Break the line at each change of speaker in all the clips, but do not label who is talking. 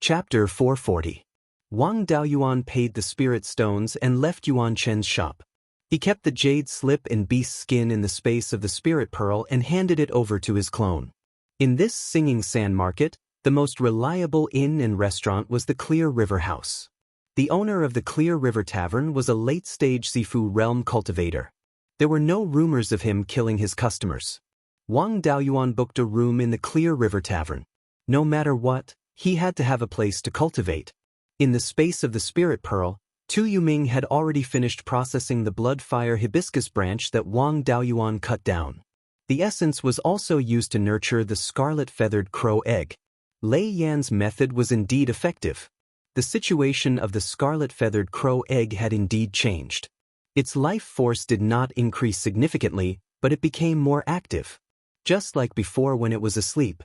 Chapter 440. Wang Daoyuan paid the spirit stones and left Yuan Chen's shop. He kept the jade slip and beast skin in the space of the spirit pearl and handed it over to his clone. In this singing sand market, the most reliable inn and restaurant was the Clear River House. The owner of the Clear River Tavern was a late-stage Sifu realm cultivator. There were no rumors of him killing his customers. Wang Daoyuan booked a room in the Clear River Tavern. No matter what, he had to have a place to cultivate. In the space of the spirit pearl, Tu Yuming had already finished processing the blood-fire hibiscus branch that Wang Daoyuan cut down. The essence was also used to nurture the scarlet-feathered crow egg. Lei Yan's method was indeed effective. The situation of the scarlet-feathered crow egg had indeed changed. Its life force did not increase significantly, but it became more active. Just like before when it was asleep.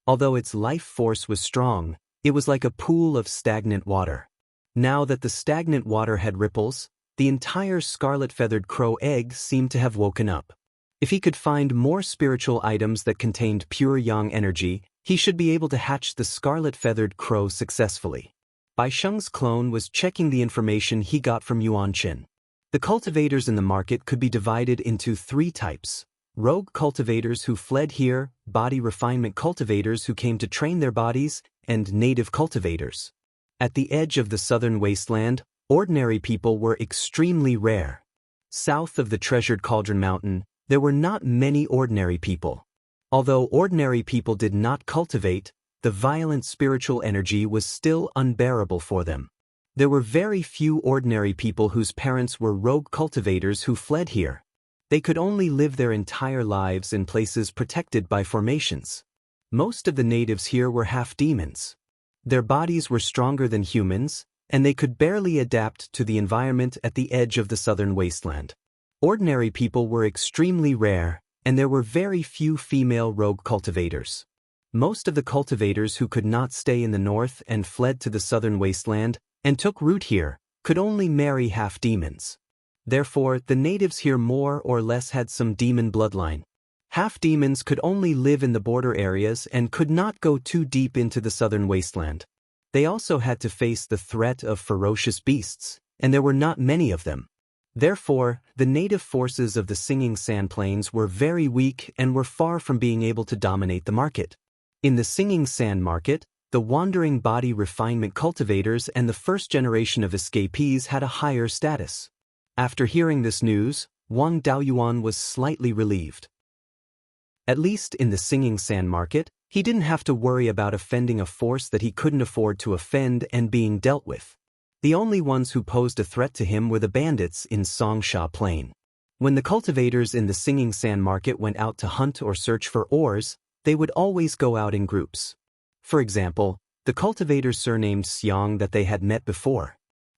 Although its life force was strong, it was like a pool of stagnant water. Now that the stagnant water had ripples, the entire scarlet-feathered crow egg seemed to have woken up. If he could find more spiritual items that contained pure yang energy, he should be able to hatch the scarlet-feathered crow successfully. Bai Sheng's clone was checking the information he got from Yuan Chen. The cultivators in the market could be divided into 3 types. Rogue cultivators who fled here, body refinement cultivators who came to train their bodies, and native cultivators. At the edge of the southern wasteland, ordinary people were extremely rare. South of the treasured Cauldron Mountain, there were not many ordinary people. Although ordinary people did not cultivate, the violent spiritual energy was still unbearable for them. There were very few ordinary people whose parents were rogue cultivators who fled here. They could only live their entire lives in places protected by formations. Most of the natives here were half-demons. Their bodies were stronger than humans, and they could barely adapt to the environment at the edge of the southern wasteland. Ordinary people were extremely rare, and there were very few female rogue cultivators. Most of the cultivators who could not stay in the north and fled to the southern wasteland and took root here could only marry half-demons. Therefore, the natives here more or less had some demon bloodline. Half-demons could only live in the border areas and could not go too deep into the southern wasteland. They also had to face the threat of ferocious beasts, and there were not many of them. Therefore, the native forces of the Singing Sand Plains were very weak and were far from being able to dominate the market. In the Singing Sand Market, the wandering body refinement cultivators and the first generation of escapees had a higher status. After hearing this news, Wang Daoyuan was slightly relieved. At least in the Singing Sand Market, he didn't have to worry about offending a force that he couldn't afford to offend and being dealt with. The only ones who posed a threat to him were the bandits in Songsha Plain. When the cultivators in the Singing Sand Market went out to hunt or search for ores, they would always go out in groups. For example, the cultivators surnamed Xiang that they had met before.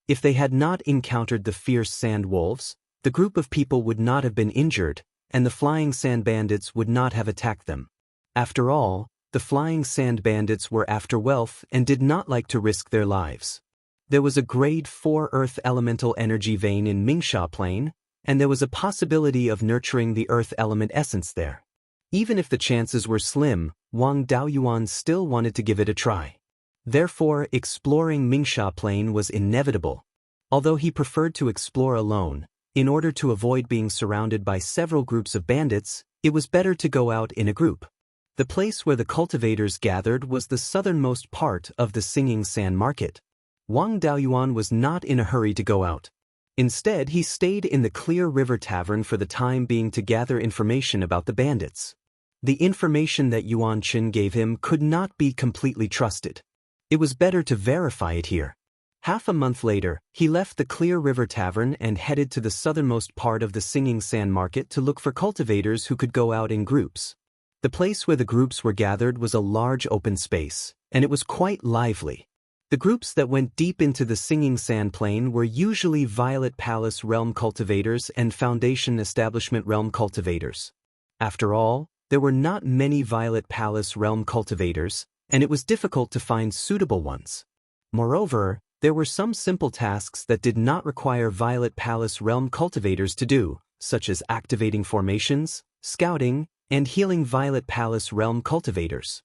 If they had not encountered the fierce sand wolves, the group of people would not have been injured, and the flying sand bandits would not have attacked them. After all, the flying sand bandits were after wealth and did not like to risk their lives. There was a grade 4 earth elemental energy vein in Mingsha Plain, and there was a possibility of nurturing the earth element essence there. Even if the chances were slim, Wang Daoyuan still wanted to give it a try. Therefore, exploring Mingsha Plain was inevitable. Although he preferred to explore alone, in order to avoid being surrounded by several groups of bandits, it was better to go out in a group. The place where the cultivators gathered was the southernmost part of the Singing Sand Market. Wang Daoyuan was not in a hurry to go out. Instead, he stayed in the Clear River Tavern for the time being to gather information about the bandits. The information that Yuan Chen gave him could not be completely trusted. It was better to verify it here. Half a month later, he left the Clear River Tavern and headed to the southernmost part of the Singing Sand Market to look for cultivators who could go out in groups. The place where the groups were gathered was a large open space, and it was quite lively. The groups that went deep into the Singing Sand Plain were usually Violet Palace Realm cultivators and Foundation Establishment Realm cultivators. After all, there were not many Violet Palace Realm cultivators, and it was difficult to find suitable ones. Moreover, there were some simple tasks that did not require Violet Palace Realm cultivators to do, such as activating formations, scouting, and healing Violet Palace Realm cultivators.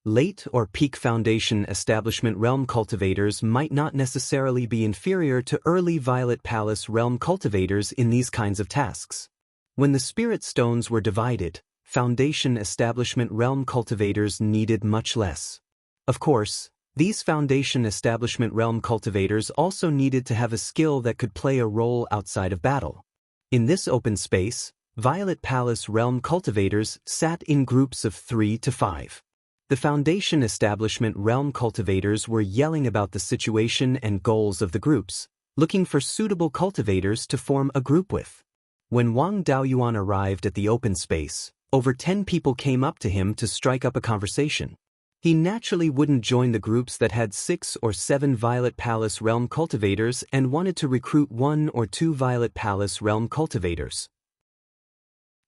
Late or peak Foundation Establishment Realm cultivators might not necessarily be inferior to early Violet Palace Realm cultivators in these kinds of tasks. When the Spirit Stones were divided, Foundation Establishment Realm cultivators needed much less. Of course, these Foundation Establishment Realm cultivators also needed to have a skill that could play a role outside of battle. In this open space, Violet Palace Realm cultivators sat in groups of 3 to 5. The Foundation Establishment Realm cultivators were yelling about the situation and goals of the groups, looking for suitable cultivators to form a group with. When Wang Daoyuan arrived at the open space, over 10 people came up to him to strike up a conversation. He naturally wouldn't join the groups that had 6 or 7 Violet Palace Realm cultivators and wanted to recruit 1 or 2 Violet Palace Realm cultivators.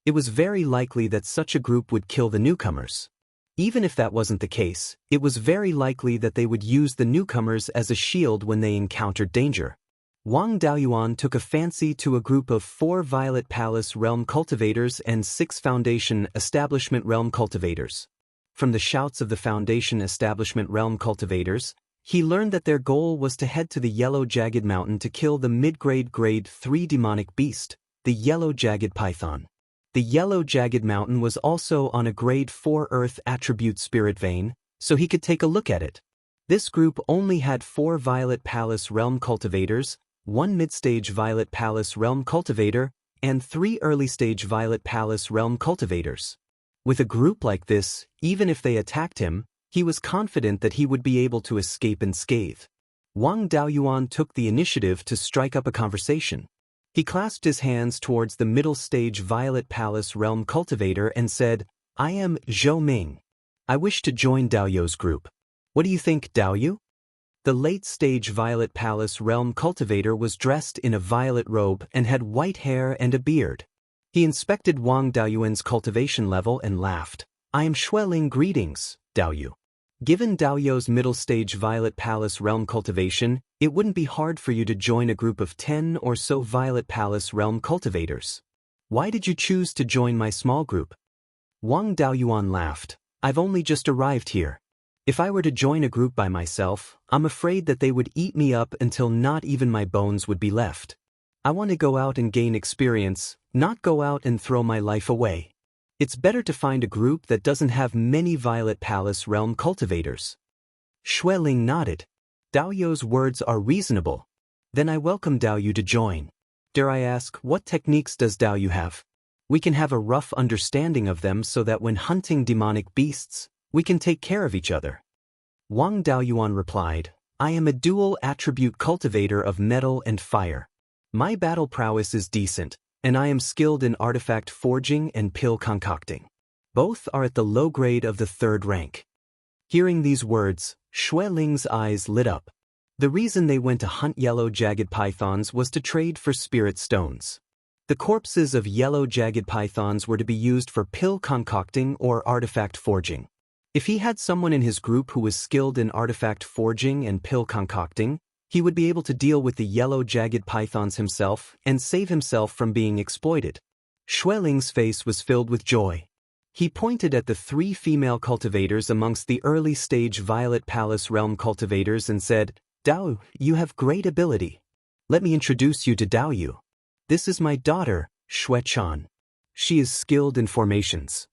It was very likely that such a group would kill the newcomers. Even if that wasn't the case, it was very likely that they would use the newcomers as a shield when they encountered danger. Wang Daoyuan took a fancy to a group of 4 Violet Palace Realm cultivators and 6 Foundation Establishment Realm cultivators. From the shouts of the Foundation Establishment Realm cultivators, he learned that their goal was to head to the Yellow Jagged Mountain to kill the mid-grade Grade 3 demonic beast, the Yellow Jagged Python. The Yellow Jagged Mountain was also on a Grade 4 Earth attribute spirit vein, so he could take a look at it. This group only had 4 Violet Palace Realm cultivators, 1 mid-stage Violet Palace Realm cultivator, and 3 early-stage Violet Palace Realm cultivators. With a group like this, even if they attacked him, he was confident that he would be able to escape unscathed. Wang Daoyuan took the initiative to strike up a conversation. He clasped his hands towards the middle-stage Violet Palace Realm cultivator and said, "I am Zhou Ming. I wish to join Daoyu's group. What do you think, Daoyu?" The late-stage Violet Palace Realm cultivator was dressed in a violet robe and had white hair and a beard. He inspected Wang Daoyuan's cultivation level and laughed. "I am Xueling, greetings, Daoyu." Given Daoyu's middle-stage Violet Palace Realm cultivation, it wouldn't be hard for you to join a group of 10 or so Violet Palace Realm cultivators. Why did you choose to join my small group? Wang Daoyuan laughed. "I've only just arrived here. If I were to join a group by myself, I'm afraid that they would eat me up until not even my bones would be left. I want to go out and gain experience, not go out and throw my life away. It's better to find a group that doesn't have many Violet Palace Realm cultivators." Xueling nodded. "Daoyu's words are reasonable. Then I welcome Daoyu to join. Dare I ask, what techniques does Daoyu have? We can have a rough understanding of them so that when hunting demonic beasts, we can take care of each other." Wang Daoyuan replied, "I am a dual attribute cultivator of metal and fire. My battle prowess is decent, and I am skilled in artifact forging and pill concocting. Both are at the low grade of the 3rd rank." Hearing these words, Xueling's eyes lit up. The reason they went to hunt yellow jagged pythons was to trade for spirit stones. The corpses of yellow jagged pythons were to be used for pill concocting or artifact forging. If he had someone in his group who was skilled in artifact forging and pill concocting, he would be able to deal with the yellow jagged pythons himself and save himself from being exploited. Xueling's face was filled with joy. He pointed at the 3 female cultivators amongst the early-stage Violet Palace Realm cultivators and said, "Dao, you have great ability. Let me introduce you to Daoyu. This is my daughter, Xuechan. She is skilled in formations."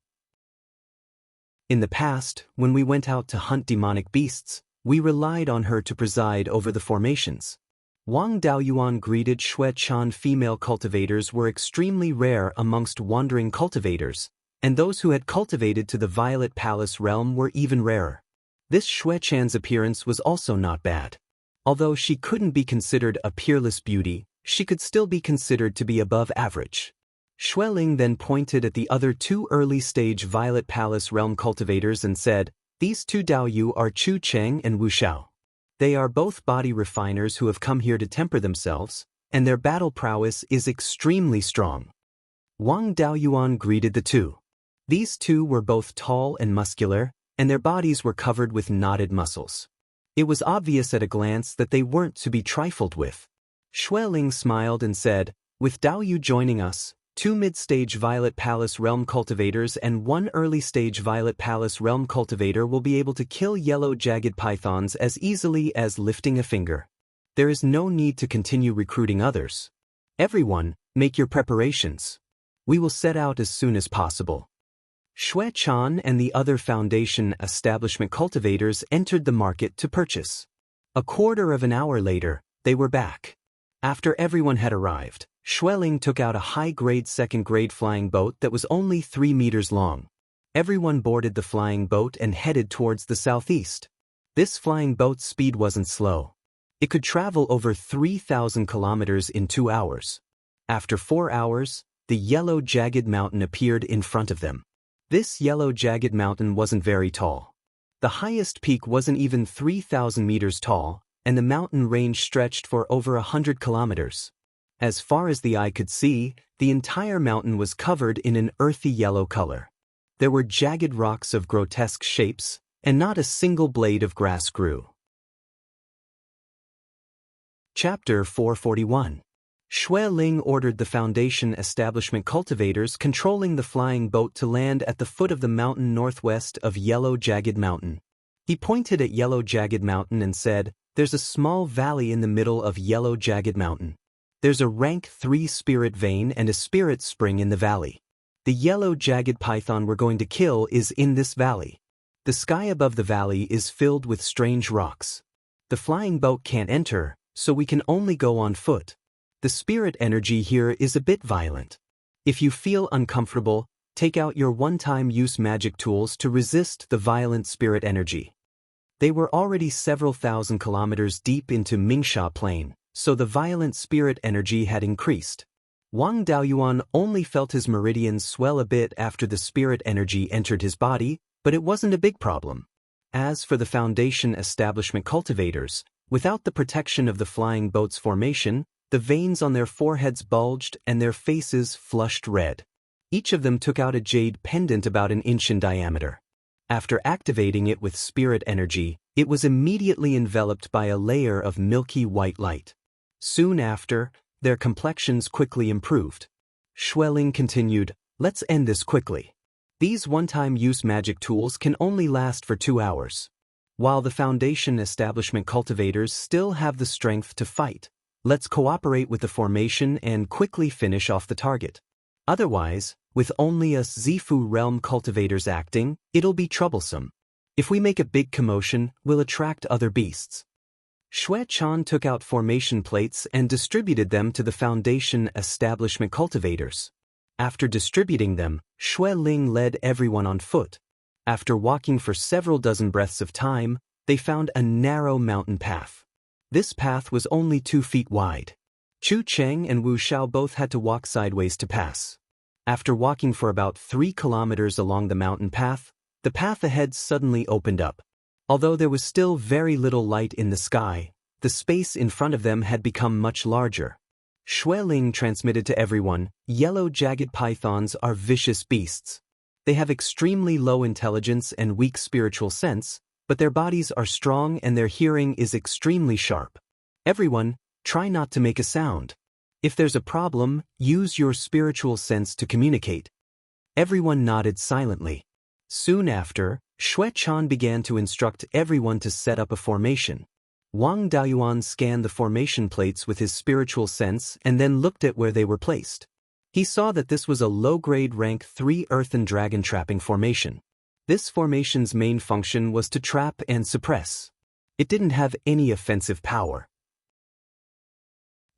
In the past, when we went out to hunt demonic beasts, we relied on her to preside over the formations. Wang Daoyuan greeted Xuechan. Female cultivators were extremely rare amongst wandering cultivators, and those who had cultivated to the Violet Palace realm were even rarer. This Xuechan's appearance was also not bad. Although she couldn't be considered a peerless beauty, she could still be considered to be above average. Xueling then pointed at the other 2 early-stage Violet Palace realm cultivators and said, "These 2 Daoyu are Chu Cheng and Wu Xiao. They are both body refiners who have come here to temper themselves, and their battle prowess is extremely strong." Wang Daoyuan greeted the 2. These 2 were both tall and muscular, and their bodies were covered with knotted muscles. It was obvious at a glance that they weren't to be trifled with. Xueling smiled and said, "With Daoyu joining us, 2 mid-stage Violet Palace Realm cultivators and 1 early-stage Violet Palace Realm cultivator will be able to kill yellow jagged pythons as easily as lifting a finger. There is no need to continue recruiting others. Everyone, make your preparations. We will set out as soon as possible. Xue Chan and the other Foundation establishment cultivators entered the market to purchase. A quarter of an hour later, they were back. After everyone had arrived, Xueling took out a high-grade second-grade flying boat that was only 3 meters long. Everyone boarded the flying boat and headed towards the southeast. This flying boat's speed wasn't slow. It could travel over 3,000 kilometers in 2 hours. After 4 hours, the yellow jagged mountain appeared in front of them. This yellow jagged mountain wasn't very tall. The highest peak wasn't even 3,000 meters tall, and the mountain range stretched for over 100 kilometers. As far as the eye could see, the entire mountain was covered in an earthy yellow color. There were jagged rocks of grotesque shapes, and not a single blade of grass grew. Chapter 441. Xue Ling ordered the Foundation establishment cultivators controlling the flying boat to land at the foot of the mountain northwest of Yellow Jagged Mountain. He pointed at Yellow Jagged Mountain and said, "There's a small valley in the middle of Yellow Jagged Mountain. There's a rank 3 spirit vein and a spirit spring in the valley. The yellow jagged python we're going to kill is in this valley. The sky above the valley is filled with strange rocks. The flying boat can't enter, so we can only go on foot. The spirit energy here is a bit violent. If you feel uncomfortable, take out your one-time use magic tools to resist the violent spirit energy." They were already several thousand kilometers deep into Mingsha Plain, so the violent spirit energy had increased. Wang Daoyuan only felt his meridians swell a bit after the spirit energy entered his body, but it wasn't a big problem. As for the Foundation establishment cultivators, without the protection of the flying boat's formation, the veins on their foreheads bulged and their faces flushed red. Each of them took out a jade pendant about an inch in diameter. After activating it with spirit energy, it was immediately enveloped by a layer of milky white light. Soon after, their complexions quickly improved. Xueling continued, "Let's end this quickly. These one-time use magic tools can only last for 2 hours. While the Foundation establishment cultivators still have the strength to fight, let's cooperate with the formation and quickly finish off the target. Otherwise, with only us Zifu realm cultivators acting, it'll be troublesome. If we make a big commotion, we'll attract other beasts." Xue Chan took out formation plates and distributed them to the Foundation establishment cultivators. After distributing them, Xue Ling led everyone on foot. After walking for several dozen breaths of time, they found a narrow mountain path. This path was only 2 feet wide. Chu Cheng and Wu Xiao both had to walk sideways to pass. After walking for about 3 kilometers along the mountain path, the path ahead suddenly opened up. Although there was still very little light in the sky, the space in front of them had become much larger. Xue Ling transmitted to everyone, "Yellow jagged pythons are vicious beasts. They have extremely low intelligence and weak spiritual sense, but their bodies are strong and their hearing is extremely sharp. Everyone, try not to make a sound. If there's a problem, use your spiritual sense to communicate." Everyone nodded silently. Soon after, Xue Chan began to instruct everyone to set up a formation. Wang Daoyuan scanned the formation plates with his spiritual sense and then looked at where they were placed. He saw that this was a low-grade rank 3 earthen dragon trapping formation. This formation's main function was to trap and suppress. It didn't have any offensive power.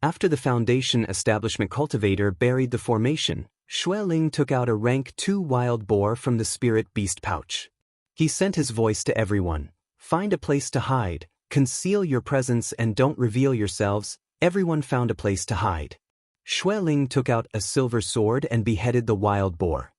After the Foundation establishment cultivator buried the formation, Xue Ling took out a rank 2 wild boar from the spirit beast pouch. He sent his voice to everyone, "Find a place to hide, conceal your presence and don't reveal yourselves." Everyone found a place to hide. Xue Ling took out a silver sword and beheaded the wild boar.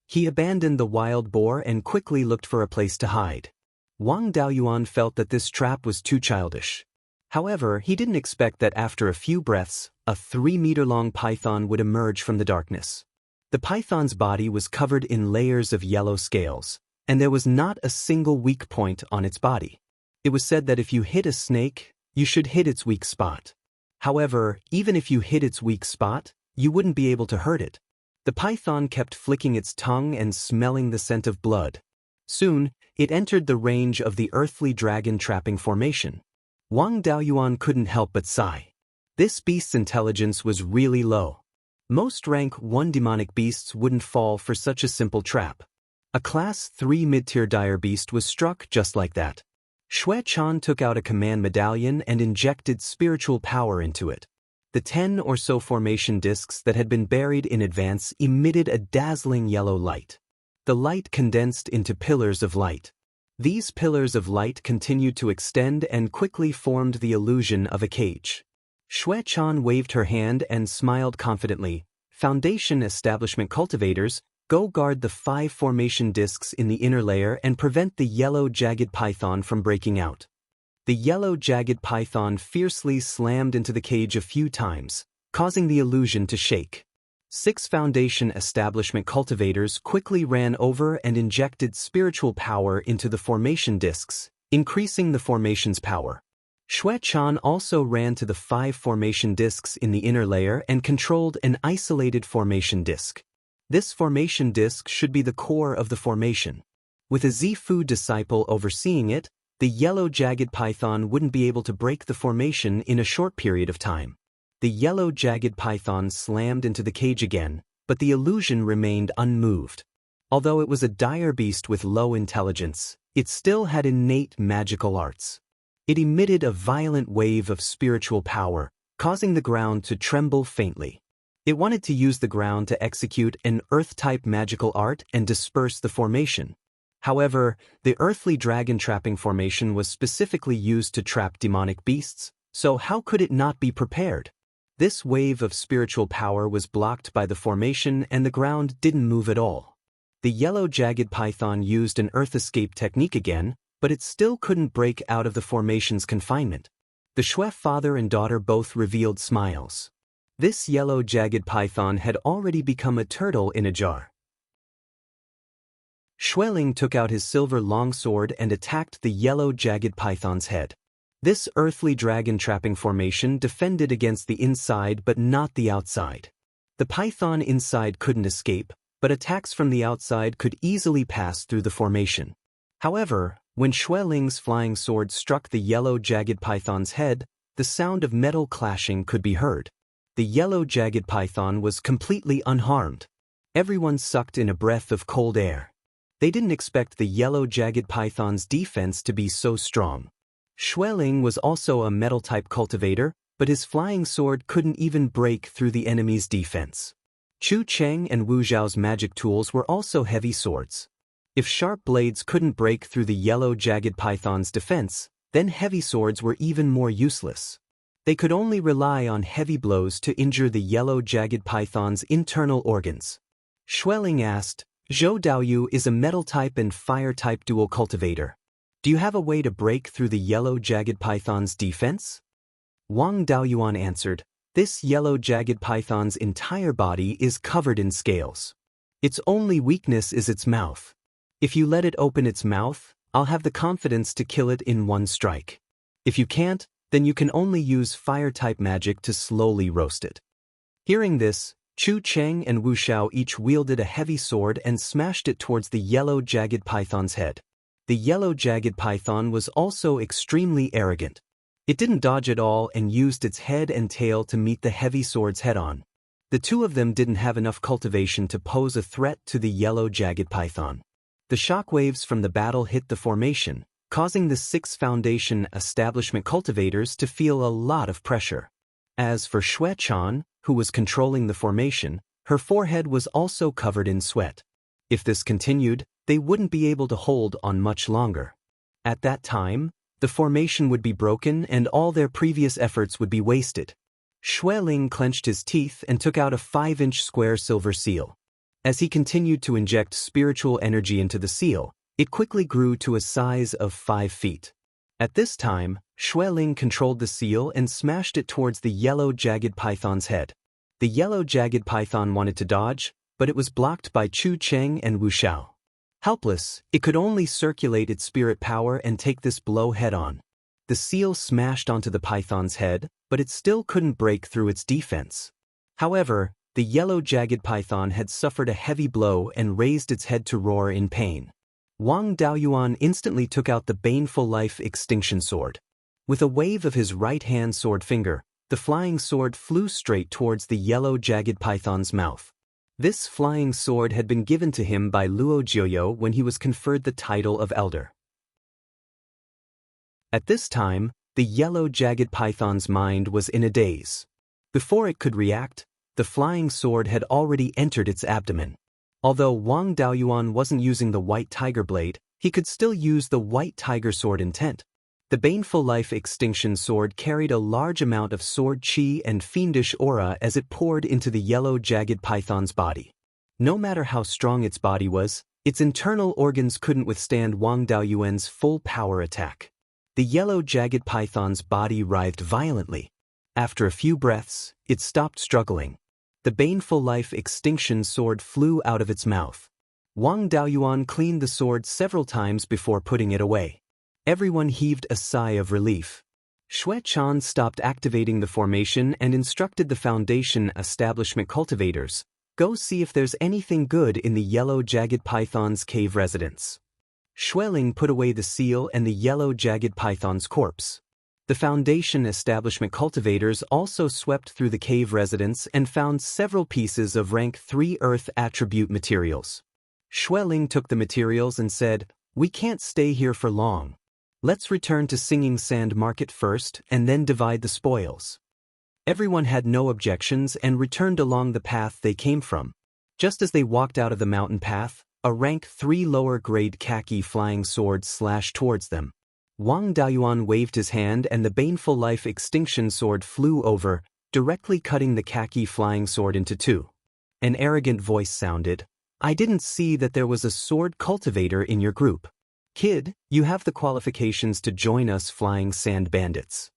He abandoned the wild boar and quickly looked for a place to hide. Wang Daoyuan felt that this trap was too childish. However, he didn't expect that after a few breaths, a 3-meter-long python would emerge from the darkness. The python's body was covered in layers of yellow scales, and there was not a single weak point on its body. It was said that if you hit a snake, you should hit its weak spot. However, even if you hit its weak spot, you wouldn't be able to hurt it. The python kept flicking its tongue and smelling the scent of blood. Soon, it entered the range of the earthly dragon trapping formation. Wang Daoyuan couldn't help but sigh. This beast's intelligence was really low. Most rank 1 demonic beasts wouldn't fall for such a simple trap. A class 3 mid-tier dire beast was struck just like that. Xuechan took out a command medallion and injected spiritual power into it. The 10 or so formation discs that had been buried in advance emitted a dazzling yellow light. The light condensed into pillars of light. These pillars of light continued to extend and quickly formed the illusion of a cage. Xuechan waved her hand and smiled confidently. Foundation establishment cultivators, go guard the 5 formation discs in the inner layer and prevent the yellow jagged python from breaking out. The yellow jagged python fiercely slammed into the cage a few times, causing the illusion to shake. 6 foundation establishment cultivators quickly ran over and injected spiritual power into the formation discs, increasing the formation's power. Xuechan also ran to the 5 formation discs in the inner layer and controlled an isolated formation disc. This formation disc should be the core of the formation. With a Zifu disciple overseeing it, the yellow jagged python wouldn't be able to break the formation in a short period of time. The yellow jagged python slammed into the cage again, but the illusion remained unmoved. Although it was a dire beast with low intelligence, it still had innate magical arts. It emitted a violent wave of spiritual power, causing the ground to tremble faintly. It wanted to use the ground to execute an earth-type magical art and disperse the formation. However, the earthly dragon trapping formation was specifically used to trap demonic beasts, so how could it not be prepared? This wave of spiritual power was blocked by the formation and the ground didn't move at all. The yellow jagged python used an earth escape technique again, but it still couldn't break out of the formation's confinement. The Xue father and daughter both revealed smiles. This yellow jagged python had already become a turtle in a jar. Xueling took out his silver longsword and attacked the yellow jagged python's head. This earthly dragon trapping formation defended against the inside but not the outside. The python inside couldn't escape, but attacks from the outside could easily pass through the formation. However, when Xueling's flying sword struck the yellow jagged python's head, the sound of metal clashing could be heard. The yellow jagged python was completely unharmed. Everyone sucked in a breath of cold air. They didn't expect the yellow jagged python's defense to be so strong. Xueling was also a metal-type cultivator, but his flying sword couldn't even break through the enemy's defense. Chu Cheng and Wu Zhao's magic tools were also heavy swords. If sharp blades couldn't break through the yellow jagged python's defense, then heavy swords were even more useless. They could only rely on heavy blows to injure the yellow jagged python's internal organs. Xueling asked, Zhou Daoyu is a metal-type and fire-type dual cultivator. Do you have a way to break through the yellow jagged python's defense? Wang Daoyuan answered, this yellow jagged python's entire body is covered in scales. Its only weakness is its mouth. If you let it open its mouth, I'll have the confidence to kill it in one strike. If you can't, then you can only use fire-type magic to slowly roast it. Hearing this, Chu Cheng and Wu Xiao each wielded a heavy sword and smashed it towards the yellow jagged python's head. The yellow jagged python was also extremely arrogant. It didn't dodge at all and used its head and tail to meet the heavy sword's head-on. The two of them didn't have enough cultivation to pose a threat to the yellow jagged python. The shockwaves from the battle hit the formation, causing the 6 foundation establishment cultivators to feel a lot of pressure. As for Xuechan, who was controlling the formation, her forehead was also covered in sweat. If this continued, they wouldn't be able to hold on much longer. At that time, the formation would be broken and all their previous efforts would be wasted. Xueling clenched his teeth and took out a 5-inch square silver seal. As he continued to inject spiritual energy into the seal, it quickly grew to a size of 5 feet. At this time, Xueling controlled the seal and smashed it towards the yellow jagged python's head. The yellow jagged python wanted to dodge, but it was blocked by Chu Cheng and Wu Xiao. Helpless, it could only circulate its spirit power and take this blow head-on. The seal smashed onto the python's head, but it still couldn't break through its defense. However, the yellow jagged python had suffered a heavy blow and raised its head to roar in pain. Wang Daoyuan instantly took out the baneful life extinction sword. With a wave of his right-hand sword finger, the flying sword flew straight towards the yellow jagged python's mouth. This flying sword had been given to him by Luo Jiuyo when he was conferred the title of Elder. At this time, the yellow jagged python's mind was in a daze. Before it could react, the flying sword had already entered its abdomen. Although Wang Daoyuan wasn't using the white tiger blade, he could still use the white tiger sword intent. The baneful life extinction sword carried a large amount of sword chi and fiendish aura as it poured into the yellow jagged python's body. No matter how strong its body was, its internal organs couldn't withstand Wang Daoyuan's full power attack. The yellow jagged python's body writhed violently. After a few breaths, it stopped struggling. The baneful life extinction sword flew out of its mouth. Wang Daoyuan cleaned the sword several times before putting it away. Everyone heaved a sigh of relief. Xue Chan stopped activating the formation and instructed the Foundation establishment cultivators, "Go see if there's anything good in the yellow jagged python's cave residence." Xueling put away the seal and the yellow jagged python's corpse. The Foundation establishment cultivators also swept through the cave residence and found several pieces of rank 3 earth attribute materials. Xueling took the materials and said, "We can't stay here for long. Let's return to Singing Sand Market first and then divide the spoils." Everyone had no objections and returned along the path they came from. Just as they walked out of the mountain path, a rank 3 lower grade khaki flying sword slashed towards them. Wang Daoyuan waved his hand and the baneful life extinction sword flew over, directly cutting the khaki flying sword into two. An arrogant voice sounded, "I didn't see that there was a sword cultivator in your group. Kid, you have the qualifications to join us flying sand bandits."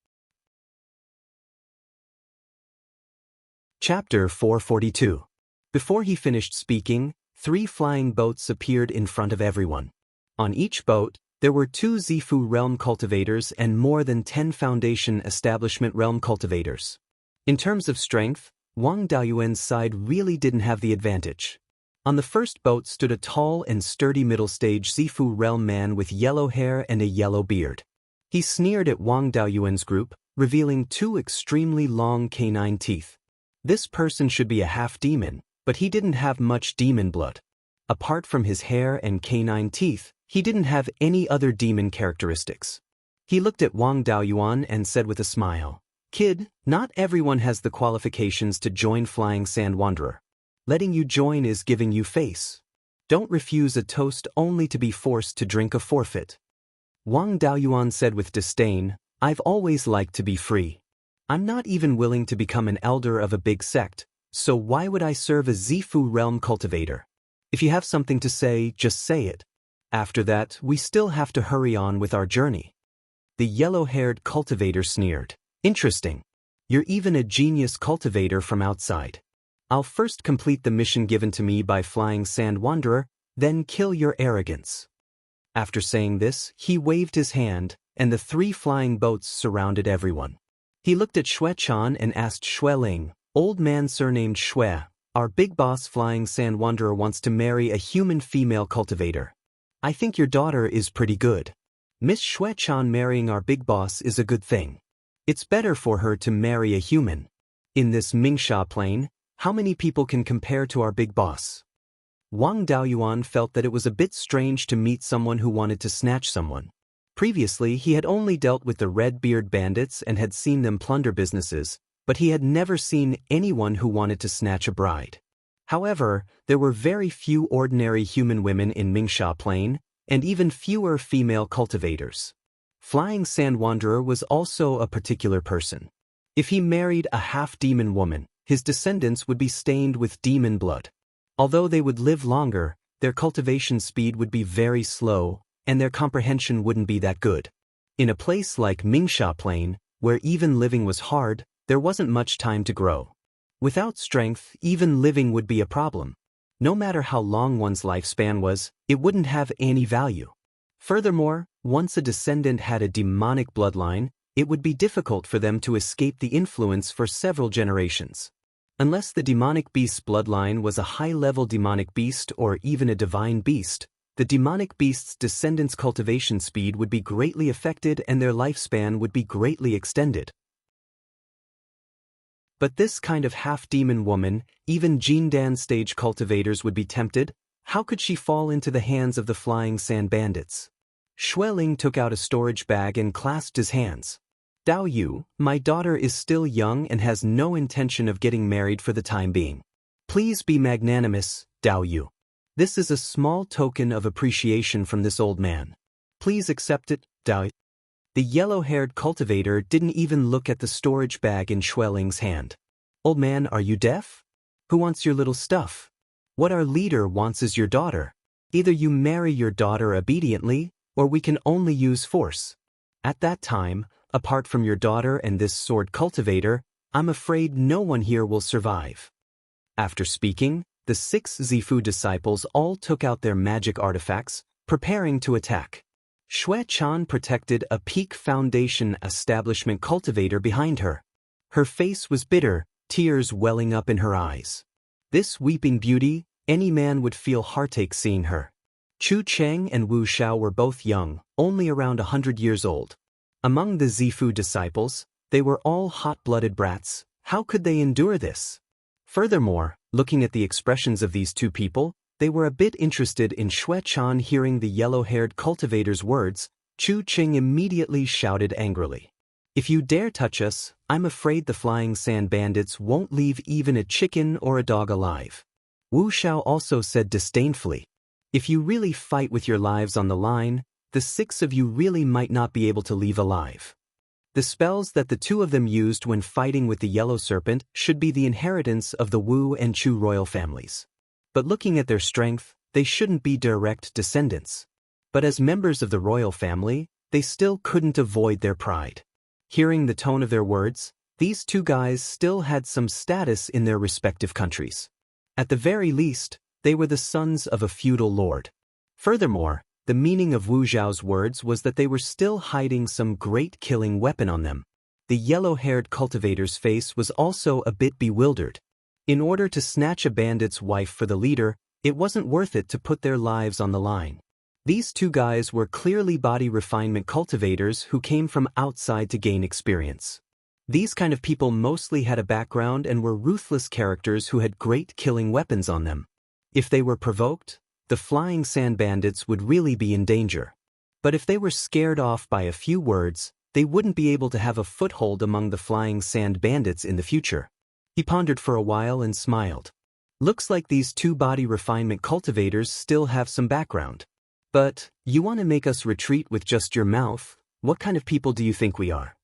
Chapter 442. Before he finished speaking, 3 flying boats appeared in front of everyone. On each boat, there were 2 Zifu realm cultivators and more than 10 Foundation establishment realm cultivators. In terms of strength, Wang Daoyuan's side really didn't have the advantage. On the first boat stood a tall and sturdy middle-stage Zifu realm man with yellow hair and a yellow beard. He sneered at Wang Daoyuan's group, revealing 2 extremely long canine teeth. This person should be a half-demon, but he didn't have much demon blood. Apart from his hair and canine teeth, he didn't have any other demon characteristics. He looked at Wang Daoyuan and said with a smile, "Kid, not everyone has the qualifications to join Flying Sand Wanderer. Letting you join is giving you face. Don't refuse a toast only to be forced to drink a forfeit." Wang Daoyuan said with disdain, "I've always liked to be free. I'm not even willing to become an elder of a big sect, so why would I serve a Zifu realm cultivator? If you have something to say, just say it. After that, we still have to hurry on with our journey." The yellow-haired cultivator sneered, "Interesting. You're even a genius cultivator from outside. I'll first complete the mission given to me by Flying Sand Wanderer, then kill your arrogance." After saying this, he waved his hand, and the 3 flying boats surrounded everyone. He looked at Xue Chan and asked Xueling, "Old man surnamed Xue, our big boss Flying Sand Wanderer wants to marry a human female cultivator. I think your daughter is pretty good. Miss Xue Chan marrying our big boss is a good thing. It's better for her to marry a human. In this Mingsha plain, how many people can compare to our big boss?" Wang Daoyuan felt that it was a bit strange to meet someone who wanted to snatch someone. Previously, he had only dealt with the red-beard bandits and had seen them plunder businesses, but he had never seen anyone who wanted to snatch a bride. However, there were very few ordinary human women in Mingsha Plain, and even fewer female cultivators. Flying Sand Wanderer was also a particular person. If he married a half-demon woman, his descendants would be stained with demon blood. Although they would live longer, their cultivation speed would be very slow, and their comprehension wouldn't be that good. In a place like Mingsha Plain, where even living was hard, there wasn't much time to grow. Without strength, even living would be a problem. No matter how long one's lifespan was, it wouldn't have any value. Furthermore, once a descendant had a demonic bloodline, it would be difficult for them to escape the influence for several generations. Unless the demonic beast's bloodline was a high-level demonic beast or even a divine beast, the demonic beast's descendants' cultivation speed would be greatly affected and their lifespan would be greatly extended. But this kind of half-demon woman, even Jindan stage cultivators would be tempted. How could she fall into the hands of the flying sand bandits? Xueling took out a storage bag and clasped his hands. Dao Yu, my daughter is still young and has no intention of getting married for the time being. Please be magnanimous, Dao Yu. This is a small token of appreciation from this old man. Please accept it, Dao. The yellow-haired cultivator didn't even look at the storage bag in Xueling's hand. Old man, are you deaf? Who wants your little stuff? What our leader wants is your daughter. Either you marry your daughter obediently, or we can only use force. At that time, apart from your daughter and this sword cultivator, I'm afraid no one here will survive. After speaking, the 6 Zifu disciples all took out their magic artifacts, preparing to attack. Xue Chan protected a Peak Foundation establishment cultivator behind her. Her face was bitter, tears welling up in her eyes. This weeping beauty, any man would feel heartache seeing her. Chu Cheng and Wu Xiao were both young, only around 100 years old. Among the Zifu disciples, they were all hot-blooded brats. How could they endure this? Furthermore, looking at the expressions of these two people, they were a bit interested in Xue Chan. Hearing the yellow-haired cultivator's words, Chu Cheng immediately shouted angrily. If you dare touch us, I'm afraid the flying sand bandits won't leave even a chicken or a dog alive. Wu Xiao also said disdainfully, if you really fight with your lives on the line, the 6 of you really might not be able to leave alive. The spells that the 2 of them used when fighting with the yellow serpent should be the inheritance of the Wu and Chu royal families. But looking at their strength, they shouldn't be direct descendants. But as members of the royal family, they still couldn't avoid their pride. Hearing the tone of their words, these 2 guys still had some status in their respective countries. At the very least, they were the sons of a feudal lord. Furthermore, the meaning of Wu Xiao's words was that they were still hiding some great killing weapon on them. The yellow-haired cultivator's face was also a bit bewildered. In order to snatch a bandit's wife for the leader, it wasn't worth it to put their lives on the line. These 2 guys were clearly body refinement cultivators who came from outside to gain experience. These kind of people mostly had a background and were ruthless characters who had great killing weapons on them. If they were provoked, the flying sand bandits would really be in danger. But if they were scared off by a few words, they wouldn't be able to have a foothold among the flying sand bandits in the future. He pondered for a while and smiled. Looks like these 2 body refinement cultivators still have some background. But, you want to make us retreat with just your mouth? What kind of people do you think we are?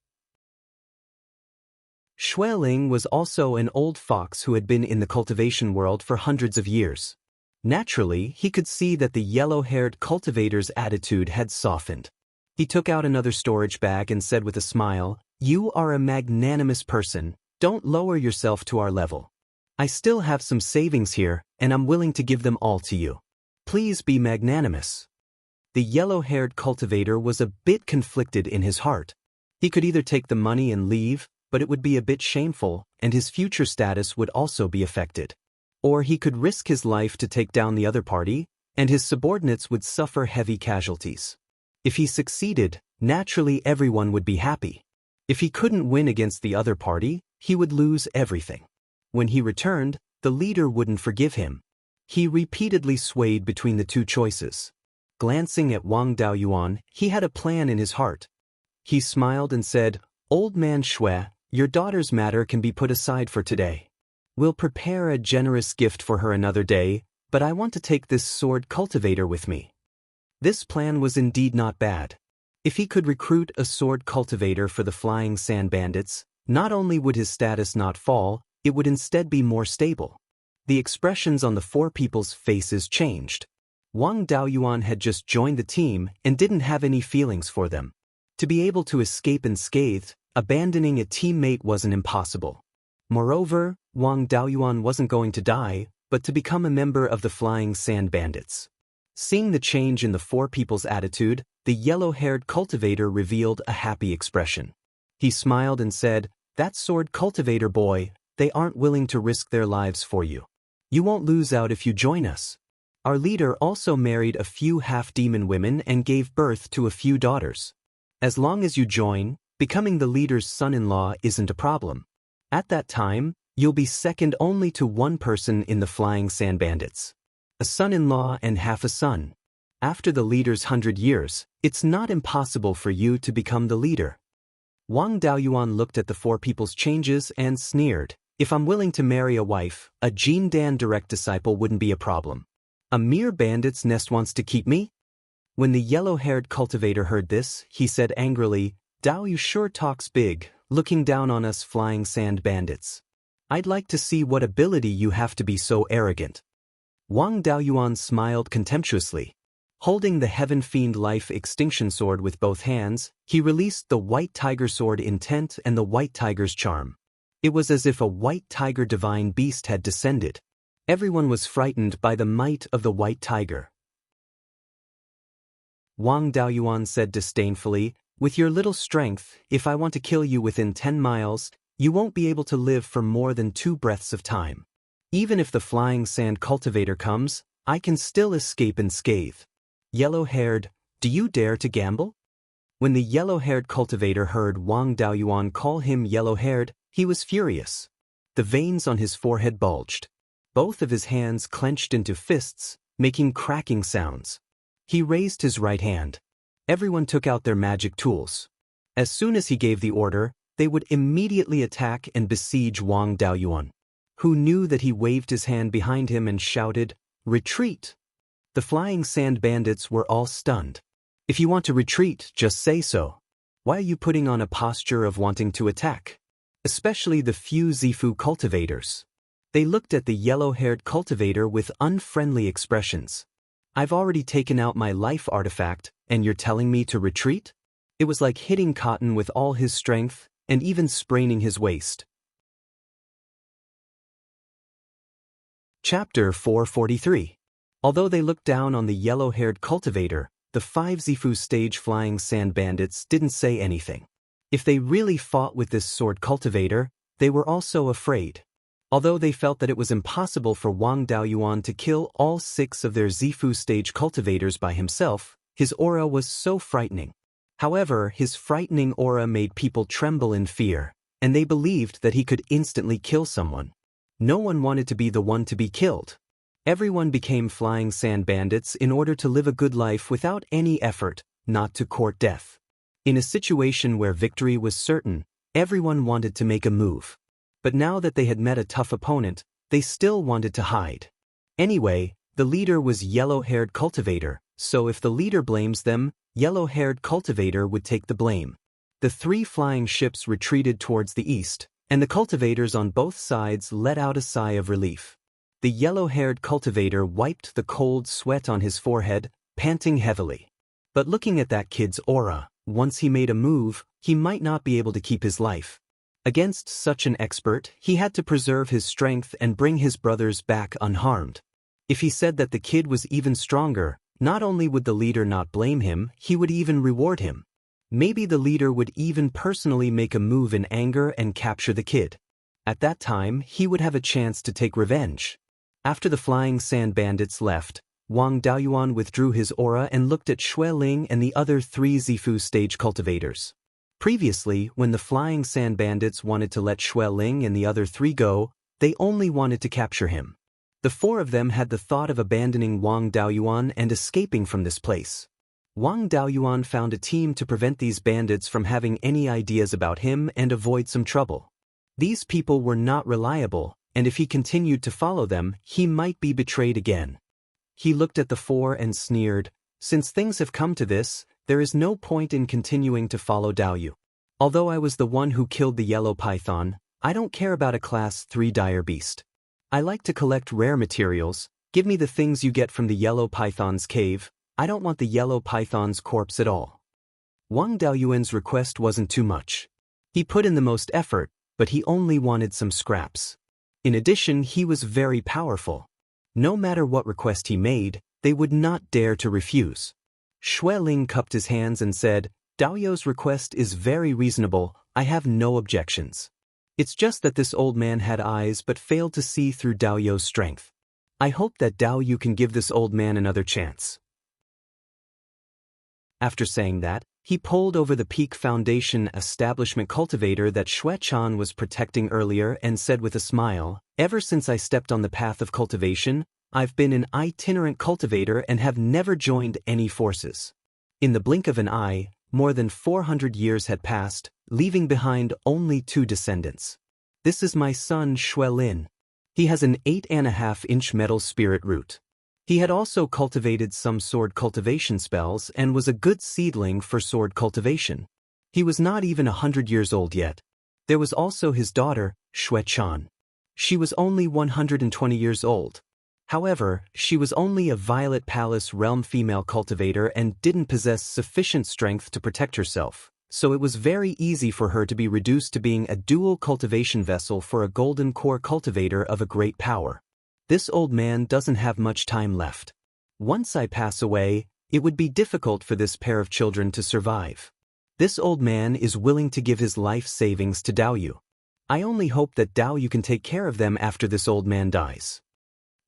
Xueling was also an old fox who had been in the cultivation world for hundreds of years. Naturally, he could see that the yellow-haired cultivator's attitude had softened. He took out another storage bag and said with a smile, "You are a magnanimous person, don't lower yourself to our level. I still have some savings here, and I'm willing to give them all to you. Please be magnanimous." The yellow-haired cultivator was a bit conflicted in his heart. He could either take the money and leave, but it would be a bit shameful, and his future status would also be affected. Or he could risk his life to take down the other party, and his subordinates would suffer heavy casualties. If he succeeded, naturally everyone would be happy. If he couldn't win against the other party, he would lose everything. When he returned, the leader wouldn't forgive him. He repeatedly swayed between the 2 choices. Glancing at Wang Daoyuan, he had a plan in his heart. He smiled and said, "Old man Xue, your daughter's matter can be put aside for today. We'll prepare a generous gift for her another day, but I want to take this sword cultivator with me." This plan was indeed not bad. If he could recruit a sword cultivator for the flying sand bandits, not only would his status not fall, it would instead be more stable. The expressions on the 4 people's faces changed. Wang Daoyuan had just joined the team and didn't have any feelings for them. To be able to escape unscathed, abandoning a teammate wasn't impossible. Moreover, Wang Daoyuan wasn't going to die, but to become a member of the flying sand bandits. Seeing the change in the 4 people's attitude, the yellow-haired cultivator revealed a happy expression. He smiled and said, "That sword cultivator boy, They aren't willing to risk their lives for you. You won't lose out if you join us. Our leader also married a few half-demon women and gave birth to a few daughters. As long as you join, becoming the leader's son-in-law isn't a problem. At that time, you'll be second only to one person in the Flying Sand Bandits. A son-in-law and half a son. After the leader's 100 years, it's not impossible for you to become the leader. Wang Daoyuan looked at the four people's changes and sneered. If I'm willing to marry a wife, a Jin Dan direct disciple wouldn't be a problem. A mere bandit's nest wants to keep me? When the yellow-haired cultivator heard this, he said angrily, Dao, you sure talks big, looking down on us Flying Sand Bandits. I'd like to see what ability you have to be so arrogant. Wang Daoyuan smiled contemptuously. Holding the Heaven Fiend Life Extinction Sword with both hands, he released the White Tiger Sword Intent and the White Tiger's Charm. It was as if a White Tiger Divine Beast had descended. Everyone was frightened by the might of the White Tiger. Wang Daoyuan said disdainfully, with your little strength, if I want to kill you within 10 miles, you won't be able to live for more than 2 breaths of time. Even if the Flying Sand Cultivator comes, I can still escape unscathed. Yellow-haired, do you dare to gamble? When the yellow-haired cultivator heard Wang Daoyuan call him yellow-haired, he was furious. The veins on his forehead bulged. Both of his hands clenched into fists, making cracking sounds. He raised his right hand. Everyone took out their magic tools. As soon as he gave the order, they would immediately attack and besiege Wang Daoyuan, who knew that he waved his hand behind him and shouted, "Retreat!" The Flying Sand Bandits were all stunned. If you want to retreat, just say so. Why are you putting on a posture of wanting to attack? Especially the few Zifu cultivators. They looked at the yellow-haired cultivator with unfriendly expressions. I've already taken out my life artifact, and you're telling me to retreat? It was like hitting Cotton with all his strength, and even spraining his waist. Chapter 443. Although they looked down on the yellow-haired cultivator, the 5 Zifu stage Flying Sand Bandits didn't say anything. If they really fought with this sword cultivator, they were also afraid. Although they felt that it was impossible for Wang Daoyuan to kill all 6 of their Zifu stage cultivators by himself, his aura was so frightening. However, his frightening aura made people tremble in fear, and they believed that he could instantly kill someone. No one wanted to be the one to be killed. Everyone became Flying Sand Bandits in order to live a good life without any effort, not to court death. In a situation where victory was certain, everyone wanted to make a move. But now that they had met a tough opponent, they still wanted to hide. Anyway, the leader was yellow-haired cultivator, so if the leader blames them, yellow-haired cultivator would take the blame. The 3 flying ships retreated towards the east, and the cultivators on both sides let out a sigh of relief. The yellow-haired cultivator wiped the cold sweat on his forehead, panting heavily. But looking at that kid's aura, once he made a move, he might not be able to keep his life. Against such an expert, he had to preserve his strength and bring his brothers back unharmed. If he said that the kid was even stronger, not only would the leader not blame him, he would even reward him. Maybe the leader would even personally make a move in anger and capture the kid. At that time, he would have a chance to take revenge. After the Flying Sand Bandits left, Wang Daoyuan withdrew his aura and looked at Xue Ling and the other 3 Zifu stage cultivators. Previously, when the Flying Sand Bandits wanted to let Xue Ling and the other 3 go, they only wanted to capture him. The 4 of them had the thought of abandoning Wang Daoyuan and escaping from this place. Wang Daoyuan found a team to prevent these bandits from having any ideas about him and avoid some trouble. These people were not reliable, and if he continued to follow them, he might be betrayed again. He looked at the 4 and sneered, "Since things have come to this, there is no point in continuing to follow Daoyu. Although I was the one who killed the yellow python, I don't care about a class 3 dire beast. I like to collect rare materials. Give me the things you get from the yellow python's cave. I don't want the yellow python's corpse at all." Wang Daoyuan's request wasn't too much. He put in the most effort, but he only wanted some scraps. In addition, he was very powerful. No matter what request he made, they would not dare to refuse. Xue Ling cupped his hands and said, "Daoyu's request is very reasonable. I have no objections." It's just that this old man had eyes but failed to see through Daoist's strength. I hope that Daoist can give this old man another chance. After saying that, he pulled over the Peak Foundation establishment cultivator that Xuechan was protecting earlier and said with a smile, "Ever since I stepped on the path of cultivation, I've been an itinerant cultivator and have never joined any forces." In the blink of an eye, more than 400 years had passed, leaving behind only 2 descendants. This is my son Lin. He has an 8.5-inch metal spirit root. He had also cultivated some sword cultivation spells and was a good seedling for sword cultivation. He was not even 100 years old yet. There was also his daughter, Xuechan. She was only 120 years old. However, she was only a Violet Palace realm female cultivator and didn't possess sufficient strength to protect herself, so it was very easy for her to be reduced to being a dual cultivation vessel for a golden core cultivator of a great power. This old man doesn't have much time left. Once I pass away, it would be difficult for this pair of children to survive. This old man is willing to give his life savings to Daoist. I only hope that Daoist can take care of them after this old man dies.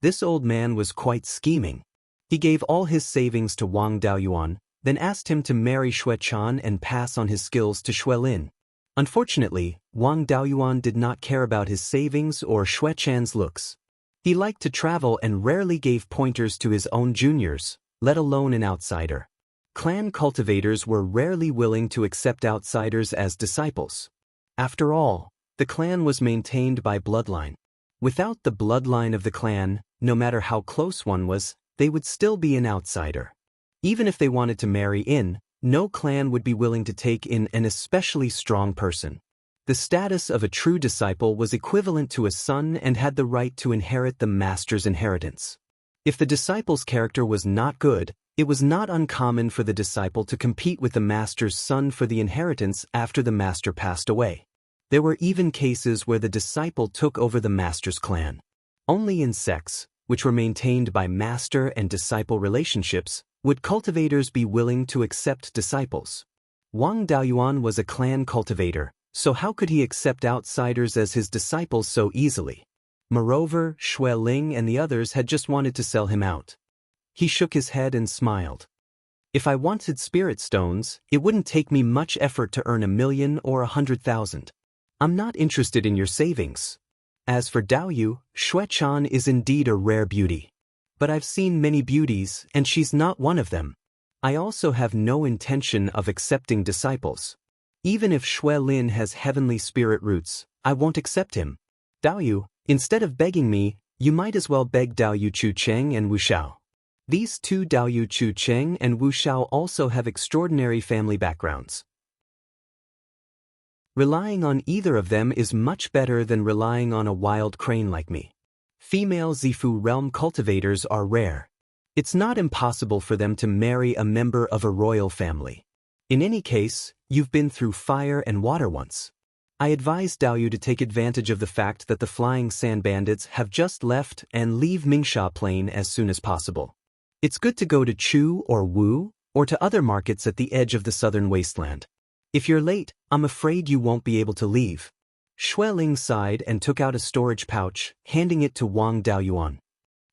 This old man was quite scheming. He gave all his savings to Wang Daoist, then asked him to marry Xuechan and pass on his skills to Lin. Unfortunately, Wang Daoist did not care about his savings or Xuechan's looks. He liked to travel and rarely gave pointers to his own juniors, let alone an outsider. Clan cultivators were rarely willing to accept outsiders as disciples. After all, the clan was maintained by bloodline. Without the bloodline of the clan, no matter how close one was, they would still be an outsider. Even if they wanted to marry in, no clan would be willing to take in an especially strong person. The status of a true disciple was equivalent to a son and had the right to inherit the master's inheritance. If the disciple's character was not good, it was not uncommon for the disciple to compete with the master's son for the inheritance after the master passed away. There were even cases where the disciple took over the master's clan. Only in sects, which were maintained by master and disciple relationships, would cultivators be willing to accept disciples. Wang Daoist was a clan cultivator, so how could he accept outsiders as his disciples so easily? Moreover, Lin and the others had just wanted to sell him out. He shook his head and smiled. If I wanted spirit stones, it wouldn't take me much effort to earn 1,000,000 or 100,000. I'm not interested in your savings. As for Daoist, Xuechan is indeed a rare beauty. But I've seen many beauties, and she's not one of them. I also have no intention of accepting disciples. Even if Lin has heavenly spirit roots, I won't accept him. Daoist, instead of begging me, you might as well beg Daoist Chucheng and Wuxiao. These 2 Daoist Chucheng and Wuxiao also have extraordinary family backgrounds. Relying on either of them is much better than relying on a wild crane like me. Female Zifu realm cultivators are rare. It's not impossible for them to marry a member of a royal family. In any case, you've been through fire and water once. I advise Daoist to take advantage of the fact that the flying sand bandits have just left and leave Mingsha Plain as soon as possible. It's good to go to Chu or Wu, or to other markets at the edge of the southern wasteland. If you're late, I'm afraid you won't be able to leave. Lin sighed and took out a storage pouch, handing it to Wang Daoist.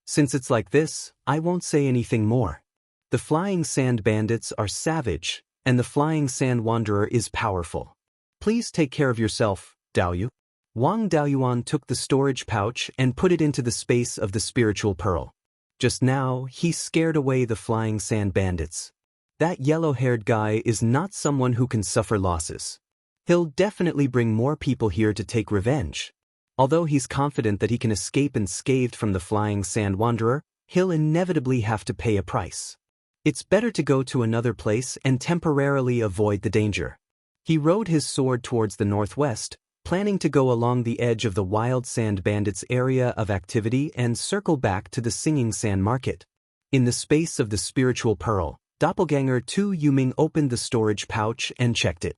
Since it's like this, I won't say anything more. The flying sand bandits are savage, and the flying sand wanderer is powerful. Please take care of yourself, Daoist. Wang Daoist took the storage pouch and put it into the space of the spiritual pearl. Just now, he scared away the flying sand bandits. That yellow-haired guy is not someone who can suffer losses. He'll definitely bring more people here to take revenge. Although he's confident that he can escape unscathed from the flying sand wanderer, he'll inevitably have to pay a price. It's better to go to another place and temporarily avoid the danger. He rode his sword towards the northwest, planning to go along the edge of the wild sand bandits' area of activity and circle back to the singing sand market. In the space of the spiritual pearl, Doppelganger 2 Yuming opened the storage pouch and checked it.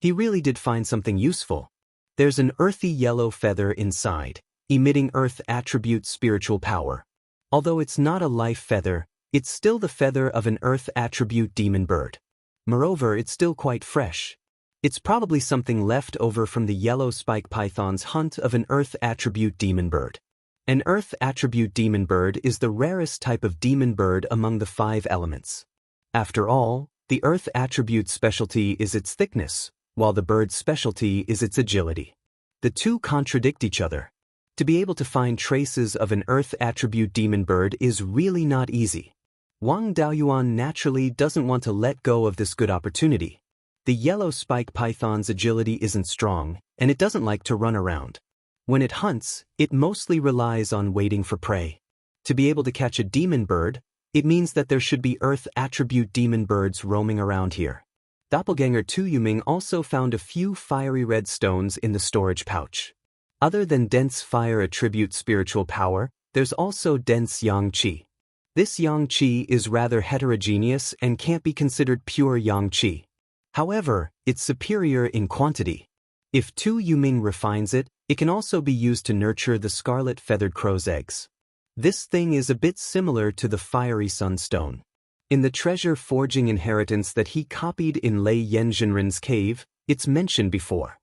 He really did find something useful. There's an earthy yellow feather inside, emitting earth attribute spiritual power. Although it's not a life feather, it's still the feather of an earth attribute demon bird. Moreover, it's still quite fresh. It's probably something left over from the yellow spike python's hunt of an earth attribute demon bird. An earth attribute demon bird is the rarest type of demon bird among the 5 elements. After all, the earth attribute specialty is its thickness, while the bird's specialty is its agility. The two contradict each other. To be able to find traces of an earth attribute demon bird is really not easy. Wang Daoyuan naturally doesn't want to let go of this good opportunity. The yellow spike python's agility isn't strong, and it doesn't like to run around. When it hunts, it mostly relies on waiting for prey. To be able to catch a demon bird, it means that there should be earth attribute demon birds roaming around here. Doppelganger 2 Yuming also found a few fiery red stones in the storage pouch. Other than dense fire attribute spiritual power, there's also dense yang qi. This yang qi is rather heterogeneous and can't be considered pure yang qi. However, it's superior in quantity. If 2 Yuming refines it, it can also be used to nurture the scarlet feathered crow's eggs. This thing is a bit similar to the fiery sunstone. In the treasure forging inheritance that he copied in Lei Yanzhenren's cave, it's mentioned before.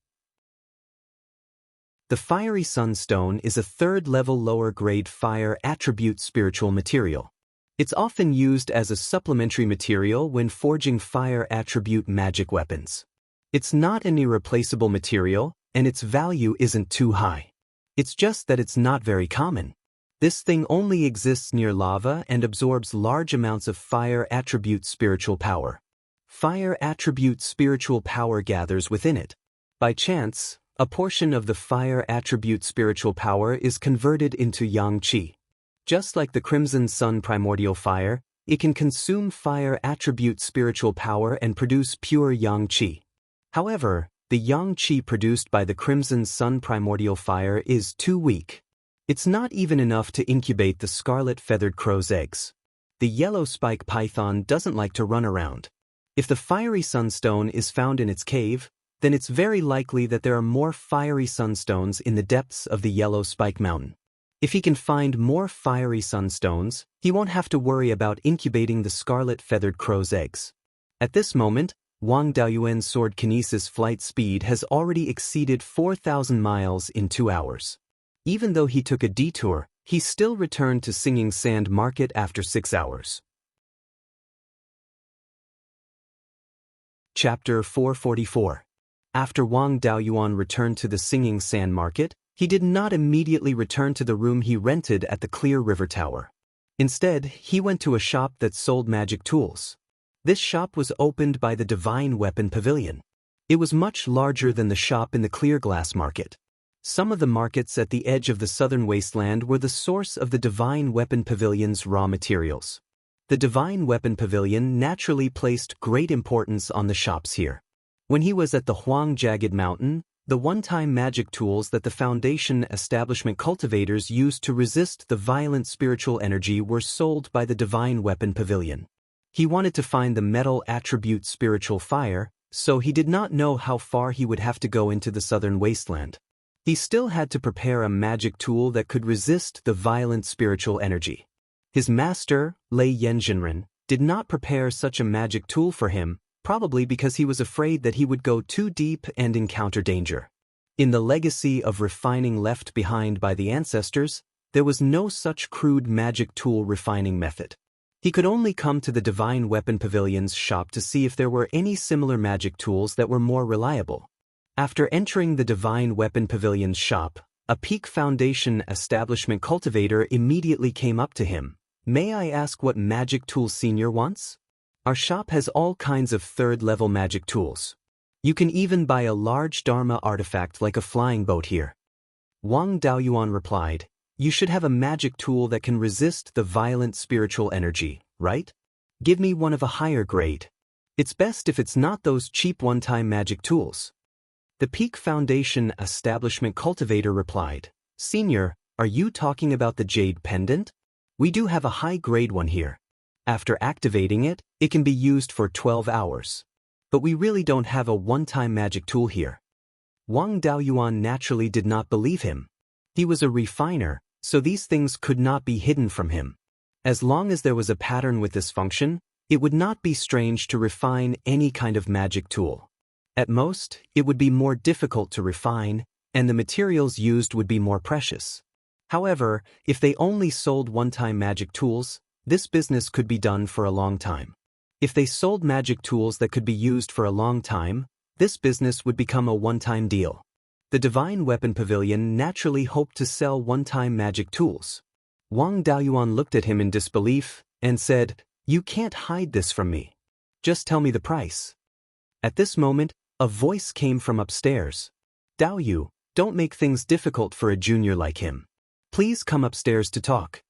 The fiery sunstone is a 3rd level lower grade fire attribute spiritual material. It's often used as a supplementary material when forging fire attribute magic weapons. It's not an irreplaceable material, and its value isn't too high. It's just that it's not very common. This thing only exists near lava and absorbs large amounts of fire attribute spiritual power. Fire attribute spiritual power gathers within it. By chance, a portion of the fire attribute spiritual power is converted into yang qi. Just like the crimson sun primordial fire, it can consume fire attribute spiritual power and produce pure yang qi. However, the yang qi produced by the crimson sun primordial fire is too weak. It's not even enough to incubate the scarlet feathered crow's eggs. The yellow spike python doesn't like to run around. If the fiery sunstone is found in its cave, then it's very likely that there are more fiery sunstones in the depths of the yellow spike mountain. If he can find more fiery sunstones, he won't have to worry about incubating the scarlet feathered crow's eggs. At this moment, Wang Daoyuan's sword kinesis flight speed has already exceeded 4,000 miles in 2 hours. Even though he took a detour, he still returned to Singing Sand Market after 6 hours. Chapter 444. After Wang Daoyuan returned to the Singing Sand Market, he did not immediately return to the room he rented at the Clear River Tower. Instead, he went to a shop that sold magic tools. This shop was opened by the Divine Weapon Pavilion. It was much larger than the shop in the Clear Glass Market. Some of the markets at the edge of the southern wasteland were the source of the Divine Weapon Pavilion's raw materials. The Divine Weapon Pavilion naturally placed great importance on the shops here. When he was at the Huang Jagged Mountain, the one-time magic tools that the Foundation establishment cultivators used to resist the violent spiritual energy were sold by the Divine Weapon Pavilion. He wanted to find the metal attribute spiritual fire, so he did not know how far he would have to go into the southern wasteland. He still had to prepare a magic tool that could resist the violent spiritual energy. His master, Lei Yanzhenren, did not prepare such a magic tool for him, probably because he was afraid that he would go too deep and encounter danger. In the legacy of refining left behind by the ancestors, there was no such crude magic tool refining method. He could only come to the Divine Weapon Pavilion's shop to see if there were any similar magic tools that were more reliable. After entering the Divine Weapon Pavilion's shop, a Peak Foundation establishment cultivator immediately came up to him. "May I ask what magic tool Senior wants? Our shop has all kinds of 3rd-level magic tools. You can even buy a large Dharma artifact like a flying boat here." Wang Daoyuan replied, "You should have a magic tool that can resist the violent spiritual energy, right? Give me one of a higher grade. It's best if it's not those cheap one-time magic tools." The Peak Foundation establishment cultivator replied, "Senior, are you talking about the jade pendant? We do have a high-grade one here. After activating it, it can be used for 12 hours. But we really don't have a one-time magic tool here." Wang Daoyuan naturally did not believe him. He was a refiner, so these things could not be hidden from him. As long as there was a pattern with this function, it would not be strange to refine any kind of magic tool. At most, it would be more difficult to refine, and the materials used would be more precious. However, if they only sold one-time magic tools, this business could be done for a long time. If they sold magic tools that could be used for a long time, this business would become a one-time deal. The Divine Weapon Pavilion naturally hoped to sell one-time magic tools. Wang Daoyuan looked at him in disbelief and said, "You can't hide this from me. Just tell me the price." At this moment, a voice came from upstairs. "Daoyu, don't make things difficult for a junior like him. Please come upstairs to talk."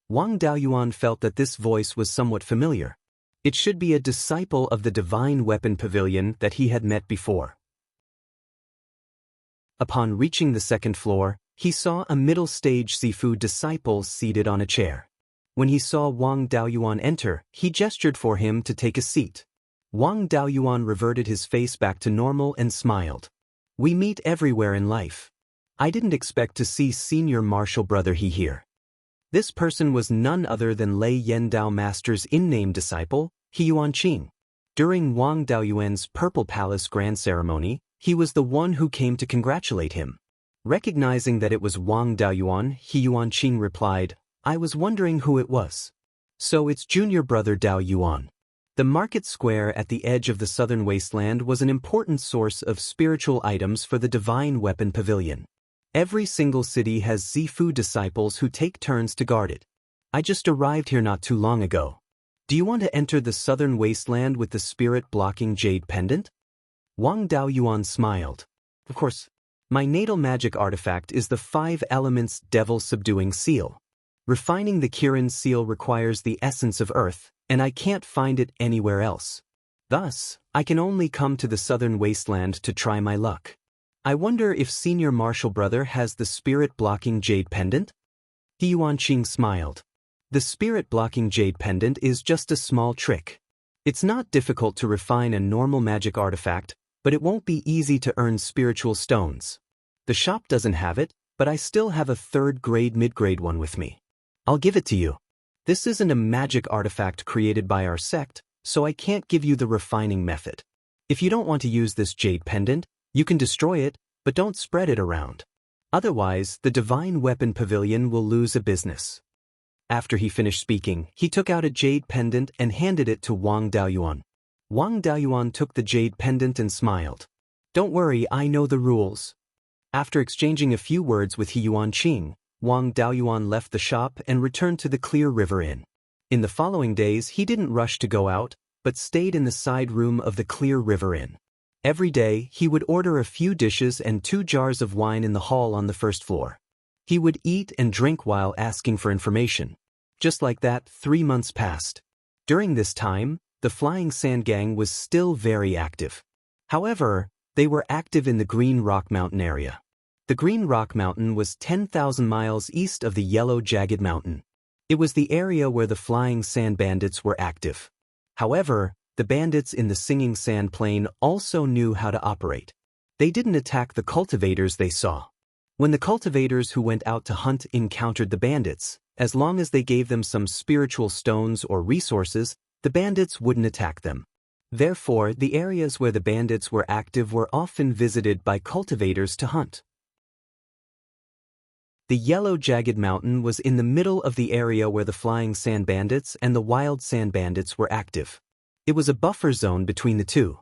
Wang Daoyuan felt that this voice was somewhat familiar. It should be a disciple of the Divine Weapon Pavilion that he had met before. Upon reaching the second floor, he saw a middle-stage Sifu disciple seated on a chair. When he saw Wang Daoyuan enter, he gestured for him to take a seat. Wang Daoyuan reverted his face back to normal and smiled. "We meet everywhere in life. I didn't expect to see senior martial brother he here." This person was none other than Lei Yendao Master's in-name disciple, He Yuanqing. During Wang Daoyuan's Purple Palace Grand Ceremony, he was the one who came to congratulate him. Recognizing that it was Wang Daoyuan, He Yuanqing replied, "I was wondering who it was." "So it's junior brother Daoyuan." The market square at the edge of the southern wasteland was an important source of spiritual items for the Divine Weapon Pavilion. Every single city has Zifu disciples who take turns to guard it. "I just arrived here not too long ago. Do you want to enter the southern wasteland with the spirit-blocking jade pendant?" Wang Daoyuan smiled. "Of course. My natal magic artifact is the 5 elements devil-subduing seal. Refining the Kirin seal requires the essence of earth, and I can't find it anywhere else. Thus, I can only come to the southern wasteland to try my luck. I wonder if senior martial brother has the spirit-blocking jade pendant?" He Yuanqing smiled. "The spirit-blocking jade pendant is just a small trick. It's not difficult to refine a normal magic artifact, but it won't be easy to earn spiritual stones. The shop doesn't have it, but I still have a 3rd-grade mid-grade one with me. I'll give it to you. This isn't a magic artifact created by our sect, so I can't give you the refining method. If you don't want to use this jade pendant, you can destroy it, but don't spread it around. Otherwise, the Divine Weapon Pavilion will lose a business." After he finished speaking, he took out a jade pendant and handed it to Wang Daoyuan. Wang Daoyuan took the jade pendant and smiled. "Don't worry, I know the rules." After exchanging a few words with He Yuanqing, Wang Daoyuan left the shop and returned to the Clear River Inn. In the following days, he didn't rush to go out, but stayed in the side room of the Clear River Inn. Every day, he would order a few dishes and 2 jars of wine in the hall on the first floor. He would eat and drink while asking for information. Just like that, 3 months passed. During this time, the Flying Sand Gang was still very active. However, they were active in the Green Rock Mountain area. The Green Rock Mountain was 10,000 miles east of the Yellow Jagged Mountain. It was the area where the Flying Sand Bandits were active. However, the bandits in the Singing Sand Plain also knew how to operate. They didn't attack the cultivators they saw. When the cultivators who went out to hunt encountered the bandits, as long as they gave them some spiritual stones or resources, the bandits wouldn't attack them. Therefore, the areas where the bandits were active were often visited by cultivators to hunt. The Yellow Jagged Mountain was in the middle of the area where the Flying Sand Bandits and the Wild Sand Bandits were active. It was a buffer zone between the two.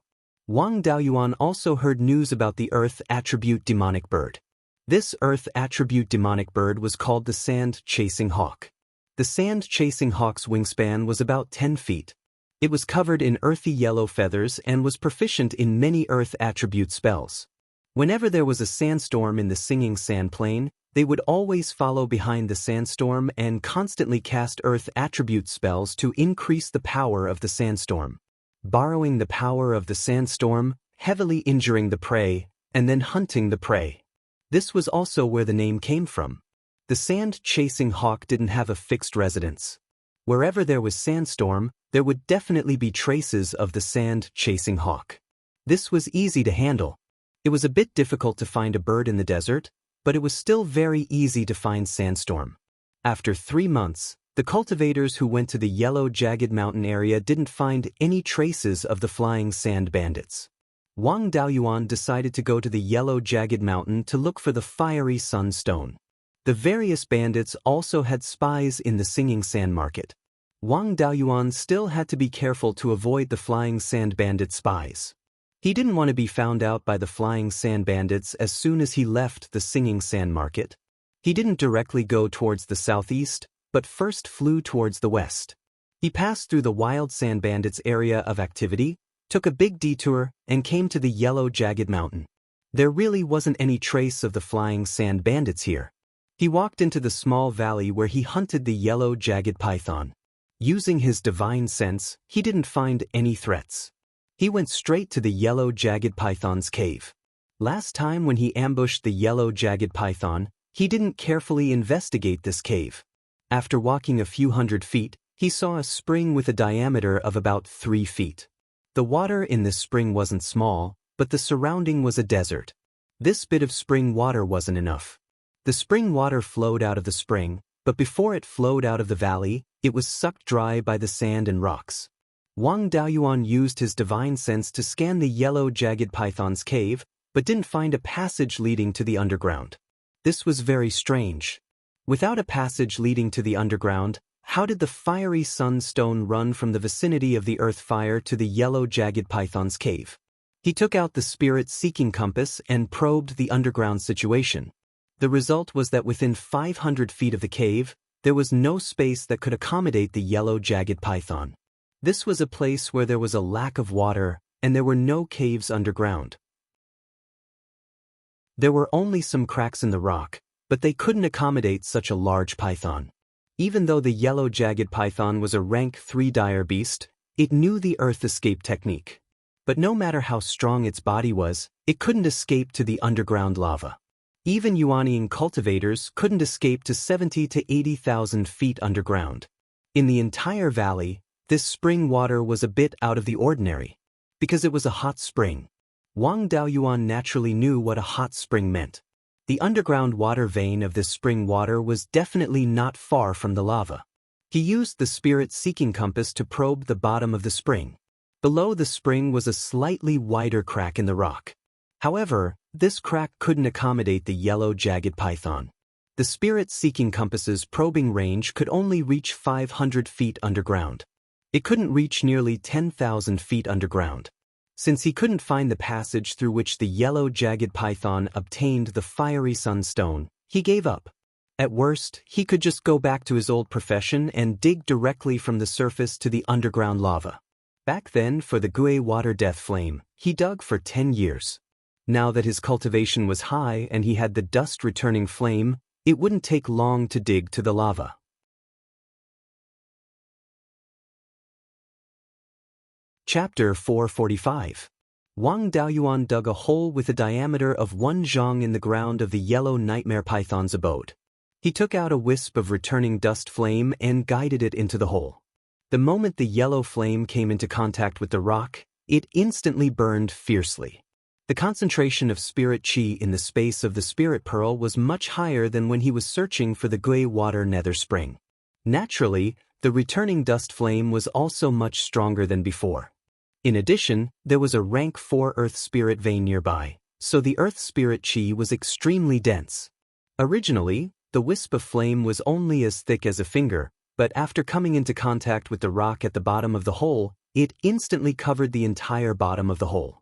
Wang Daoyuan also heard news about the Earth Attribute Demonic Bird. This Earth Attribute Demonic Bird was called the Sand-Chasing Hawk. The Sand-Chasing Hawk's wingspan was about 10 feet. It was covered in earthy yellow feathers and was proficient in many Earth Attribute spells. Whenever there was a sandstorm in the Singing Sand Plain, they would always follow behind the sandstorm and constantly cast Earth Attribute spells to increase the power of the sandstorm, borrowing the power of the sandstorm, heavily injuring the prey, and then hunting the prey. This was also where the name came from. The Sand-Chasing Hawk didn't have a fixed residence. Wherever there was sandstorm, there would definitely be traces of the Sand-Chasing Hawk. This was easy to handle. It was a bit difficult to find a bird in the desert, but it was still very easy to find sandstorm. After 3 months, the cultivators who went to the Yellow Jagged Mountain area didn't find any traces of the Flying Sand Bandits. Wang Daoyuan decided to go to the yellow jagged mountain to look for the fiery sunstone. The various bandits also had spies in the singing sand market. Wang Daoyuan still had to be careful to avoid the flying sand bandit spies. He didn't want to be found out by the flying sand bandits as soon as he left the singing sand market. He didn't directly go towards the southeast, but first flew towards the west. He passed through the wild sand bandits area of activity, took a big detour, and came to the yellow jagged mountain. There really wasn't any trace of the flying sand bandits here. He walked into the small valley where he hunted the yellow jagged python. Using his divine sense, he didn't find any threats. He went straight to the yellow jagged python's cave. Last time when he ambushed the yellow jagged python, he didn't carefully investigate this cave. After walking a few hundred feet, he saw a spring with a diameter of about 3 feet. The water in this spring wasn't small, but the surrounding was a desert. This bit of spring water wasn't enough. The spring water flowed out of the spring, but before it flowed out of the valley, it was sucked dry by the sand and rocks. Wang Daoyuan used his divine sense to scan the yellow jagged python's cave, but didn't find a passage leading to the underground. This was very strange. Without a passage leading to the underground, how did the fiery sunstone run from the vicinity of the earth fire to the yellow jagged python's cave? He took out the spirit-seeking compass and probed the underground situation. The result was that within 500 feet of the cave, there was no space that could accommodate the yellow jagged python. This was a place where there was a lack of water, and there were no caves underground. There were only some cracks in the rock, but they couldn't accommodate such a large python. Even though the yellow jagged python was a rank 3 dire beast, it knew the earth escape technique. But no matter how strong its body was, it couldn't escape to the underground lava. Even Yuanian cultivators couldn't escape to 70 to 80,000 feet underground. In the entire valley, this spring water was a bit out of the ordinary. Because it was a hot spring. Wang Daoyuan naturally knew what a hot spring meant. The underground water vein of this spring water was definitely not far from the lava. He used the spirit-seeking compass to probe the bottom of the spring. Below the spring was a slightly wider crack in the rock. However, this crack couldn't accommodate the yellow jagged python. The spirit-seeking compass's probing range could only reach 500 feet underground. It couldn't reach nearly 10,000 feet underground. Since he couldn't find the passage through which the yellow jagged python obtained the fiery sunstone, he gave up. At worst, he could just go back to his old profession and dig directly from the surface to the underground lava. Back then, for the Gui water death flame, he dug for 10 years. Now that his cultivation was high and he had the dust-returning flame, it wouldn't take long to dig to the lava. Chapter 445. Wang Daoyuan dug a hole with a diameter of 1 zhang in the ground of the yellow nightmare python's abode. He took out a wisp of returning dust flame and guided it into the hole. The moment the yellow flame came into contact with the rock, it instantly burned fiercely. The concentration of spirit chi in the space of the spirit pearl was much higher than when he was searching for the Gui water nether spring. Naturally, the returning dust flame was also much stronger than before. In addition, there was a rank 4 earth spirit vein nearby, so the earth spirit chi was extremely dense. Originally, the wisp of flame was only as thick as a finger, but after coming into contact with the rock at the bottom of the hole, it instantly covered the entire bottom of the hole.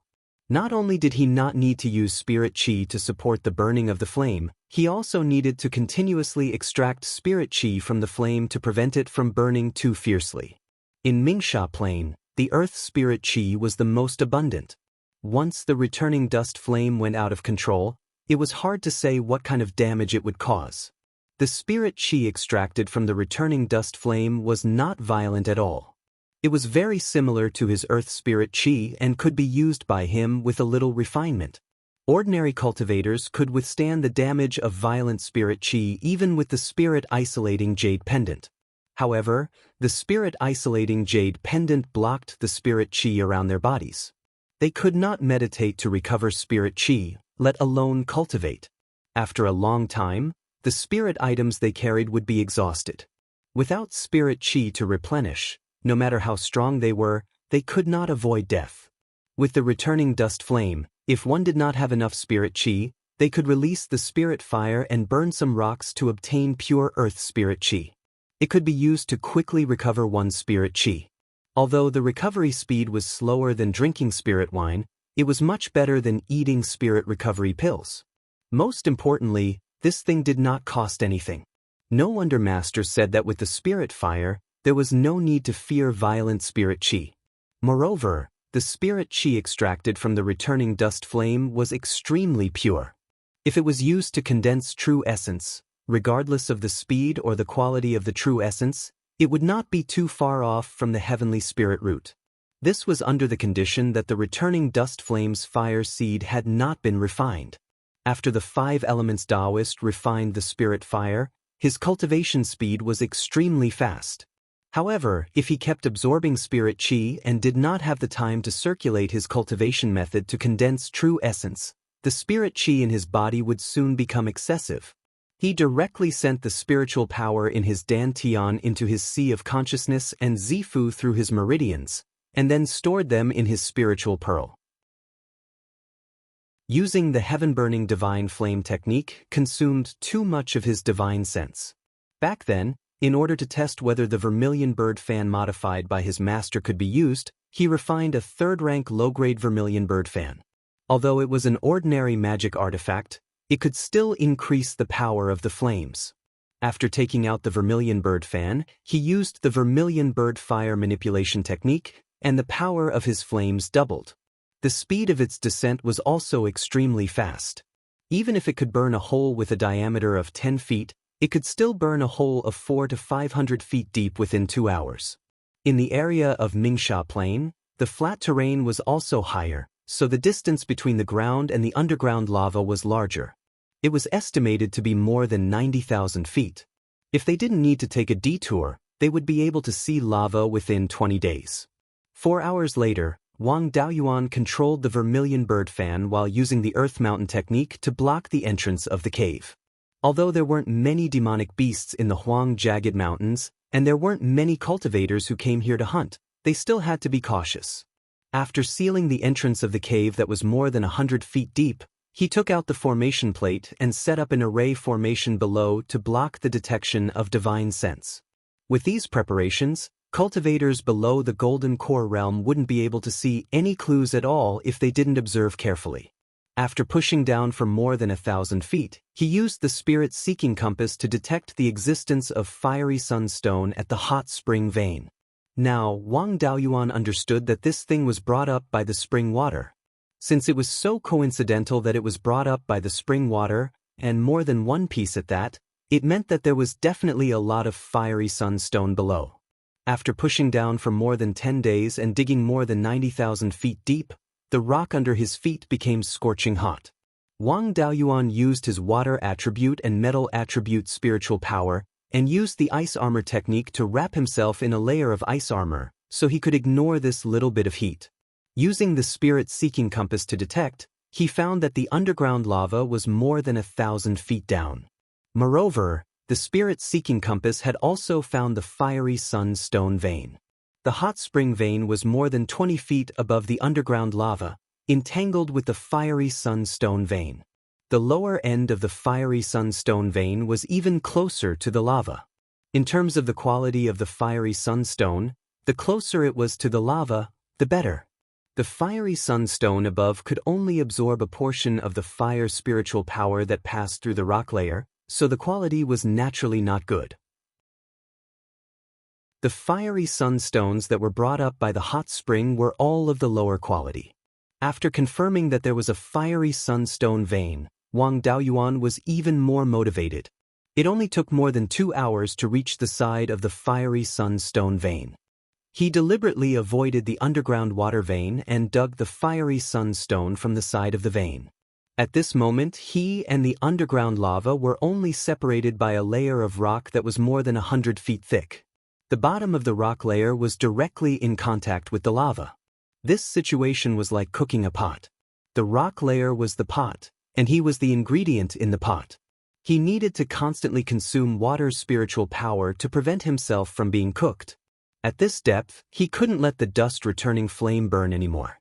Not only did he not need to use spirit chi to support the burning of the flame, he also needed to continuously extract spirit chi from the flame to prevent it from burning too fiercely. In Mingsha Plain, the earth spirit chi was the most abundant. Once the returning dust flame went out of control, it was hard to say what kind of damage it would cause. The spirit chi extracted from the returning dust flame was not violent at all. It was very similar to his earth spirit chi and could be used by him with a little refinement. Ordinary cultivators could withstand the damage of violent spirit chi even with the spirit isolating jade pendant. However, the spirit isolating jade pendant blocked the spirit chi around their bodies. They could not meditate to recover spirit chi, let alone cultivate. After a long time, the spirit items they carried would be exhausted. Without spirit chi to replenish, no matter how strong they were, they could not avoid death. With the returning dust flame, if one did not have enough spirit chi, they could release the spirit fire and burn some rocks to obtain pure earth spirit chi. It could be used to quickly recover one's spirit chi. Although the recovery speed was slower than drinking spirit wine, it was much better than eating spirit recovery pills. Most importantly, this thing did not cost anything. No wonder Master said that with the spirit fire, there was no need to fear violent spirit chi. Moreover, the spirit chi extracted from the returning dust flame was extremely pure. If it was used to condense true essence, regardless of the speed or the quality of the true essence, it would not be too far off from the heavenly spirit root. This was under the condition that the returning dust flame's fire seed had not been refined. After the 5 elements Daoist refined the spirit fire, his cultivation speed was extremely fast. However, if he kept absorbing spirit chi and did not have the time to circulate his cultivation method to condense true essence, the spirit chi in his body would soon become excessive. He directly sent the spiritual power in his dantian into his sea of consciousness and zifu through his meridians, and then stored them in his spiritual pearl. Using the heaven-burning divine flame technique consumed too much of his divine sense. Back then, in order to test whether the vermilion bird fan modified by his master could be used, he refined a 3rd-rank low-grade vermilion bird fan. Although it was an ordinary magic artifact, it could still increase the power of the flames. After taking out the vermilion bird fan, he used the vermilion bird fire manipulation technique, and the power of his flames doubled. The speed of its descent was also extremely fast. Even if it could burn a hole with a diameter of 10 feet, it could still burn a hole of 400 to 500 feet deep within 2 hours. In the area of Mingsha Plain, the flat terrain was also higher, so the distance between the ground and the underground lava was larger. It was estimated to be more than 90,000 feet. If they didn't need to take a detour, they would be able to see lava within 20 days. 4 hours later, Wang Daoyuan controlled the vermilion bird fan while using the earth mountain technique to block the entrance of the cave. Although there weren't many demonic beasts in the Huang Jagged Mountains, and there weren't many cultivators who came here to hunt, they still had to be cautious. After sealing the entrance of the cave that was more than 100 feet deep, he took out the formation plate and set up an array formation below to block the detection of divine sense. With these preparations, cultivators below the Golden Core realm wouldn't be able to see any clues at all if they didn't observe carefully. After pushing down for more than 1,000 feet, he used the spirit-seeking compass to detect the existence of fiery sunstone at the hot spring vein. Now, Wang Daoyuan understood that this thing was brought up by the spring water. Since it was so coincidental that it was brought up by the spring water, and more than one piece at that, it meant that there was definitely a lot of fiery sunstone below. After pushing down for more than 10 days and digging more than 90,000 feet deep, the rock under his feet became scorching hot. Wang Daoyuan used his water attribute and metal attribute spiritual power, and used the ice armor technique to wrap himself in a layer of ice armor, so he could ignore this little bit of heat. Using the spirit-seeking compass to detect, he found that the underground lava was more than 1,000 feet down. Moreover, the spirit-seeking compass had also found the fiery sunstone vein. The hot spring vein was more than 20 feet above the underground lava, entangled with the fiery sunstone vein. The lower end of the fiery sunstone vein was even closer to the lava. In terms of the quality of the fiery sunstone, the closer it was to the lava, the better. The fiery sunstone above could only absorb a portion of the fire spiritual power that passed through the rock layer, so the quality was naturally not good. The fiery sunstones that were brought up by the hot spring were all of the lower quality. After confirming that there was a fiery sunstone vein, Wang Daoyuan was even more motivated. It only took more than 2 hours to reach the side of the fiery sunstone vein. He deliberately avoided the underground water vein and dug the fiery sunstone from the side of the vein. At this moment, he and the underground lava were only separated by a layer of rock that was more than 100 feet thick. The bottom of the rock layer was directly in contact with the lava. This situation was like cooking a pot. The rock layer was the pot, and he was the ingredient in the pot. He needed to constantly consume water's spiritual power to prevent himself from being cooked. At this depth, he couldn't let the dust-returning flame burn anymore.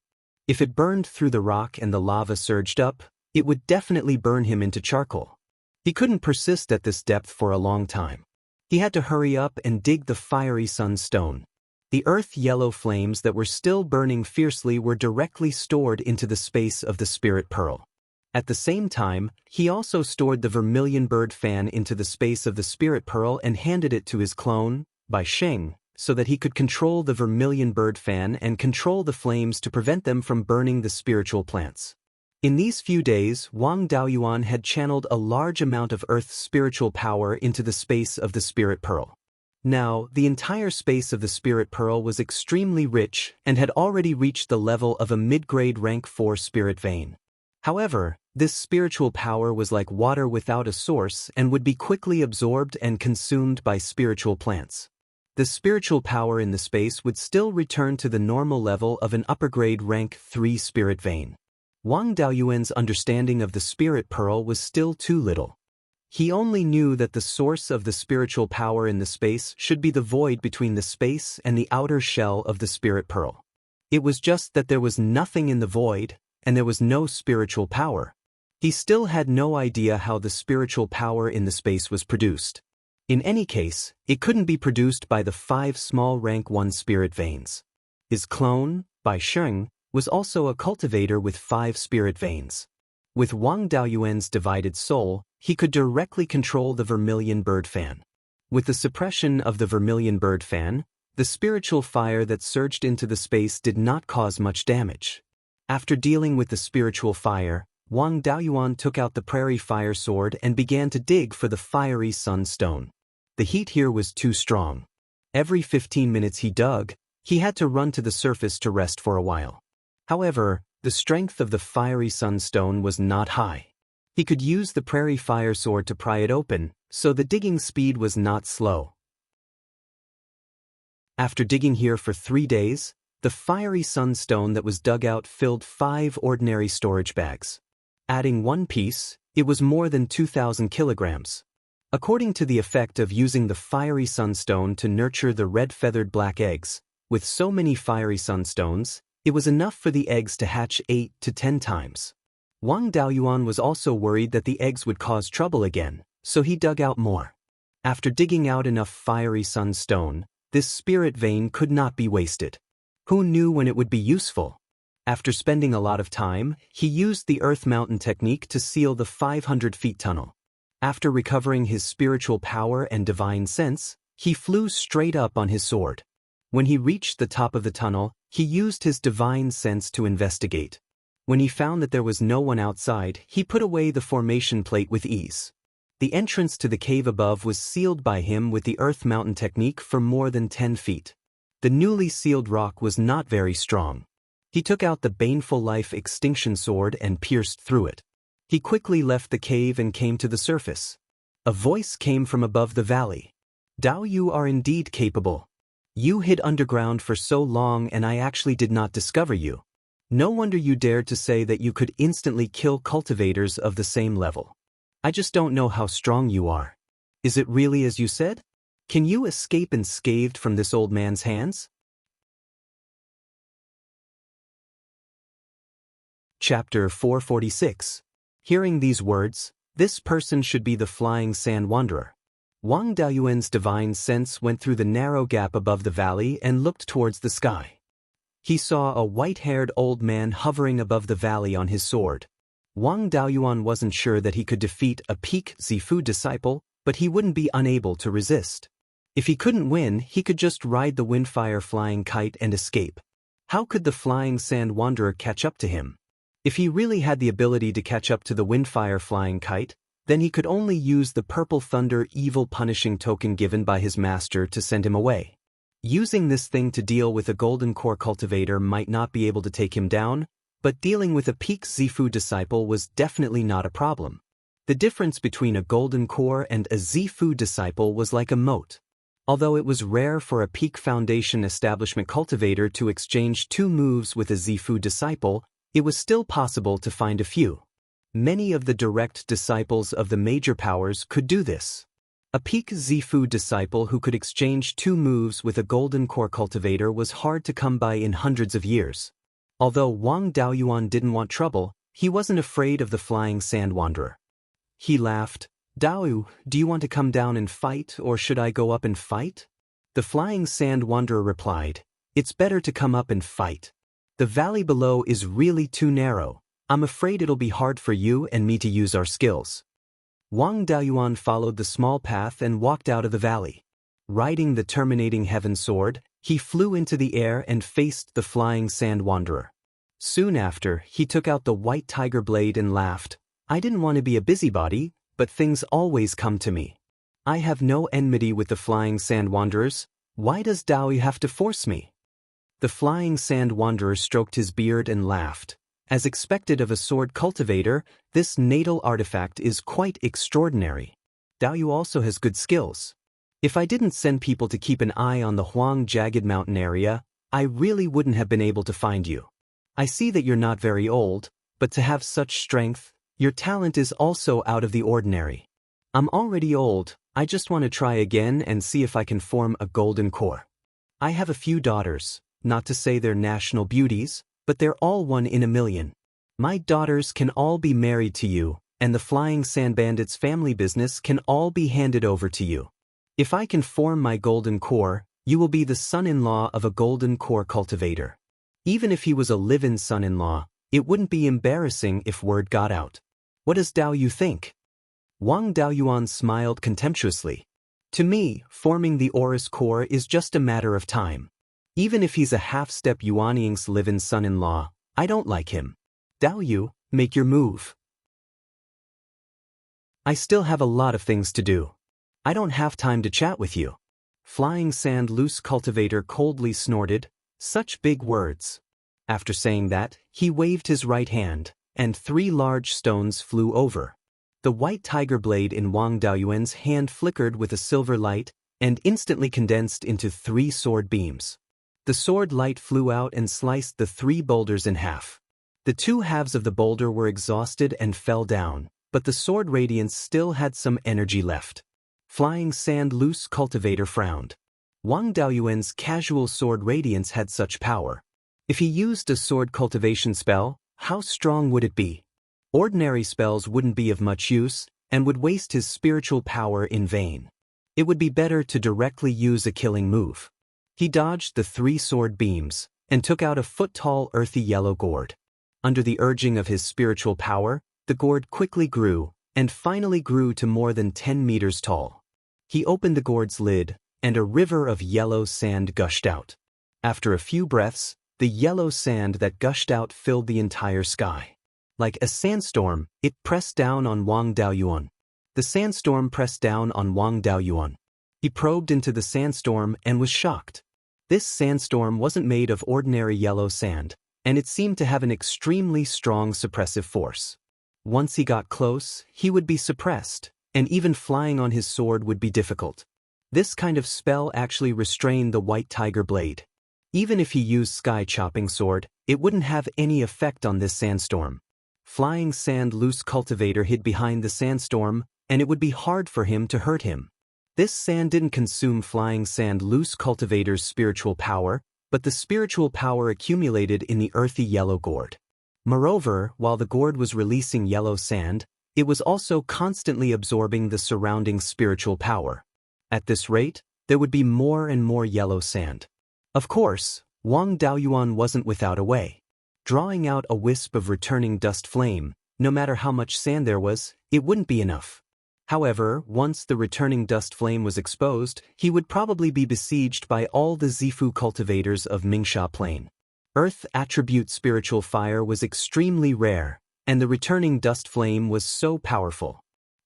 If it burned through the rock and the lava surged up, it would definitely burn him into charcoal. He couldn't persist at this depth for a long time. He had to hurry up and dig the fiery sunstone. The earth-yellow flames that were still burning fiercely were directly stored into the space of the spirit pearl. At the same time, he also stored the vermilion bird fan into the space of the spirit pearl and handed it to his clone, Beiyuan, so that he could control the vermilion bird fan and control the flames to prevent them from burning the spiritual plants. In these few days, Wang Daoyuan had channeled a large amount of Earth's spiritual power into the space of the spirit pearl. Now, the entire space of the spirit pearl was extremely rich and had already reached the level of a mid-grade rank 4 spirit vein. However, this spiritual power was like water without a source and would be quickly absorbed and consumed by spiritual plants. The spiritual power in the space would still return to the normal level of an upper-grade rank 3 spirit vein. Wang Daoyuan's understanding of the spirit pearl was still too little. He only knew that the source of the spiritual power in the space should be the void between the space and the outer shell of the spirit pearl. It was just that there was nothing in the void, and there was no spiritual power. He still had no idea how the spiritual power in the space was produced. In any case, it couldn't be produced by the 5 small rank 1 spirit veins. His clone, Beiyuan, was also a cultivator with 5 spirit veins. With Wang Daoyuan's divided soul, he could directly control the vermilion bird fan. With the suppression of the vermilion bird fan, the spiritual fire that surged into the space did not cause much damage. After dealing with the spiritual fire, Wang Daoyuan took out the prairie fire sword and began to dig for the fiery sunstone. The heat here was too strong. Every 15 minutes he dug, he had to run to the surface to rest for a while. However, the strength of the fiery sunstone was not high. He could use the prairie fire sword to pry it open, so the digging speed was not slow. After digging here for 3 days, the fiery sunstone that was dug out filled 5 ordinary storage bags. Adding 1 piece, it was more than 2,000 kilograms. According to the effect of using the fiery sunstone to nurture the red-feathered black eggs, with so many fiery sunstones, it was enough for the eggs to hatch 8 to 10 times. Wang Daoyuan was also worried that the eggs would cause trouble again, so he dug out more. After digging out enough fiery sunstone, this spirit vein could not be wasted. Who knew when it would be useful? After spending a lot of time, he used the Earth Mountain technique to seal the 500-feet tunnel. After recovering his spiritual power and divine sense, he flew straight up on his sword. When he reached the top of the tunnel, he used his divine sense to investigate. When he found that there was no one outside, he put away the formation plate with ease. The entrance to the cave above was sealed by him with the Earth Mountain technique for more than 10 feet. The newly sealed rock was not very strong. He took out the baneful life extinction sword and pierced through it. He quickly left the cave and came to the surface. A voice came from above the valley. "Dao, you are indeed capable. You hid underground for so long and I actually did not discover you. No wonder you dared to say that you could instantly kill cultivators of the same level. I just don't know how strong you are. Is it really as you said? Can you escape unscathed from this old man's hands?" Chapter 446. Hearing these words, this person should be the flying sand wanderer. Wang Daoyuan's divine sense went through the narrow gap above the valley and looked towards the sky. He saw a white-haired old man hovering above the valley on his sword. Wang Daoyuan wasn't sure that he could defeat a peak Zifu disciple, but he wouldn't be unable to resist. If he couldn't win, he could just ride the windfire flying kite and escape. How could the flying sand wanderer catch up to him? If he really had the ability to catch up to the windfire flying kite, then he could only use the purple thunder evil punishing token given by his master to send him away. Using this thing to deal with a golden core cultivator might not be able to take him down, but dealing with a peak Zifu disciple was definitely not a problem. The difference between a golden core and a Zifu disciple was like a moat. Although it was rare for a peak foundation establishment cultivator to exchange 2 moves with a Zifu disciple, it was still possible to find a few. Many of the direct disciples of the major powers could do this. A peak Zifu disciple who could exchange 2 moves with a golden core cultivator was hard to come by in hundreds of years. Although Wang Daoyuan didn't want trouble, he wasn't afraid of the flying sand wanderer. He laughed. Dao, do you want to come down and fight, or should I go up and fight? The flying sand wanderer replied, it's better to come up and fight. The valley below is really too narrow. I'm afraid it'll be hard for you and me to use our skills. Wang Daoyuan followed the small path and walked out of the valley. Riding the terminating heaven sword, he flew into the air and faced the flying sand wanderer. Soon after, he took out the white tiger blade and laughed. I didn't want to be a busybody, but things always come to me. I have no enmity with the flying sand wanderers. Why does Dao have to force me? The flying sand wanderer stroked his beard and laughed. As expected of a sword cultivator, this natal artifact is quite extraordinary. Dao also has good skills. If I didn't send people to keep an eye on the Huang Jagged Mountain area, I really wouldn't have been able to find you. I see that you're not very old, but to have such strength, your talent is also out of the ordinary. I'm already old, I just want to try again and see if I can form a golden core. I have a few daughters, not to say they're national beauties, but they're all 1 in a million. My daughters can all be married to you, and the Flying Sand Bandits' family business can all be handed over to you. If I can form my golden core, you will be the son-in-law of a golden core cultivator. Even if he was a live-in son-in-law, it wouldn't be embarrassing if word got out. What does Dao think? Wang Daoyuan smiled contemptuously. To me, forming the Aurus core is just a matter of time. Even if he's a half-step Yuanying's live-in son-in-law, I don't like him. Dao, make your move. I still have a lot of things to do. I don't have time to chat with you. Flying Sand Loose Cultivator coldly snorted, such big words. After saying that, he waved his right hand, and 3 large stones flew over. The white tiger blade in Wang Daoyuan's hand flickered with a silver light, and instantly condensed into 3 sword beams. The sword light flew out and sliced the 3 boulders in half. The 2 halves of the boulder were exhausted and fell down, but the sword radiance still had some energy left. Flying Sand Loose Cultivator frowned. Wang Daoyuan's casual sword radiance had such power. If he used a sword cultivation spell, how strong would it be? Ordinary spells wouldn't be of much use, and would waste his spiritual power in vain. It would be better to directly use a killing move. He dodged the 3 sword beams, and took out a foot-tall earthy yellow gourd. Under the urging of his spiritual power, the gourd quickly grew, and finally grew to more than 10 meters tall. He opened the gourd's lid, and a river of yellow sand gushed out. After a few breaths, the yellow sand that gushed out filled the entire sky. Like a sandstorm, it pressed down on Wang Daoyuan. The sandstorm pressed down on Wang Daoyuan. He probed into the sandstorm and was shocked. This sandstorm wasn't made of ordinary yellow sand, and it seemed to have an extremely strong suppressive force. Once he got close, he would be suppressed, and even flying on his sword would be difficult. This kind of spell actually restrained the white tiger blade. Even if he used Sky Chopping Sword, it wouldn't have any effect on this sandstorm. Flying Sand Loose Cultivator hid behind the sandstorm, and it would be hard for him to hurt him. This sand didn't consume Flying Sand Loose Cultivator's spiritual power, but the spiritual power accumulated in the earthy yellow gourd. Moreover, while the gourd was releasing yellow sand, it was also constantly absorbing the surrounding spiritual power. At this rate, there would be more and more yellow sand. Of course, Wang Daoyuan wasn't without a way. Drawing out a wisp of returning dust flame, no matter how much sand there was, it wouldn't be enough. However, once the returning dust flame was exposed, he would probably be besieged by all the Zifu cultivators of Mingsha Plain. Earth attribute spiritual fire was extremely rare, and the returning dust flame was so powerful.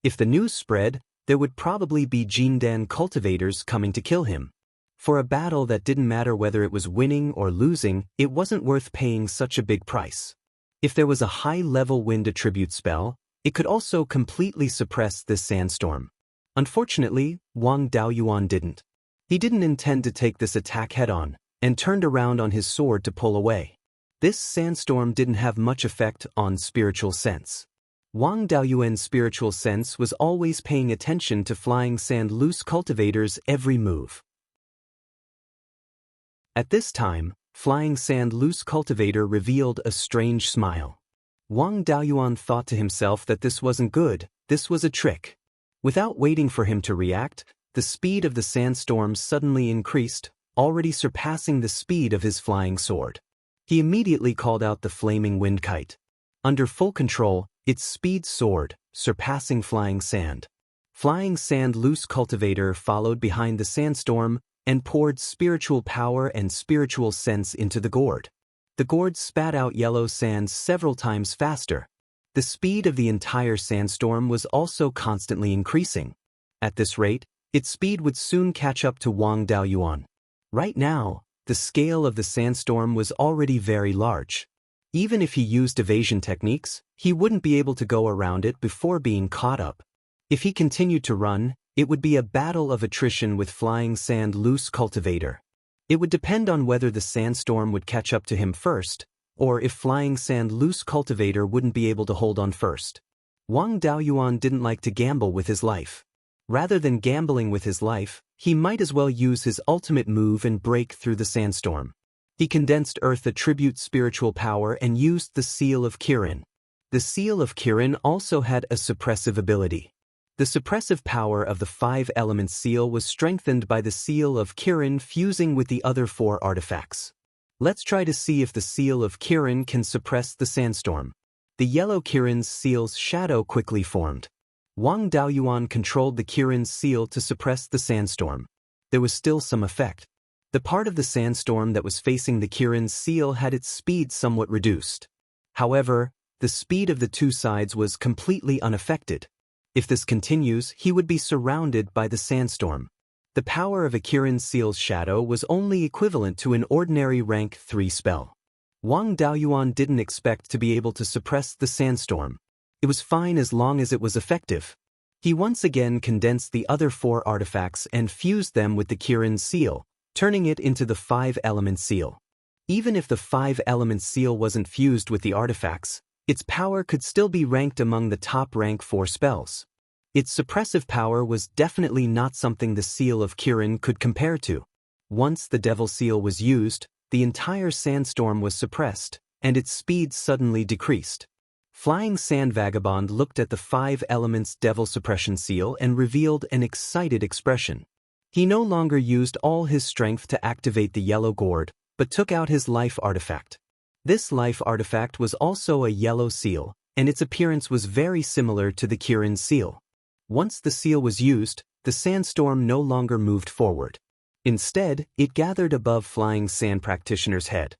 If the news spread, there would probably be Jindan cultivators coming to kill him. For a battle that didn't matter whether it was winning or losing, it wasn't worth paying such a big price. If there was a high-level wind attribute spell, it could also completely suppress this sandstorm. Unfortunately, Wang Daoyuan didn't. He didn't intend to take this attack head-on, and turned around on his sword to pull away. This sandstorm didn't have much effect on spiritual sense. Wang Daoyuan's spiritual sense was always paying attention to Flying Sand Loose Cultivator's every move. At this time, Flying Sand Loose Cultivator revealed a strange smile. Wang Daoyuan thought to himself that this wasn't good, this was a trick. Without waiting for him to react, the speed of the sandstorm suddenly increased, already surpassing the speed of his flying sword. He immediately called out the flaming wind kite. Under full control, its speed soared, surpassing Flying Sand. Flying Sand Loose Cultivator followed behind the sandstorm and poured spiritual power and spiritual sense into the gourd. The gourd spat out yellow sand several times faster. The speed of the entire sandstorm was also constantly increasing. At this rate, its speed would soon catch up to Wang Daoyuan. Right now, the scale of the sandstorm was already very large. Even if he used evasion techniques, he wouldn't be able to go around it before being caught up. If he continued to run, it would be a battle of attrition with Flying Sand Loose Cultivator. It would depend on whether the sandstorm would catch up to him first, or if Flying Sand Loose Cultivator wouldn't be able to hold on first. Wang Daoyuan didn't like to gamble with his life. Rather than gambling with his life, he might as well use his ultimate move and break through the sandstorm. He condensed Earth Attribute spiritual power and used the Seal of Kirin. The Seal of Kirin also had a suppressive ability. The suppressive power of the 5 Elements seal was strengthened by the Seal of Kirin fusing with the other 4 artifacts. Let's try to see if the Seal of Kirin can suppress the sandstorm. The yellow Kirin's seal's shadow quickly formed. Wang Daoyuan controlled the Kirin's seal to suppress the sandstorm. There was still some effect. The part of the sandstorm that was facing the Kirin's seal had its speed somewhat reduced. However, the speed of the two sides was completely unaffected. If this continues, he would be surrounded by the sandstorm. The power of a Kirin seal's shadow was only equivalent to an ordinary rank 3 spell. Wang Daoyuan didn't expect to be able to suppress the sandstorm. It was fine as long as it was effective. He once again condensed the other 4 artifacts and fused them with the Kirin seal, turning it into the 5 Element seal. Even if the 5 Element seal wasn't fused with the artifacts, its power could still be ranked among the top rank 4 spells. Its suppressive power was definitely not something the Seal of Kirin could compare to. Once the Devil Seal was used, the entire sandstorm was suppressed, and its speed suddenly decreased. Flying Sand Vagabond looked at the 5 Elements Devil Suppression Seal and revealed an excited expression. He no longer used all his strength to activate the yellow gourd, but took out his life artifact. This life artifact was also a yellow seal, and its appearance was very similar to the Kirin seal. Once the seal was used, the sandstorm no longer moved forward. Instead, it gathered above Flying Sand Practitioner's head.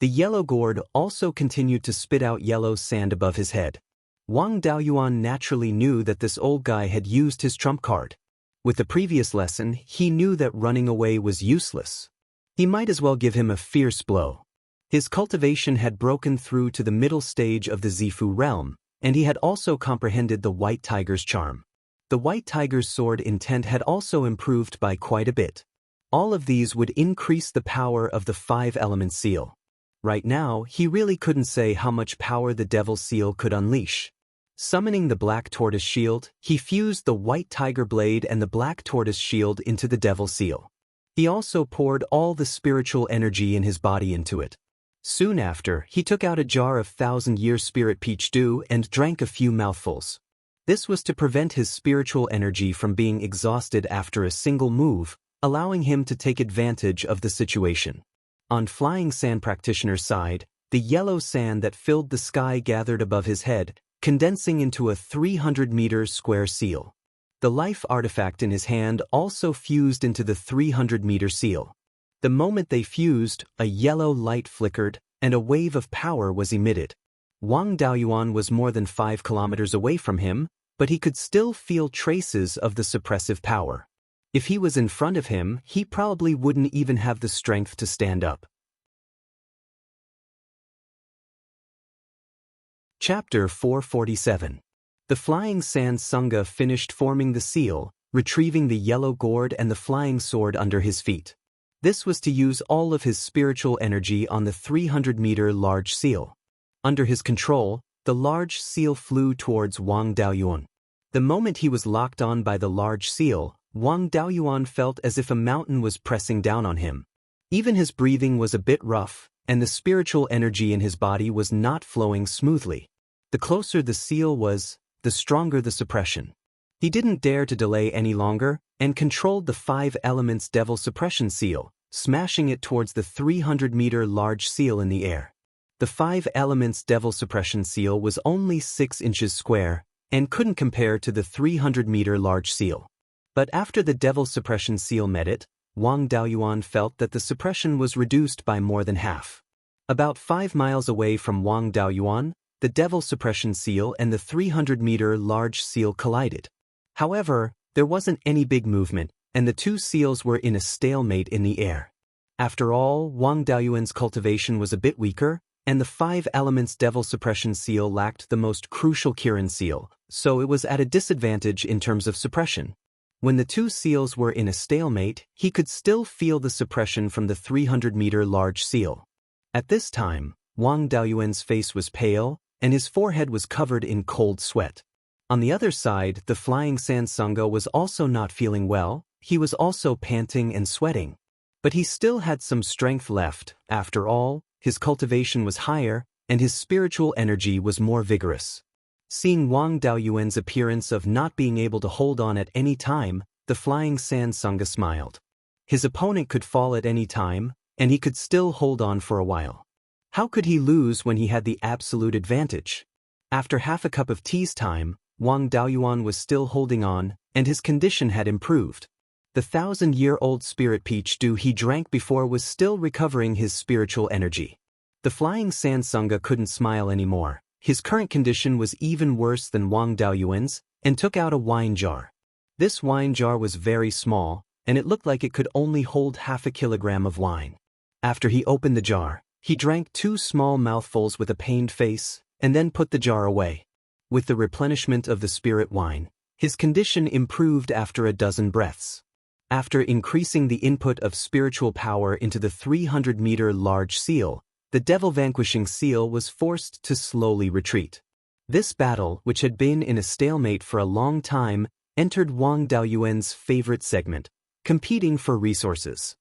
The yellow gourd also continued to spit out yellow sand above his head. Wang Daoyuan naturally knew that this old guy had used his trump card. With the previous lesson, he knew that running away was useless. He might as well give him a fierce blow. His cultivation had broken through to the middle stage of the Zifu realm, and he had also comprehended the White Tiger's charm. The White Tiger's sword intent had also improved by quite a bit. All of these would increase the power of the 5 Element seal. Right now, he really couldn't say how much power the Devil Seal could unleash. Summoning the Black Tortoise Shield, he fused the White Tiger Blade and the Black Tortoise Shield into the Devil Seal. He also poured all the spiritual energy in his body into it. Soon after, he took out a jar of 1,000-year spirit peach dew and drank a few mouthfuls. This was to prevent his spiritual energy from being exhausted after a single move, allowing him to take advantage of the situation. On Flying Sand Practitioner's side, the yellow sand that filled the sky gathered above his head, condensing into a 300-meter square seal. The life artifact in his hand also fused into the 300-meter seal. The moment they fused, a yellow light flickered, and a wave of power was emitted. Wang Daoyuan was more than 5 kilometers away from him, but he could still feel traces of the suppressive power. If he was in front of him, he probably wouldn't even have the strength to stand up. Chapter 447. The Flying Sand Sangha finished forming the seal, retrieving the yellow gourd and the flying sword under his feet. This was to use all of his spiritual energy on the 300-meter large seal. Under his control, the large seal flew towards Wang Daoyuan. The moment he was locked on by the large seal, Wang Daoyuan felt as if a mountain was pressing down on him. Even his breathing was a bit rough, and the spiritual energy in his body was not flowing smoothly. The closer the seal was, the stronger the suppression. He didn't dare to delay any longer, and controlled the 5 elements devil suppression seal, smashing it towards the 300-meter large seal in the air. The 5 elements devil suppression seal was only 6 inches square, and couldn't compare to the 300-meter large seal. But after the devil suppression seal met it, Wang Daoyuan felt that the suppression was reduced by more than half. About 5 miles away from Wang Daoyuan, the devil suppression seal and the 300-meter large seal collided. However, there wasn't any big movement, and the 2 seals were in a stalemate in the air. After all, Wang Daoyuan's cultivation was a bit weaker, and the 5 elements devil suppression seal lacked the most crucial Kirin seal, so it was at a disadvantage in terms of suppression. When the 2 seals were in a stalemate, he could still feel the suppression from the 300-meter large seal. At this time, Wang Daoyuan's face was pale, and his forehead was covered in cold sweat. On the other side, the flying Xianxia was also not feeling well. He was also panting and sweating. But he still had some strength left. After all, his cultivation was higher, and his spiritual energy was more vigorous. Seeing Wang Daoyuan's appearance of not being able to hold on at any time, the flying Xianxia smiled. His opponent could fall at any time, and he could still hold on for a while. How could he lose when he had the absolute advantage? After half a cup of tea's time, Wang Daoyuan was still holding on, and his condition had improved. The 1,000-year-old spirit peach dew he drank before was still recovering his spiritual energy. The flying Xianxia couldn't smile anymore. His current condition was even worse than Wang Daoyuan's, and took out a wine jar. This wine jar was very small, and it looked like it could only hold half a kilogram of wine. After he opened the jar, he drank 2 small mouthfuls with a pained face, and then put the jar away. With the replenishment of the spirit wine, his condition improved after a dozen breaths. After increasing the input of spiritual power into the 300-meter large seal, the devil-vanquishing seal was forced to slowly retreat. This battle, which had been in a stalemate for a long time, entered Wang Daoyuan's favorite segment, competing for resources.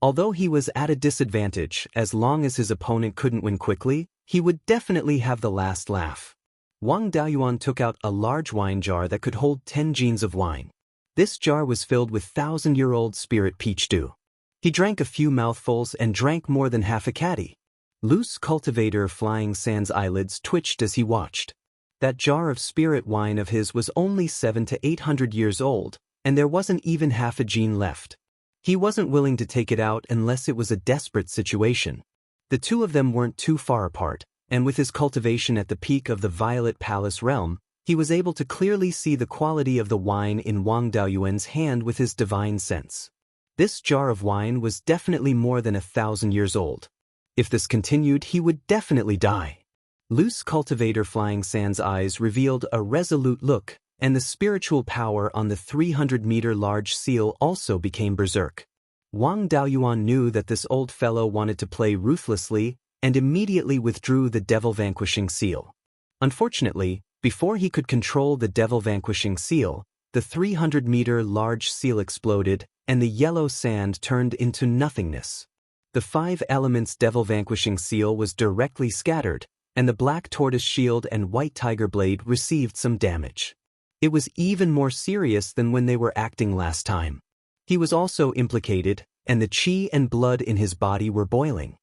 Although he was at a disadvantage, as long as his opponent couldn't win quickly, he would definitely have the last laugh. Wang Daoyuan took out a large wine jar that could hold 10 jeans of wine. This jar was filled with 1,000-year-old spirit peach dew. He drank a few mouthfuls and drank more than half a caddy. Loose cultivator Flying Sand's eyelids twitched as he watched. That jar of spirit wine of his was only 700 to 800 years old, and there wasn't even half a jean left. He wasn't willing to take it out unless it was a desperate situation. The 2 of them weren't too far apart, and with his cultivation at the peak of the Violet Palace realm, he was able to clearly see the quality of the wine in Wang Daoyuan's hand with his divine sense. This jar of wine was definitely more than 1,000 years old. If this continued, he would definitely die. Loose cultivator Flying Sand's eyes revealed a resolute look, and the spiritual power on the 300-meter large seal also became berserk. Wang Daoyuan knew that this old fellow wanted to play ruthlessly, and immediately withdrew the devil-vanquishing seal. Unfortunately, before he could control the devil-vanquishing seal, the 300-meter large seal exploded, and the yellow sand turned into nothingness. The 5 elements devil-vanquishing seal was directly scattered, and the black tortoise shield and white tiger blade received some damage. It was even more serious than when they were acting last time. He was also implicated, and the qi and blood in his body were boiling.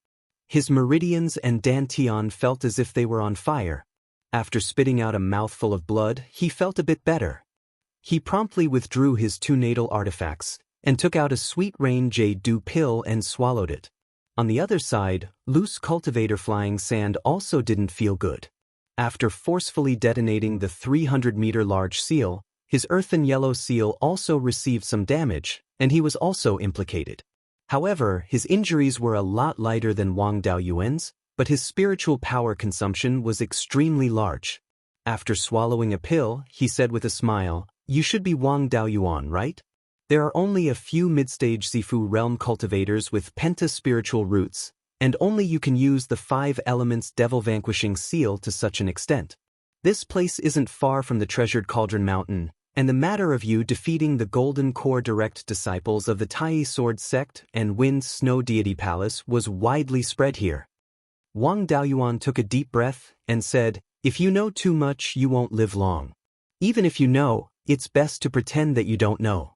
His meridians and dantian felt as if they were on fire. After spitting out a mouthful of blood, he felt a bit better. He promptly withdrew his 2 natal artifacts, and took out a sweet rain jade dew pill and swallowed it. On the other side, loose cultivator Flying Sand also didn't feel good. After forcefully detonating the 300-meter large seal, his earthen yellow seal also received some damage, and he was also implicated. However, his injuries were a lot lighter than Wang Daoyuan's, but his spiritual power consumption was extremely large. After swallowing a pill, he said with a smile, "You should be Wang Daoyuan, right? There are only a few mid-stage Sifu realm cultivators with penta-spiritual roots, and only you can use the 5 elements devil-vanquishing seal to such an extent. This place isn't far from the treasured Cauldron Mountain, and the matter of you defeating the Golden Core direct disciples of the Tai Sword Sect and Wind Snow Deity Palace was widely spread here. Wang Daoyuan took a deep breath and said, "If you know too much, you won't live long. Even if you know, it's best to pretend that you don't know."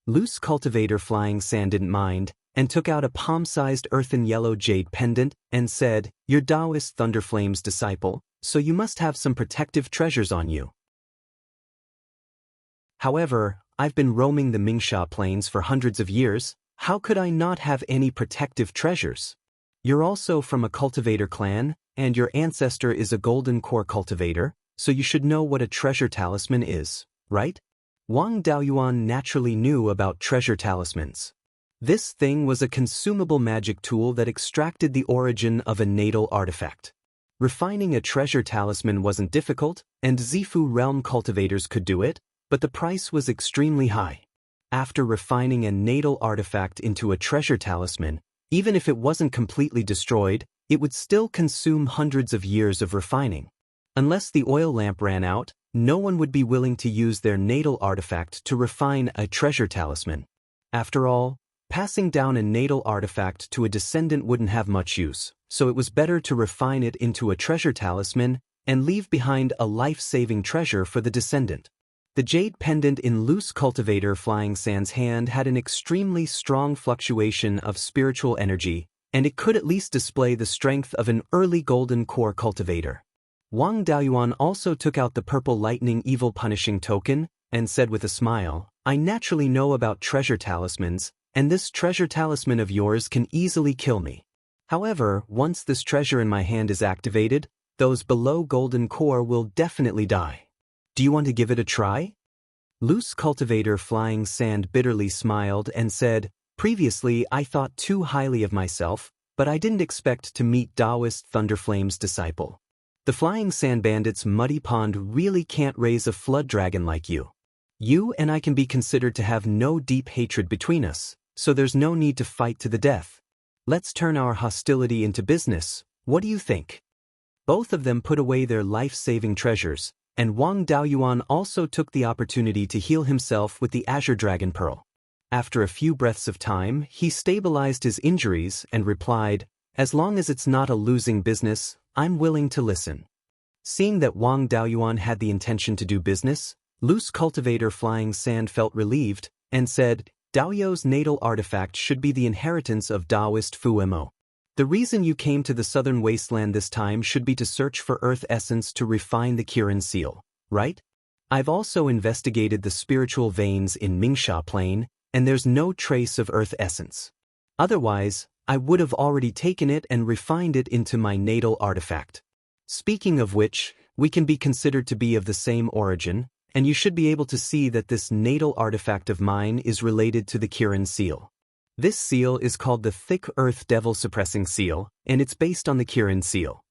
Loose Cultivator Flying Sand didn't mind, and took out a palm-sized earthen yellow jade pendant and said, "You're Daoist Thunderflame's disciple, so you must have some protective treasures on you. However, I've been roaming the Mingxia plains for hundreds of years. How could I not have any protective treasures? You're also from a cultivator clan, and your ancestor is a golden core cultivator, so you should know what a treasure talisman is, right?" Wang Daoyuan naturally knew about treasure talismans. This thing was a consumable magic tool that extracted the origin of a natal artifact. Refining a treasure talisman wasn't difficult, and Zifu realm cultivators could do it, but the price was extremely high. After refining a natal artifact into a treasure talisman, even if it wasn't completely destroyed, it would still consume hundreds of years of refining. Unless the oil lamp ran out, no one would be willing to use their natal artifact to refine a treasure talisman. After all, passing down a natal artifact to a descendant wouldn't have much use, so it was better to refine it into a treasure talisman and leave behind a life-saving treasure for the descendant. The jade pendant in Loose Cultivator Flying Sand's hand had an extremely strong fluctuation of spiritual energy, and it could at least display the strength of an early golden core cultivator. Wang Daoyuan also took out the purple lightning evil punishing token and said with a smile, "I naturally know about treasure talismans, and this treasure talisman of yours can easily kill me. However, once this treasure in my hand is activated, those below golden core will definitely die. Do you want to give it a try?" Loose Cultivator Flying Sand bitterly smiled and said, "Previously I thought too highly of myself, but I didn't expect to meet Daoist Thunderflame's disciple. The Flying Sand Bandit's muddy pond really can't raise a flood dragon like you. You and I can be considered to have no deep hatred between us, so there's no need to fight to the death. Let's turn our hostility into business. What do you think?" Both of them put away their life-saving treasures, and Wang Daoyuan also took the opportunity to heal himself with the Azure Dragon Pearl. After a few breaths of time, he stabilized his injuries and replied, "As long as it's not a losing business, I'm willing to listen." Seeing that Wang Daoyuan had the intention to do business, Loose Cultivator Flying Sand felt relieved and said, "Daoyo's natal artifact should be the inheritance of Daoist Fuemo. The reason you came to the southern wasteland this time should be to search for Earth Essence to refine the Kirin seal, right? I've also investigated the spiritual veins in Mingxia Plain, and there's no trace of Earth Essence. Otherwise, I would have already taken it and refined it into my natal artifact. Speaking of which, we can be considered to be of the same origin, and you should be able to see that this natal artifact of mine is related to the Kirin seal. This seal is called the Thick Earth Devil Suppressing Seal, and it's based on the Kirin seal.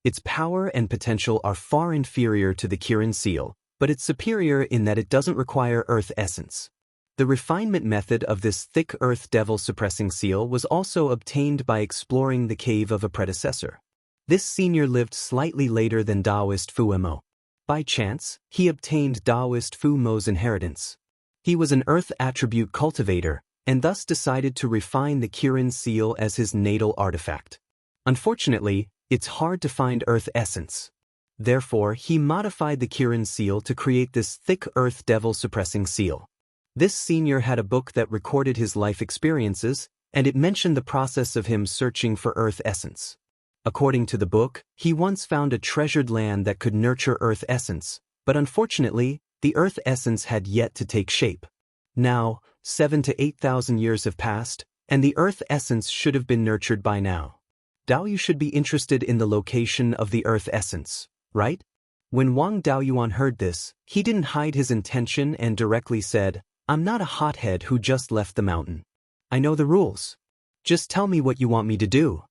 Its power and potential are far inferior to the Kirin seal, but it's superior in that it doesn't require Earth Essence. The refinement method of this Thick Earth Devil Suppressing Seal was also obtained by exploring the cave of a predecessor. This senior lived slightly later than Daoist Fuemo. By chance, he obtained Daoist Fumo's inheritance. He was an Earth attribute cultivator, and thus decided to refine the Kirin seal as his natal artifact. Unfortunately, it's hard to find Earth Essence. Therefore, he modified the Kirin seal to create this Thick Earth Devil Suppressing Seal. This senior had a book that recorded his life experiences, and it mentioned the process of him searching for Earth Essence. According to the book, he once found a treasured land that could nurture Earth Essence, but unfortunately, the Earth Essence had yet to take shape. Now, 7,000 to 8,000 years have passed, and the Earth Essence should have been nurtured by now. Daoyu should be interested in the location of the Earth Essence, right? When Wang Daoyuan heard this, he didn't hide his intention and directly said, "I'm not a hothead who just left the mountain. I know the rules. Just tell me what you want me to do."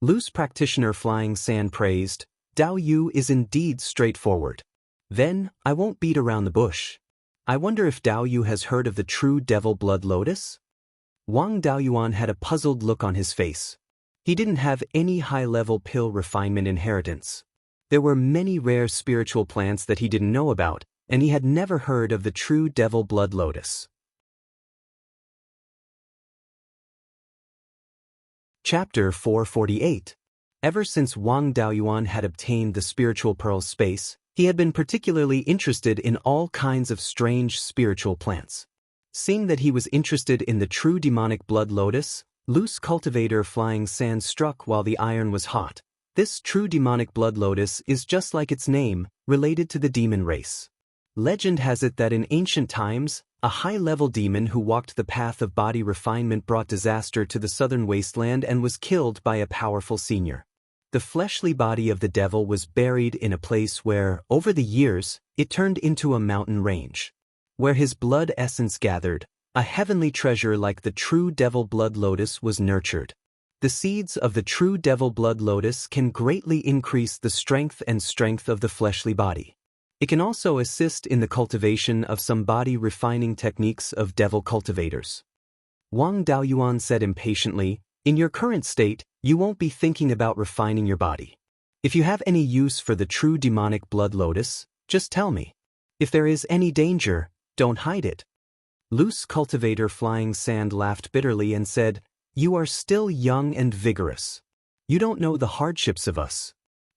Loose Practitioner Flying Sand praised, "Daoyu is indeed straightforward. Then, I won't beat around the bush. I wonder if Daoyu has heard of the true Devil Blood Lotus?" Wang Daoyuan had a puzzled look on his face. He didn't have any high-level pill refinement inheritance. There were many rare spiritual plants that he didn't know about, and he had never heard of the true devil blood lotus. Chapter 448. Ever since Wang Daoyuan had obtained the spiritual pearl space, he had been particularly interested in all kinds of strange spiritual plants. Seeing that he was interested in the true demonic blood lotus, loose cultivator flying sand struck while the iron was hot. This true demonic blood lotus is just like its name, related to the demon race. Legend has it that in ancient times, a high-level demon who walked the path of body refinement brought disaster to the southern wasteland and was killed by a powerful senior. The fleshly body of the devil was buried in a place where, over the years, it turned into a mountain range. Where his blood essence gathered, a heavenly treasure like the true devil blood lotus was nurtured. The seeds of the true devil blood lotus can greatly increase the strength of the fleshly body. It can also assist in the cultivation of some body refining techniques of devil cultivators. Wang Daoyuan said impatiently, "In your current state, you won't be thinking about refining your body. If you have any use for the true demonic blood lotus, just tell me. If there is any danger, don't hide it." Loose cultivator flying sand laughed bitterly and said, "You are still young and vigorous. You don't know the hardships of us.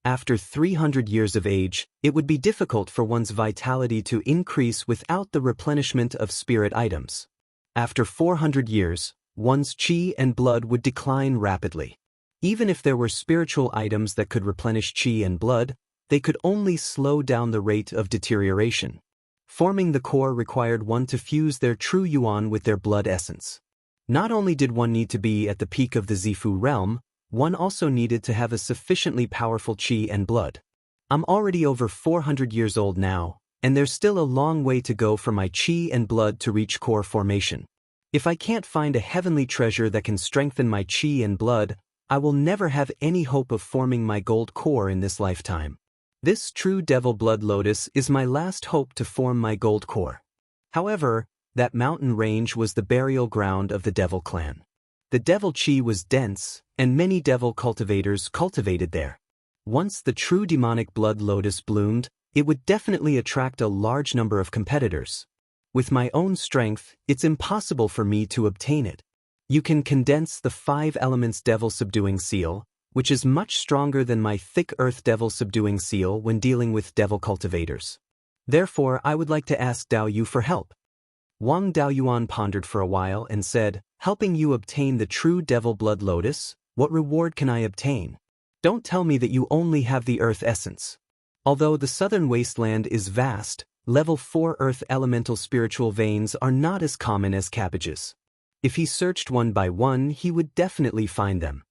After 300 years of age, it would be difficult for one's vitality to increase without the replenishment of spirit items. After 400 years, one's qi and blood would decline rapidly. Even if there were spiritual items that could replenish qi and blood, they could only slow down the rate of deterioration. Forming the core required one to fuse their true yuan with their blood essence. Not only did one need to be at the peak of the Zifu realm, one also needed to have a sufficiently powerful qi and blood. I'm already over 400 years old now, and there's still a long way to go for my qi and blood to reach core formation. If I can't find a heavenly treasure that can strengthen my qi and blood, I will never have any hope of forming my gold core in this lifetime. This true devil blood lotus is my last hope to form my gold core." However, that mountain range was the burial ground of the devil clan. The devil qi was dense, and many devil cultivators cultivated there. Once the true demonic blood lotus bloomed, it would definitely attract a large number of competitors. With my own strength, it's impossible for me to obtain it. You can condense the 5 elements devil subduing seal, which is much stronger than my thick earth devil subduing seal when dealing with devil cultivators. Therefore, I would like to ask Dao Yu for help." Wang Daoyuan pondered for a while and said, "Helping you obtain the true devil blood lotus? What reward can I obtain? Don't tell me that you only have the earth essence. Although the southern wasteland is vast, level 4 earth elemental spiritual veins are not as common as cabbages. If he searched one by one, he would definitely find them.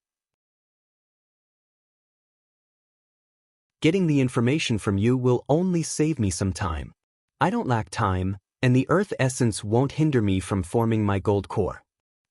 Getting the information from you will only save me some time. I don't lack time, and the earth essence won't hinder me from forming my gold core.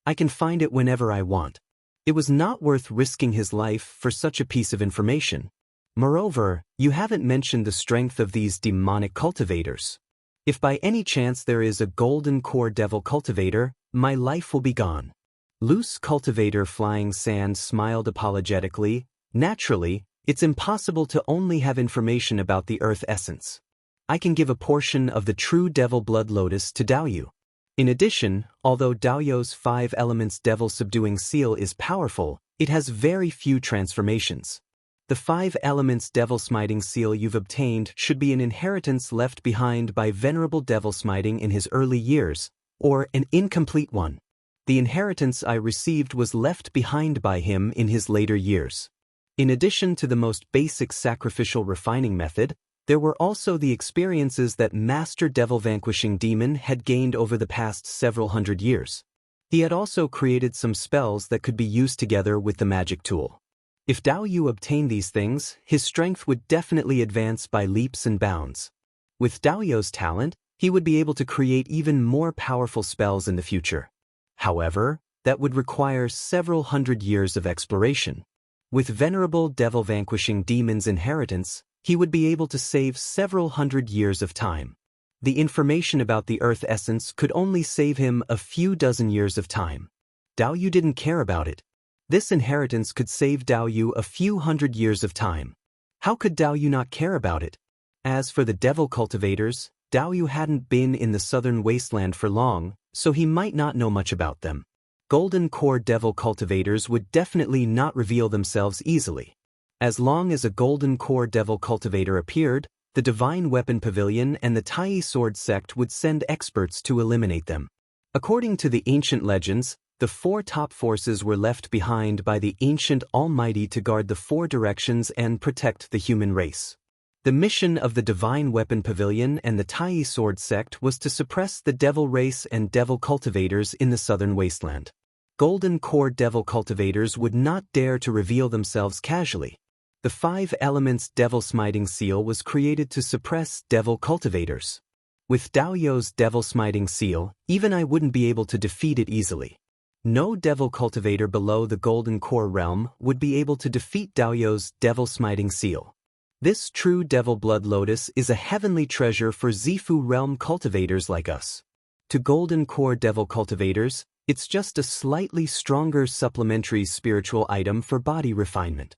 I can find it whenever I want." It was not worth risking his life for such a piece of information. Moreover, you haven't mentioned the strength of these demonic cultivators. If by any chance there is a golden core devil cultivator, my life will be gone. Loose cultivator flying sand smiled apologetically. "Naturally, it's impossible to only have information about the earth essence. I can give a portion of the true devil blood lotus to Dao Yu. In addition, although Dao Yu's 5 elements devil subduing seal is powerful, it has very few transformations. The 5 elements devil smiting seal you've obtained should be an inheritance left behind by venerable devil smiting in his early years, or an incomplete one. The inheritance I received was left behind by him in his later years. In addition to the most basic sacrificial refining method, there were also the experiences that Master Devil Vanquishing Demon had gained over the past several hundred years. He had also created some spells that could be used together with the magic tool. If Dao Yu obtained these things, his strength would definitely advance by leaps and bounds. With Dao Yu's talent, he would be able to create even more powerful spells in the future. However, that would require several hundred years of exploration. With Venerable Devil Vanquishing Demon's inheritance, he would be able to save several hundred years of time. The information about the earth essence could only save him a few dozen years of time. Dao Yu didn't care about it. This inheritance could save Dao Yu a few hundred years of time. How could Dao Yu not care about it? As for the devil cultivators, Dao Yu hadn't been in the southern wasteland for long, so he might not know much about them. Golden core devil cultivators would definitely not reveal themselves easily. As long as a golden core devil cultivator appeared, the Divine Weapon Pavilion and the Tai Sword sect would send experts to eliminate them. According to the ancient legends, the 4 top forces were left behind by the ancient Almighty to guard the 4 directions and protect the human race. The mission of the Divine Weapon Pavilion and the Tai Sword sect was to suppress the devil race and devil cultivators in the southern wasteland. Golden core devil cultivators would not dare to reveal themselves casually. The 5 elements devil smiting seal was created to suppress devil cultivators. With Dao Yu's devil smiting seal, even I wouldn't be able to defeat it easily. No devil cultivator below the golden core realm would be able to defeat Dao Yu's devil smiting seal. This true devil blood lotus is a heavenly treasure for Zifu realm cultivators like us. To golden core devil cultivators, it's just a slightly stronger supplementary spiritual item for body refinement.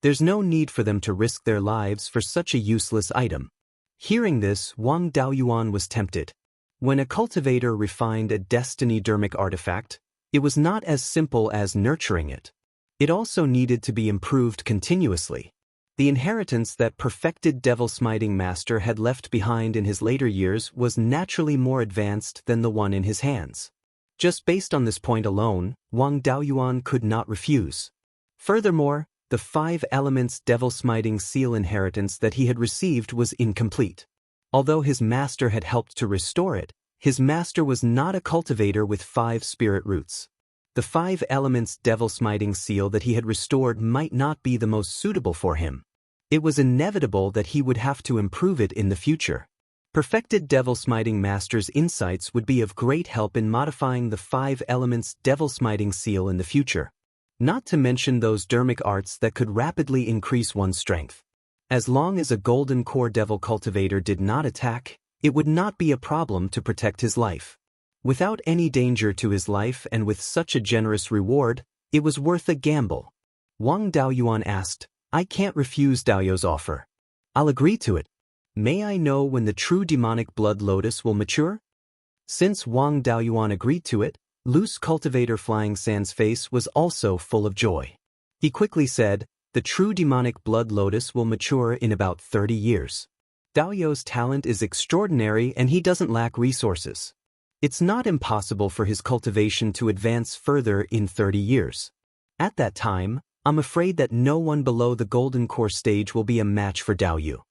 There's no need for them to risk their lives for such a useless item. Hearing this, Wang Daoyuan was tempted. When a cultivator refined a destiny dermic artifact, it was not as simple as nurturing it. It also needed to be improved continuously. The inheritance that perfected devil smiting master had left behind in his later years was naturally more advanced than the one in his hands. Just based on this point alone, Wang Daoyuan could not refuse. Furthermore, the 5 elements devil smiting seal inheritance that he had received was incomplete. Although his master had helped to restore it, his master was not a cultivator with 5 spirit roots. The 5 elements devil smiting seal that he had restored might not be the most suitable for him. It was inevitable that he would have to improve it in the future. Perfected devil smiting master's insights would be of great help in modifying the 5 elements devil smiting seal in the future. Not to mention those dermic arts that could rapidly increase one's strength. As long as a golden core devil cultivator did not attack, it would not be a problem to protect his life. Without any danger to his life and with such a generous reward, it was worth a gamble. Wang Daoyuan asked, I can't refuse Dao Yu's offer. I'll agree to it. May I know when the true demonic blood lotus will mature? Since Wang Daoyuan agreed to it, loose cultivator Flying Sand's face was also full of joy. He quickly said, the true demonic blood lotus will mature in about 30 years. Dao Yu's talent is extraordinary and he doesn't lack resources. It's not impossible for his cultivation to advance further in 30 years. At that time, I'm afraid that no one below the golden core stage will be a match for Dao Yu.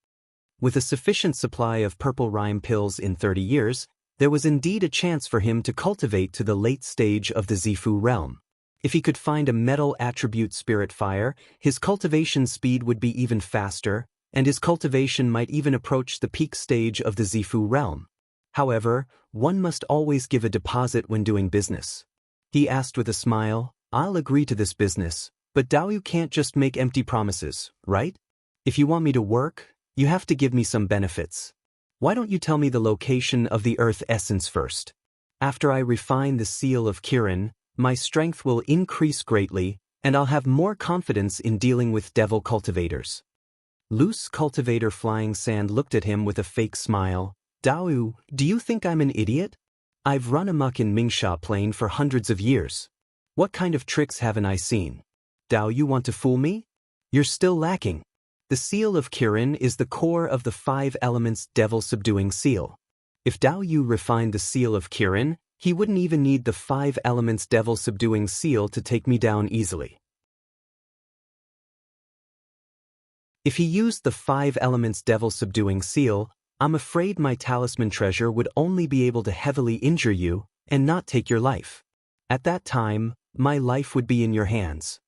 With a sufficient supply of purple rhyme pills in 30 years, there was indeed a chance for him to cultivate to the late stage of the Zifu realm. If he could find a metal attribute spirit fire, his cultivation speed would be even faster, and his cultivation might even approach the peak stage of the Zifu realm. However, one must always give a deposit when doing business. He asked with a smile, I'll agree to this business, but Dao Yu can't just make empty promises, right? If you want me to work, you have to give me some benefits. Why don't you tell me the location of the earth essence first? After I refine the seal of Kirin, my strength will increase greatly, and I'll have more confidence in dealing with devil cultivators. Loose cultivator Flying Sand looked at him with a fake smile. Dao Yu, do you think I'm an idiot? I've run amok in Mingsha Plain for hundreds of years. What kind of tricks haven't I seen? Dao Yu, want to fool me? You're still lacking. The seal of Kirin is the core of the 5 elements devil subduing seal. If Dao Yu refined the seal of Kirin, he wouldn't even need the 5 elements devil subduing seal to take me down easily. If he used the 5 elements devil subduing seal, I'm afraid my talisman treasure would only be able to heavily injure you and not take your life. At that time, my life would be in your hands.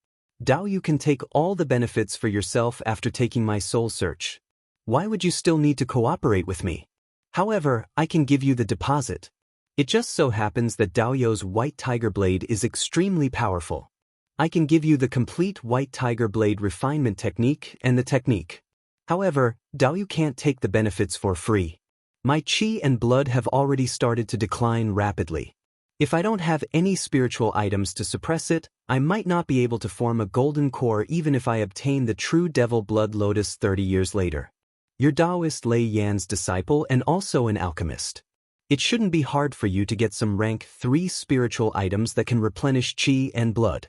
Dao Yu can take all the benefits for yourself after taking my soul search. Why would you still need to cooperate with me? However, I can give you the deposit. It just so happens that Dao Yu's White Tiger Blade is extremely powerful. I can give you the complete White Tiger Blade refinement technique and the technique. However, Dao Yu can't take the benefits for free. My qi and blood have already started to decline rapidly. If I don't have any spiritual items to suppress it, I might not be able to form a golden core even if I obtain the true devil blood lotus 30 years later. You're Daoist Lei Yan's disciple and also an alchemist. It shouldn't be hard for you to get some rank 3 spiritual items that can replenish chi and blood.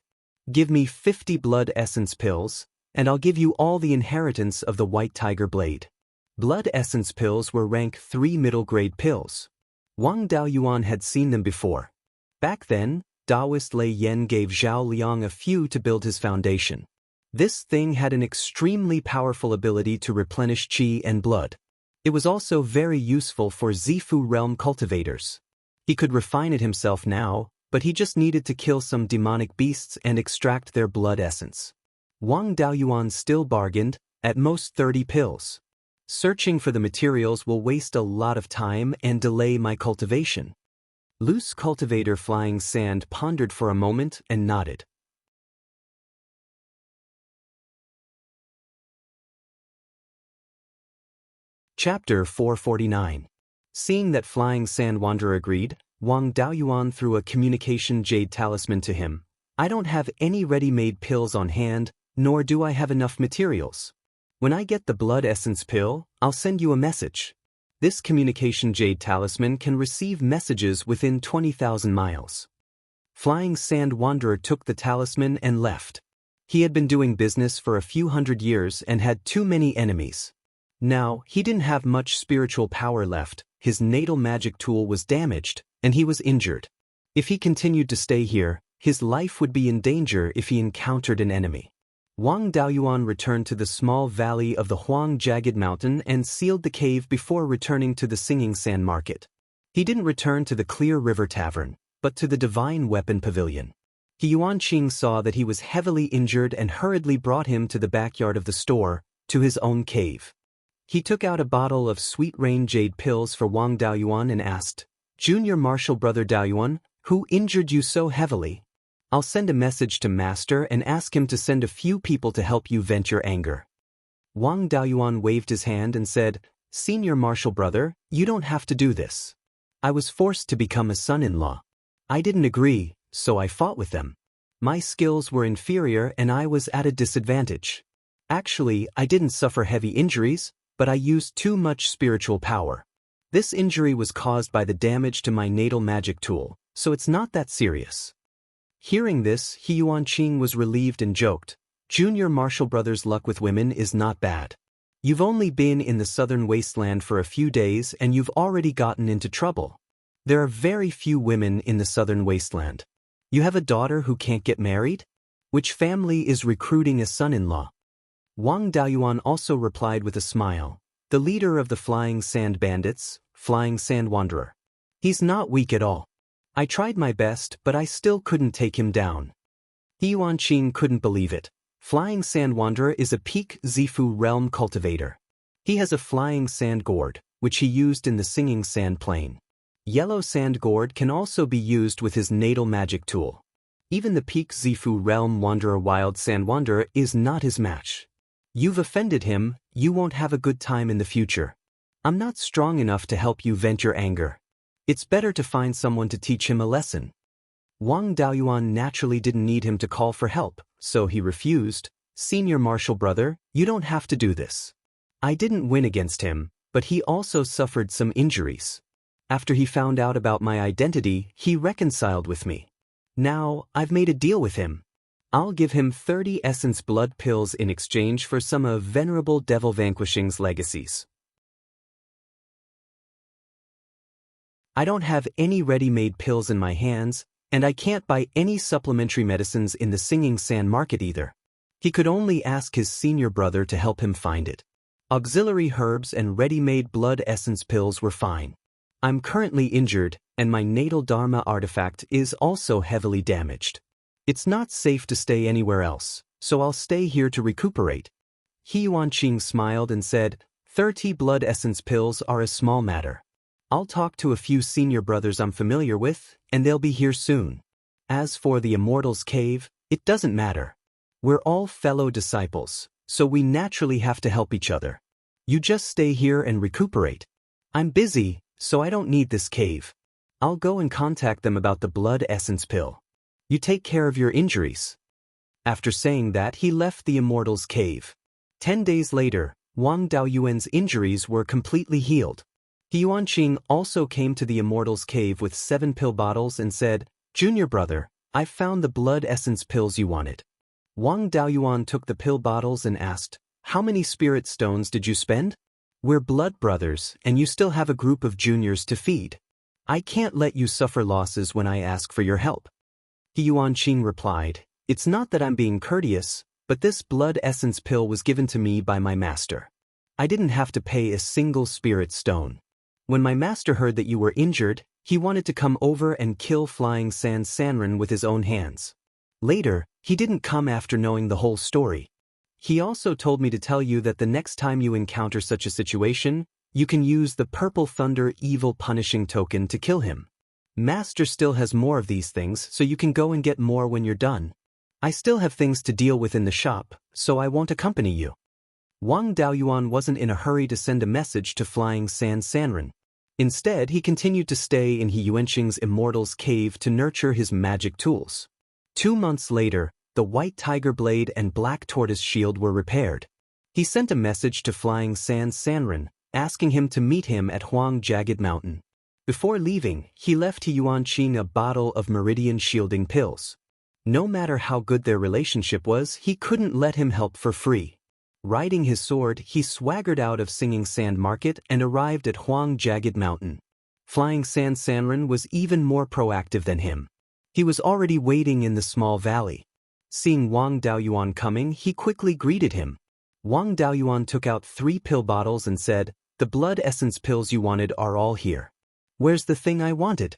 Give me 50 blood essence pills, and I'll give you all the inheritance of the white tiger blade. Blood essence pills were rank 3 middle-grade pills. Wang Daoyuan had seen them before. Back then, Daoist Lei Yan gave Zhao Liang a few to build his foundation. This thing had an extremely powerful ability to replenish chi and blood. It was also very useful for Zifu realm cultivators. He could refine it himself now, but he just needed to kill some demonic beasts and extract their blood essence. Wang Daoyuan still bargained, at most 30 pills. Searching for the materials will waste a lot of time and delay my cultivation. Loose cultivator Flying Sand pondered for a moment and nodded. Chapter 449. Seeing that Flying Sand Wanderer agreed, Wang Daoyuan threw a communication jade talisman to him. I don't have any ready-made pills on hand, nor do I have enough materials. When I get the blood essence pill, I'll send you a message. This communication jade talisman can receive messages within 20,000 miles. Flying Sand Wanderer took the talisman and left. He had been doing business for a few hundred years and had too many enemies. Now, he didn't have much spiritual power left, his natal magic tool was damaged, and he was injured. If he continued to stay here, his life would be in danger if he encountered an enemy. Wang Daoyuan returned to the small valley of the Huang Jagged Mountain and sealed the cave before returning to the Singing Sand Market. He didn't return to the Clear River Tavern, but to the Divine Weapon Pavilion. Yuanqing saw that he was heavily injured and hurriedly brought him to the backyard of the store, to his own cave. He took out a bottle of Sweet Rain Jade pills for Wang Daoyuan and asked, "Junior Martial Brother Daoyuan, who injured you so heavily? I'll send a message to Master and ask him to send a few people to help you vent your anger." Wang Daoyuan waved his hand and said, "Senior Martial Brother, you don't have to do this. I was forced to become a son-in-law. I didn't agree, so I fought with them. My skills were inferior and I was at a disadvantage. Actually, I didn't suffer heavy injuries, but I used too much spiritual power. This injury was caused by the damage to my natal magic tool, so it's not that serious." Hearing this, Yuanqing was relieved and joked, "Junior Martial Brother's luck with women is not bad. You've only been in the southern wasteland for a few days and you've already gotten into trouble. There are very few women in the southern wasteland. You have a daughter who can't get married? Which family is recruiting a son-in-law?" Wang Daoyuan also replied with a smile, "The leader of the Flying Sand Bandits, Flying Sand Wanderer. He's not weak at all. I tried my best, but I still couldn't take him down." Yuanqing couldn't believe it. Flying Sand Wanderer is a peak Zifu realm cultivator. He has a flying sand gourd, which he used in the Singing Sand Plain. Yellow sand gourd can also be used with his natal magic tool. Even the peak Zifu realm wanderer Wild Sand Wanderer is not his match. You've offended him, you won't have a good time in the future. I'm not strong enough to help you vent your anger. It's better to find someone to teach him a lesson." Wang Daoyuan naturally didn't need him to call for help, so he refused, "Senior Martial Brother, you don't have to do this. I didn't win against him, but he also suffered some injuries. After he found out about my identity, he reconciled with me. Now, I've made a deal with him. I'll give him 30 essence blood pills in exchange for some of Venerable Devil Vanquishing's legacies. I don't have any ready-made pills in my hands, and I can't buy any supplementary medicines in the Singing Sand Market either." He could only ask his senior brother to help him find it. Auxiliary herbs and ready-made blood essence pills were fine. I'm currently injured, and my natal Dharma artifact is also heavily damaged. It's not safe to stay anywhere else, so I'll stay here to recuperate. Yuanqing smiled and said, 30 blood essence pills are a small matter. I'll talk to a few senior brothers I'm familiar with, and they'll be here soon. As for the Immortal's cave, it doesn't matter. We're all fellow disciples, so we naturally have to help each other. You just stay here and recuperate. I'm busy, so I don't need this cave. I'll go and contact them about the blood essence pill. You take care of your injuries." After saying that, he left the Immortal's cave. 10 days later, Wang Daoyuan's injuries were completely healed. Xianxia also came to the Immortal's cave with 7 pill bottles and said, "Junior brother, I've found the blood essence pills you wanted." Wang Daoyuan took the pill bottles and asked, "How many spirit stones did you spend? We're blood brothers, and you still have a group of juniors to feed. I can't let you suffer losses when I ask for your help." Xianxia replied, "It's not that I'm being courteous, but this blood essence pill was given to me by my master. I didn't have to pay a single spirit stone. When my master heard that you were injured, he wanted to come over and kill Flying Xianxia with his own hands. Later, he didn't come after knowing the whole story. He also told me to tell you that the next time you encounter such a situation, you can use the Purple Thunder Evil Punishing token to kill him. Master still has more of these things, so you can go and get more when you're done. I still have things to deal with in the shop, so I won't accompany you." Wang Daoyuan wasn't in a hurry to send a message to Flying Xianxia. Instead, he continued to stay in Xianxia's Immortal's cave to nurture his magic tools. 2 months later, the White Tiger Blade and Black Tortoise Shield were repaired. He sent a message to Flying Xianxia, asking him to meet him at Huang Jagged Mountain. Before leaving, he left Xianxia a bottle of Meridian Shielding pills. No matter how good their relationship was, he couldn't let him help for free. Riding his sword, he swaggered out of Singing Sand Market and arrived at Huang Jagged Mountain. Flying Xianxia was even more proactive than him. He was already waiting in the small valley. Seeing Wang Daoyuan coming, he quickly greeted him. Wang Daoyuan took out 3 pill bottles and said, "The blood essence pills you wanted are all here. Where's the thing I wanted?"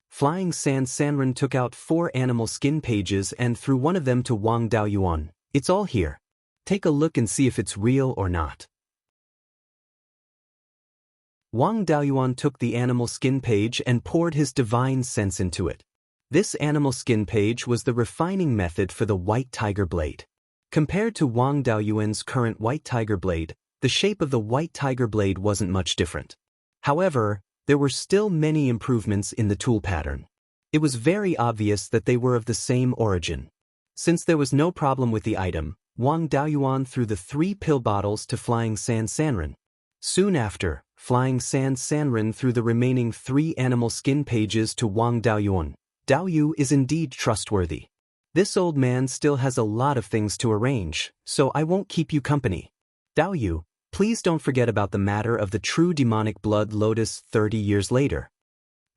Flying Xianxia took out 4 animal skin pages and threw one of them to Wang Daoyuan. "It's all here. Take a look and see if it's real or not." Wang Daoyuan took the animal skin page and poured his divine sense into it. This animal skin page was the refining method for the White Tiger Blade. Compared to Wang Daoyuan's current White Tiger Blade, the shape of the White Tiger Blade wasn't much different. However, there were still many improvements in the tool pattern. It was very obvious that they were of the same origin. Since there was no problem with the item, Wang Daoyuan threw the 3 pill bottles to Flying Xianxia. Soon after, Flying Xianxia threw the remaining 3 animal skin pages to Wang Daoyuan. "Daoyu is indeed trustworthy. This old man still has a lot of things to arrange, so I won't keep you company. Daoyu, please don't forget about the matter of the true demonic blood lotus 30 years later."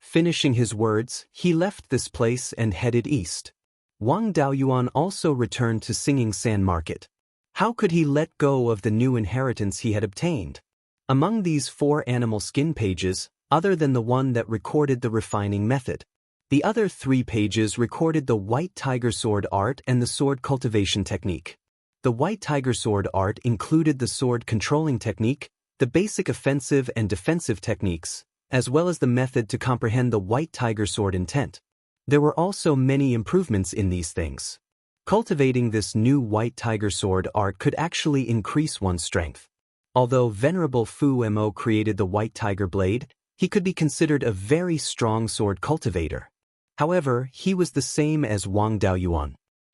Finishing his words, he left this place and headed east. Wang Daoyuan also returned to Singing Sand Market. How could he let go of the new inheritance he had obtained? Among these 4 animal skin pages, other than the one that recorded the refining method, the other 3 pages recorded the White Tiger Sword art and the sword cultivation technique. The White Tiger Sword art included the sword controlling technique, the basic offensive and defensive techniques, as well as the method to comprehend the White Tiger Sword intent. There were also many improvements in these things. Cultivating this new White Tiger Sword art could actually increase one's strength. Although Venerable Fu Mo created the White Tiger Blade, he could be considered a very strong sword cultivator. However, he was the same as Wang Daoyuan.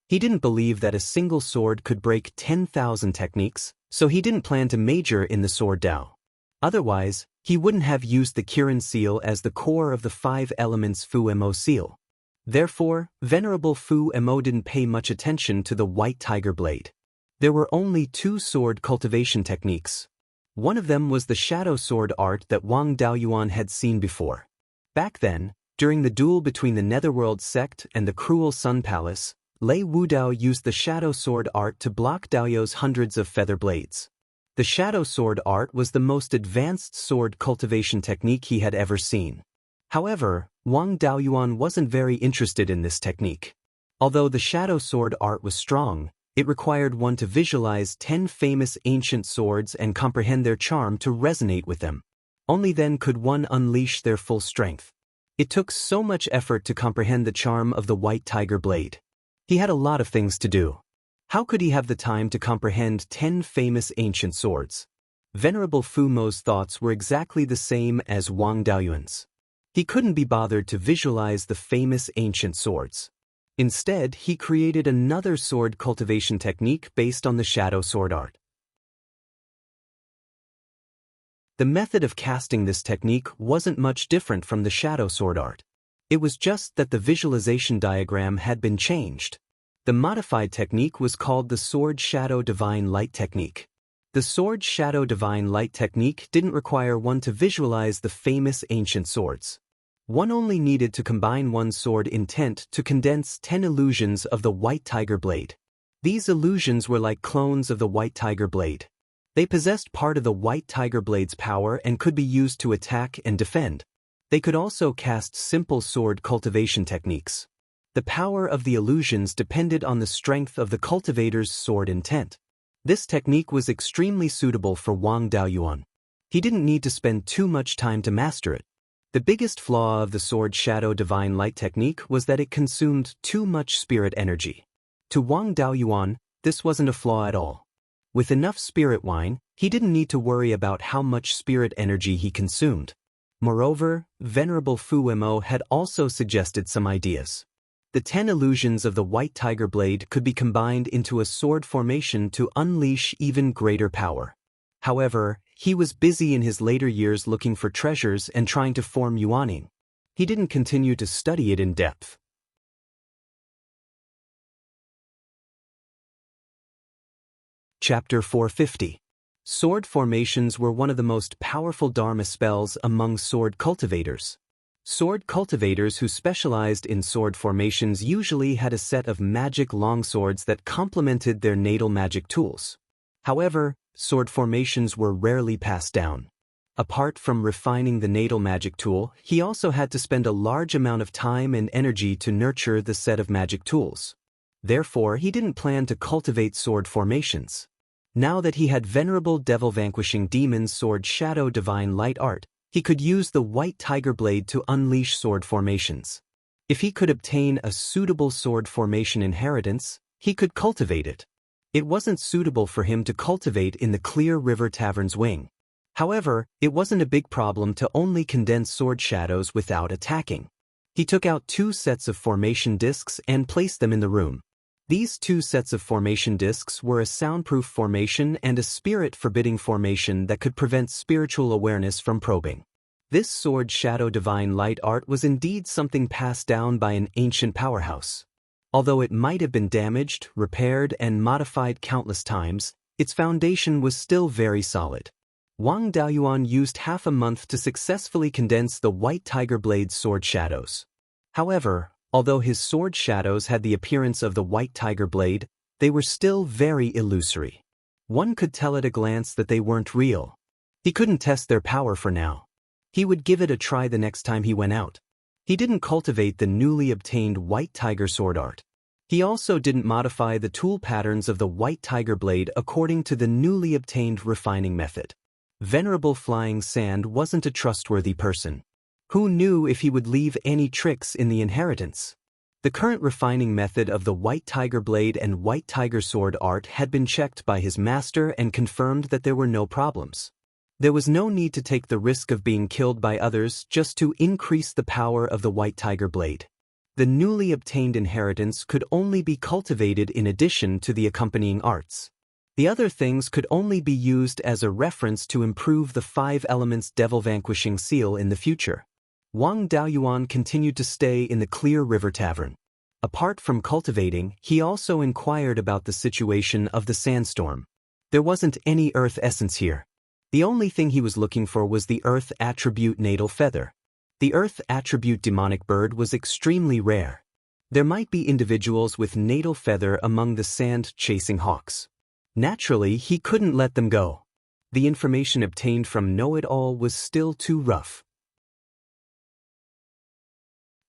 He didn't believe that a single sword could break 10,000 techniques, so he didn't plan to major in the sword Dao. Otherwise, he wouldn't have used the Kirin seal as the core of the 5 elements Fu Mo seal. Therefore, Venerable Fu Mo didn't pay much attention to the White Tiger Blade. There were only 2 sword cultivation techniques. One of them was the shadow sword art that Wang Daoyuan had seen before. Back then, during the duel between the Netherworld sect and the Cruel Sun Palace, Lei Wudao used the shadow sword art to block Daoyu's hundreds of feather blades. The shadow sword art was the most advanced sword cultivation technique he had ever seen. However, Wang Daoyuan wasn't very interested in this technique. Although the shadow sword art was strong, it required one to visualize 10 famous ancient swords and comprehend their charm to resonate with them. Only then could one unleash their full strength. It took so much effort to comprehend the charm of the White Tiger Blade. He had a lot of things to do. How could he have the time to comprehend 10 famous ancient swords? Venerable Fu Mo's thoughts were exactly the same as Wang Daoyuan's. He couldn't be bothered to visualize the famous ancient swords. Instead, he created another sword cultivation technique based on the shadow sword art. The method of casting this technique wasn't much different from the shadow sword art. It was just that the visualization diagram had been changed. The modified technique was called the Sword Shadow Divine Light technique. The Sword Shadow Divine Light technique didn't require one to visualize the famous ancient swords. One only needed to combine one's sword intent to condense 10 illusions of the White Tiger Blade. These illusions were like clones of the White Tiger Blade. They possessed part of the White Tiger Blade's power and could be used to attack and defend. They could also cast simple sword cultivation techniques. The power of the illusions depended on the strength of the cultivator's sword intent. This technique was extremely suitable for Wang Daoyuan. He didn't need to spend too much time to master it. The biggest flaw of the Sword Shadow Divine Light technique was that it consumed too much spirit energy. To Wang Daoyuan, this wasn't a flaw at all. With enough spirit wine, he didn't need to worry about how much spirit energy he consumed. Moreover, Venerable Fu Mo had also suggested some ideas. The 10 illusions of the White Tiger Blade could be combined into a sword formation to unleash even greater power. However, he was busy in his later years looking for treasures and trying to form Yuaning. He didn't continue to study it in depth. Chapter 450. Sword formations were one of the most powerful Dharma spells among sword cultivators. Sword cultivators who specialized in sword formations usually had a set of magic longswords that complemented their natal magic tools. However, sword formations were rarely passed down. Apart from refining the natal magic tool, he also had to spend a large amount of time and energy to nurture the set of magic tools. Therefore, he didn't plan to cultivate sword formations. Now that he had Venerable Devil-Vanquishing Demon's Sword Shadow Divine Light art, he could use the White Tiger Blade to unleash sword formations. If he could obtain a suitable sword formation inheritance, he could cultivate it. It wasn't suitable for him to cultivate in the Clear River Tavern's wing. However, it wasn't a big problem to only condense sword shadows without attacking. He took out 2 sets of formation discs and placed them in the room. These 2 sets of formation discs were a soundproof formation and a spirit-forbidding formation that could prevent spiritual awareness from probing. This Sword Shadow Divine Light art was indeed something passed down by an ancient powerhouse. Although it might have been damaged, repaired, and modified countless times, its foundation was still very solid. Wang Daoyuan used half a month to successfully condense the White Tiger Blade's sword shadows. However, although his sword shadows had the appearance of the White Tiger Blade, they were still very illusory. One could tell at a glance that they weren't real. He couldn't test their power for now. He would give it a try the next time he went out. He didn't cultivate the newly obtained White Tiger sword art. He also didn't modify the tool patterns of the White Tiger Blade according to the newly obtained refining method. Venerable Flying Sand wasn't a trustworthy person. Who knew if he would leave any tricks in the inheritance? The current refining method of the White Tiger Blade and White Tiger Sword art had been checked by his master and confirmed that there were no problems. There was no need to take the risk of being killed by others just to increase the power of the White Tiger Blade. The newly obtained inheritance could only be cultivated in addition to the accompanying arts. The other things could only be used as a reference to improve the 5 elements Devil Vanquishing Seal in the future. Wang Daoyuan continued to stay in the Clear River Tavern. Apart from cultivating, he also inquired about the situation of the sandstorm. There wasn't any earth essence here. The only thing he was looking for was the earth attribute natal feather. The earth attribute demonic bird was extremely rare. There might be individuals with natal feather among the sand-chasing hawks. Naturally, he couldn't let them go. The information obtained from Know-It-All was still too rough.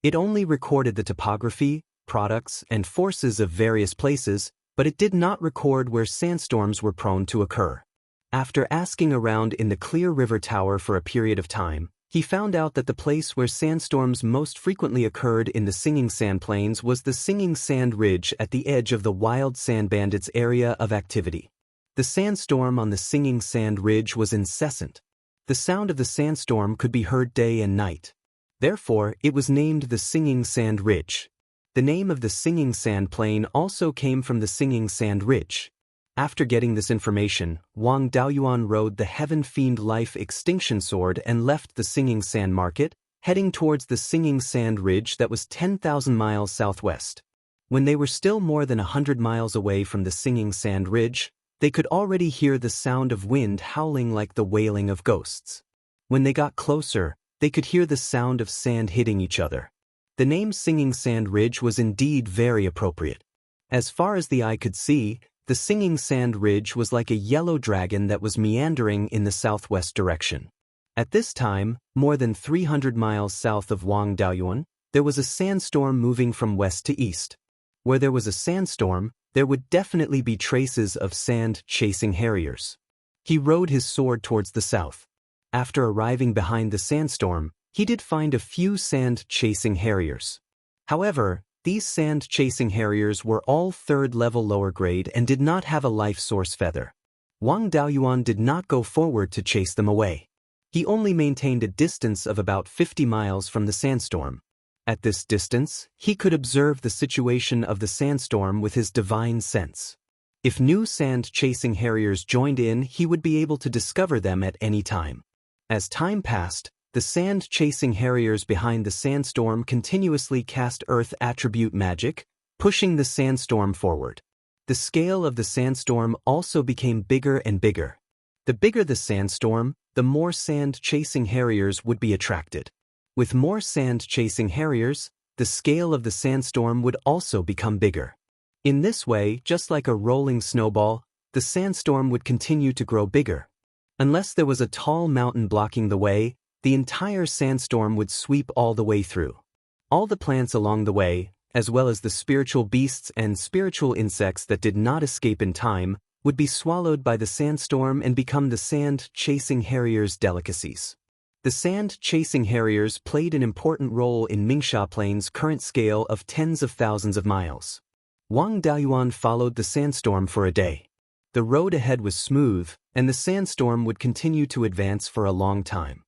It only recorded the topography, products, and forces of various places, but it did not record where sandstorms were prone to occur. After asking around in the Clear River Tower for a period of time, he found out that the place where sandstorms most frequently occurred in the Singing Sand Plains was the Singing Sand Ridge at the edge of the Wild Sand Bandits area of activity. The sandstorm on the Singing Sand Ridge was incessant. The sound of the sandstorm could be heard day and night. Therefore, it was named the Singing Sand Ridge. The name of the Singing Sand Plain also came from the Singing Sand Ridge. After getting this information, Wang Daoyuan rode the Heaven Fiend Life Extinction Sword and left the Singing Sand Market, heading towards the Singing Sand Ridge that was 10,000 miles southwest. When they were still more than 100 miles away from the Singing Sand Ridge, they could already hear the sound of wind howling like the wailing of ghosts. When they got closer, they could hear the sound of sand hitting each other. The name Singing Sand Ridge was indeed very appropriate. As far as the eye could see, the Singing Sand Ridge was like a yellow dragon that was meandering in the southwest direction. At this time, more than 300 miles south of Wang Daoyuan, there was a sandstorm moving from west to east. Where there was a sandstorm, there would definitely be traces of sand-chasing harriers. He rode his sword towards the south. After arriving behind the sandstorm, he did find a few sand-chasing harriers. However, these sand-chasing harriers were all third-level lower grade and did not have a life source feather. Wang Daoyuan did not go forward to chase them away. He only maintained a distance of about 50 miles from the sandstorm. At this distance, he could observe the situation of the sandstorm with his divine sense. If new sand-chasing harriers joined in, he would be able to discover them at any time. As time passed, the sand-chasing harriers behind the sandstorm continuously cast earth attribute magic, pushing the sandstorm forward. The scale of the sandstorm also became bigger and bigger. The bigger the sandstorm, the more sand-chasing harriers would be attracted. With more sand-chasing harriers, the scale of the sandstorm would also become bigger. In this way, just like a rolling snowball, the sandstorm would continue to grow bigger. Unless there was a tall mountain blocking the way, the entire sandstorm would sweep all the way through. All the plants along the way, as well as the spiritual beasts and spiritual insects that did not escape in time, would be swallowed by the sandstorm and become the sand-chasing harriers' delicacies. The sand-chasing harriers played an important role in Ningxia Plain's current scale of tens of thousands of miles. Wang Daoyuan followed the sandstorm for a day. The road ahead was smooth, and the sandstorm would continue to advance for a long time.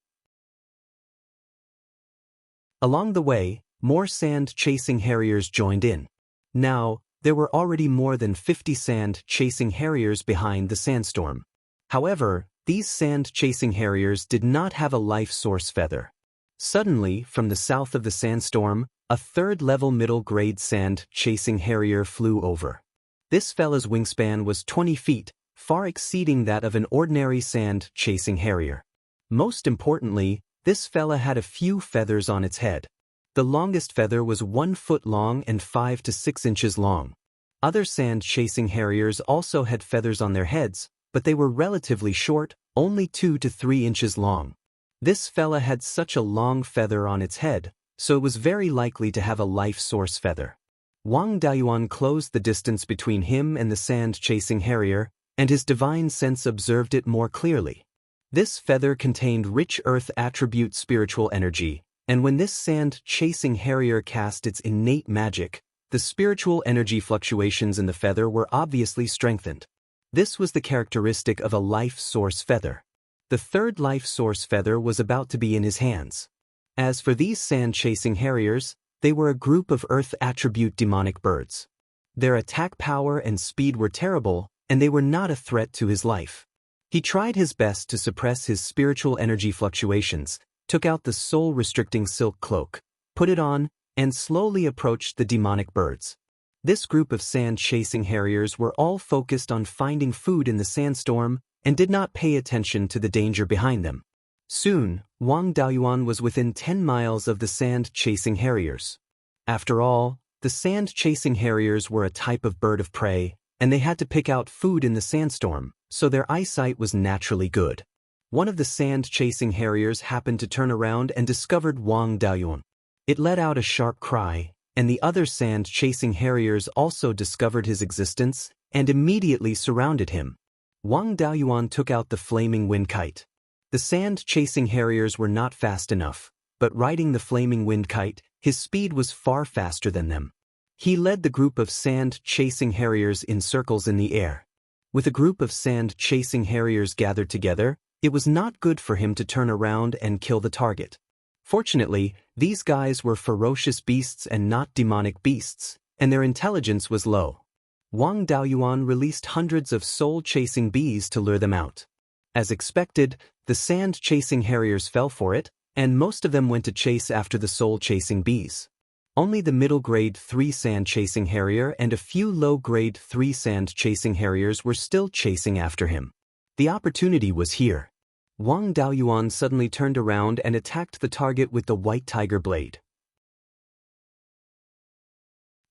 Along the way, more sand-chasing harriers joined in. Now, there were already more than 50 sand-chasing harriers behind the sandstorm. However, these sand-chasing harriers did not have a life source feather. Suddenly, from the south of the sandstorm, a third-level middle-grade sand-chasing harrier flew over. This fella's wingspan was 20 feet, far exceeding that of an ordinary sand-chasing harrier. Most importantly, this fella had a few feathers on its head. The longest feather was 1 foot long and 5 to 6 inches long. Other sand-chasing harriers also had feathers on their heads, but they were relatively short, only 2 to 3 inches long. This fella had such a long feather on its head, so it was very likely to have a life source feather. Wang Daoyuan closed the distance between him and the sand-chasing harrier, and his divine sense observed it more clearly. This feather contained rich earth attribute spiritual energy, and when this sand-chasing harrier cast its innate magic, the spiritual energy fluctuations in the feather were obviously strengthened. This was the characteristic of a life source feather. The third life source feather was about to be in his hands. As for these sand-chasing harriers, they were a group of earth attribute demonic birds. Their attack power and speed were terrible, and they were not a threat to his life. He tried his best to suppress his spiritual energy fluctuations, took out the soul-restricting silk cloak, put it on, and slowly approached the demonic birds. This group of sand-chasing harriers were all focused on finding food in the sandstorm and did not pay attention to the danger behind them. Soon, Wang Daoyuan was within 10 miles of the sand-chasing harriers. After all, the sand-chasing harriers were a type of bird of prey, and they had to pick out food in the sandstorm, so their eyesight was naturally good. One of the sand-chasing harriers happened to turn around and discovered Wang Daoyuan. It let out a sharp cry, and the other sand-chasing harriers also discovered his existence and immediately surrounded him. Wang Daoyuan took out the flaming wind kite. The sand-chasing harriers were not fast enough, but riding the flaming wind kite, his speed was far faster than them. He led the group of sand-chasing harriers in circles in the air. With a group of sand-chasing harriers gathered together, it was not good for him to turn around and kill the target. Fortunately, these guys were ferocious beasts and not demonic beasts, and their intelligence was low. Wang Daoyuan released hundreds of soul-chasing bees to lure them out. As expected, the sand-chasing harriers fell for it, and most of them went to chase after the soul-chasing bees. Only the middle-grade 3 sand-chasing harrier and a few low-grade 3 sand-chasing harriers were still chasing after him. The opportunity was here. Wang Daoyuan suddenly turned around and attacked the target with the white tiger blade.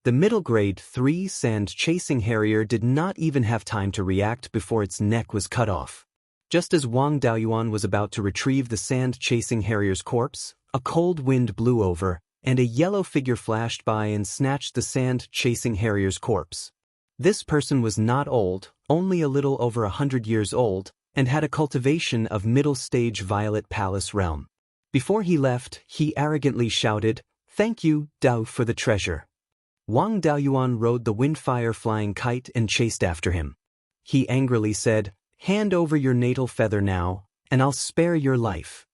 The middle-grade 3 sand-chasing harrier did not even have time to react before its neck was cut off. Just as Wang Daoyuan was about to retrieve the sand-chasing harrier's corpse, a cold wind blew over, and a yellow figure flashed by and snatched the sand-chasing harrier's corpse. This person was not old, only a little over 100 years old, and had a cultivation of middle-stage Violet Palace realm. Before he left, he arrogantly shouted, "Thank you, Dao, for the treasure." Wang Daoyuan rode the windfire flying kite and chased after him. He angrily said, "Hand over your natal feather now, and I'll spare your life."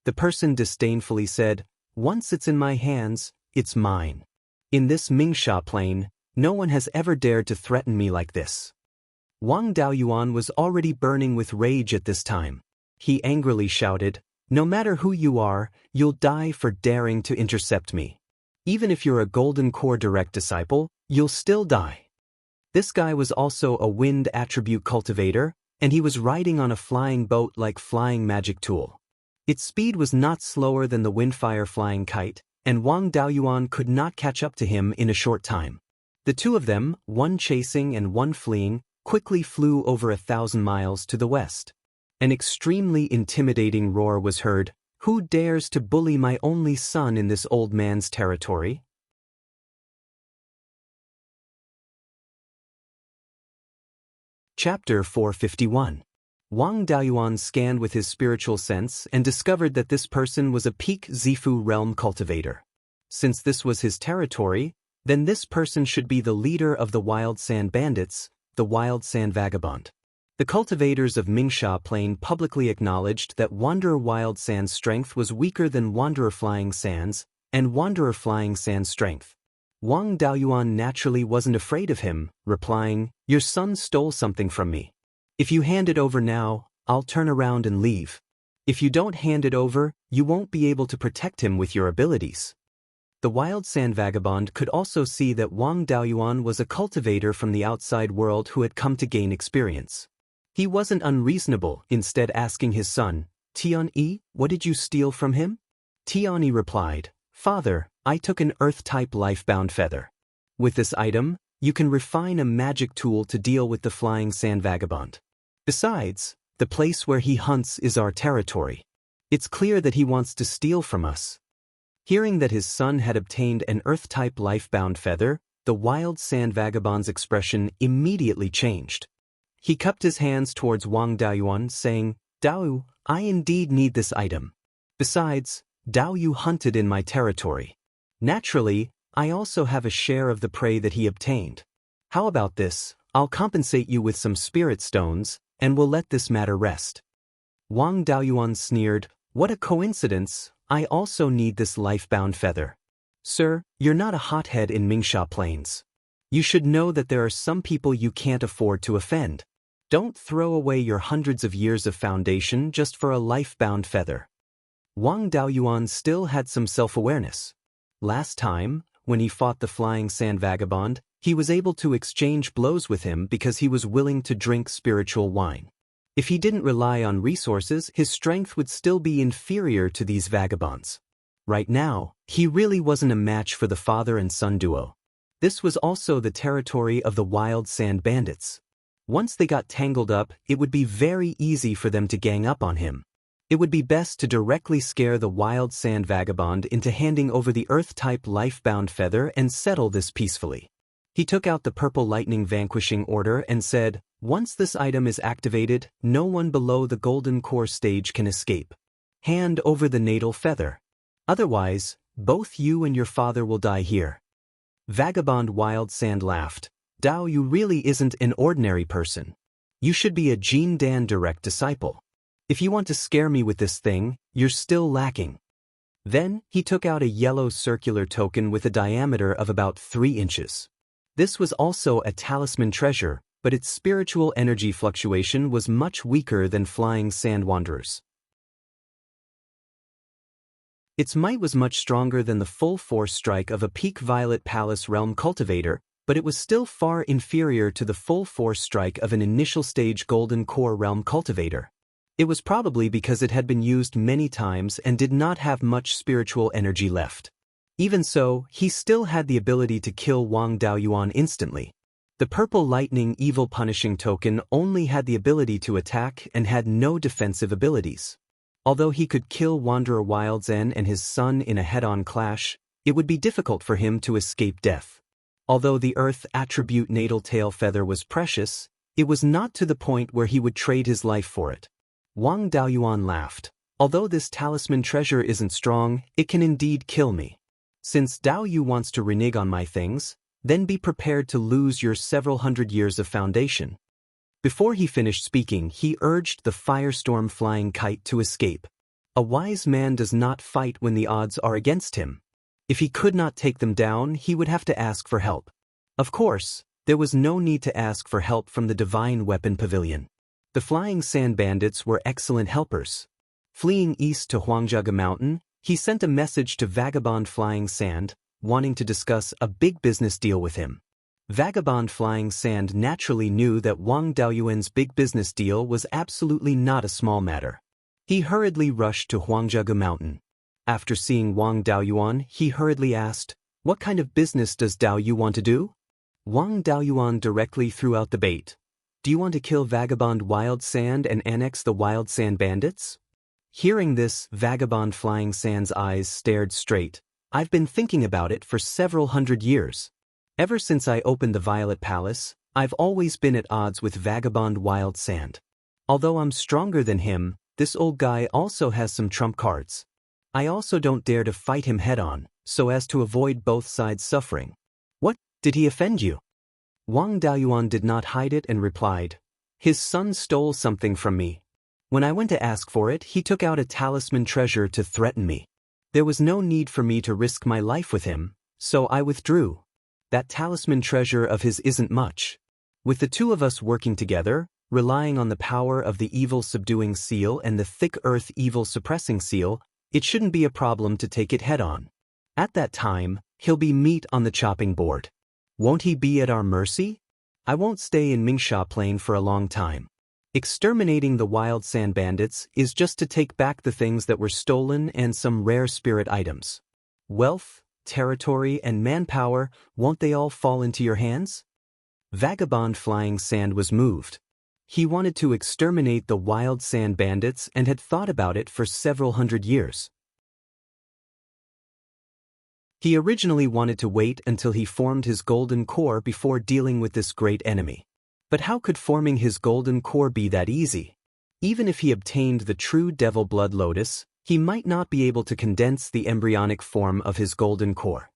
The person disdainfully said, "Once it's in my hands, it's mine. In this Mingsha plain, no one has ever dared to threaten me like this." Wang Daoyuan was already burning with rage at this time. He angrily shouted, "No matter who you are, you'll die for daring to intercept me. Even if you're a Golden Core direct disciple, you'll still die." This guy was also a wind attribute cultivator, and he was riding on a flying boat like flying magic tool. Its speed was not slower than the windfire flying kite, and Wang Daoyuan could not catch up to him in a short time. The two of them, one chasing and one fleeing, quickly flew over 1,000 miles to the west. An extremely intimidating roar was heard. "Who dares to bully my only son in this old man's territory?" Chapter 451. Wang Daoyuan scanned with his spiritual sense and discovered that this person was a peak Zifu realm cultivator. Since this was his territory, then this person should be the leader of the Wild Sand Bandits, the Wild Sand Vagabond. The cultivators of Mingsha Plain publicly acknowledged that Wanderer Wild Sand's strength was weaker than Wanderer Flying Sand's, and Wanderer Flying Sand's strength. Wang Daoyuan naturally wasn't afraid of him, replying, "Your son stole something from me. If you hand it over now, I'll turn around and leave. If you don't hand it over, you won't be able to protect him with your abilities." The Wild Sand Vagabond could also see that Wang Daoyuan was a cultivator from the outside world who had come to gain experience. He wasn't unreasonable, instead asking his son, "Tian-yi, what did you steal from him?" Tian-yi replied, "Father, I took an Earth-type life-bound feather. With this item, you can refine a magic tool to deal with the Flying Sand Vagabond. Besides, the place where he hunts is our territory. It's clear that he wants to steal from us." Hearing that his son had obtained an Earth-type life-bound feather, the Wild Sand Vagabond's expression immediately changed. He cupped his hands towards Wang Daoyuan, saying, "Dao, I indeed need this item. Besides, Dao Yu hunted in my territory. Naturally, I also have a share of the prey that he obtained. How about this? I'll compensate you with some spirit stones, and we'll let this matter rest." Wang Daoyuan sneered, "What a coincidence, I also need this life-bound feather. Sir, you're not a hothead in Mingsha Plains. You should know that there are some people you can't afford to offend. Don't throw away your hundreds of years of foundation just for a life-bound feather." Wang Daoyuan still had some self-awareness. Last time, when he fought the Flying Sand Vagabond, he was able to exchange blows with him because he was willing to drink spiritual wine. If he didn't rely on resources, his strength would still be inferior to these vagabonds. Right now, he really wasn't a match for the father and son duo. This was also the territory of the Wild Sand Bandits. Once they got tangled up, it would be very easy for them to gang up on him. It would be best to directly scare the Wild Sand Vagabond into handing over the Earth-type life-bound feather and settle this peacefully. He took out the Purple Lightning Vanquishing Order and said, "Once this item is activated, no one below the Golden Core stage can escape. Hand over the natal feather. Otherwise, both you and your father will die here." Vagabond Wild Sand laughed. "Dao Yu really isn't an ordinary person. You should be a Jin Dan direct disciple. If you want to scare me with this thing, you're still lacking." Then, he took out a yellow circular token with a diameter of about 3 inches. This was also a talisman treasure, but its spiritual energy fluctuation was much weaker than Flying Sand Wanderer's. Its might was much stronger than the full force strike of a Peak Violet Palace Realm Cultivator, but it was still far inferior to the full force strike of an initial stage Golden Core Realm Cultivator. It was probably because it had been used many times and did not have much spiritual energy left. Even so, he still had the ability to kill Wang Daoyuan instantly. The Purple Lightning Evil Punishing token only had the ability to attack and had no defensive abilities. Although he could kill Wanderer Wildzen and his son in a head-on clash, it would be difficult for him to escape death. Although the Earth attribute Natal Tail Feather was precious, it was not to the point where he would trade his life for it. Wang Daoyuan laughed. Although this talisman treasure isn't strong, it can indeed kill me. Since Dao Yu wants to renege on my things, then be prepared to lose your several hundred years of foundation. Before he finished speaking, he urged the firestorm flying kite to escape. A wise man does not fight when the odds are against him. If he could not take them down, he would have to ask for help. Of course, there was no need to ask for help from the Divine Weapon Pavilion. The Flying Sand Bandits were excellent helpers. Fleeing east to Huangjiaga Mountain, he sent a message to Vagabond Flying Sand, wanting to discuss a big business deal with him. Vagabond Flying Sand naturally knew that Wang Daoyuan's big business deal was absolutely not a small matter. He hurriedly rushed to Huangjiaga Mountain. After seeing Wang Daoyuan, he hurriedly asked, "What kind of business does Dao Yu want to do?" Wang Daoyuan directly threw out the bait. "Do you want to kill Vagabond Wild Sand and annex the Wild Sand Bandits?" Hearing this, Vagabond Flying Sand's eyes stared straight. "I've been thinking about it for several hundred years. Ever since I opened the Violet Palace, I've always been at odds with Vagabond Wild Sand. Although I'm stronger than him, this old guy also has some trump cards. I also don't dare to fight him head-on, so as to avoid both sides suffering." "What, did he offend you?" Wang Daoyuan did not hide it and replied, "His son stole something from me. When I went to ask for it, he took out a talisman treasure to threaten me. There was no need for me to risk my life with him, so I withdrew. That talisman treasure of his isn't much. With the two of us working together, relying on the power of the Evil Subduing Seal and the Thick Earth Evil Suppressing Seal, it shouldn't be a problem to take it head-on. At that time, he'll be meat on the chopping board. Won't he be at our mercy? I won't stay in Mingsha Plain for a long time. Exterminating the Wild Sand Bandits is just to take back the things that were stolen and some rare spirit items. Wealth, territory, and manpower, won't they all fall into your hands?" Vagabond Flying Sand was moved. He wanted to exterminate the Wild Sand Bandits and had thought about it for several hundred years. He originally wanted to wait until he formed his golden core before dealing with this great enemy. But how could forming his golden core be that easy? Even if he obtained the true Devil Blood Lotus, he might not be able to condense the embryonic form of his golden core.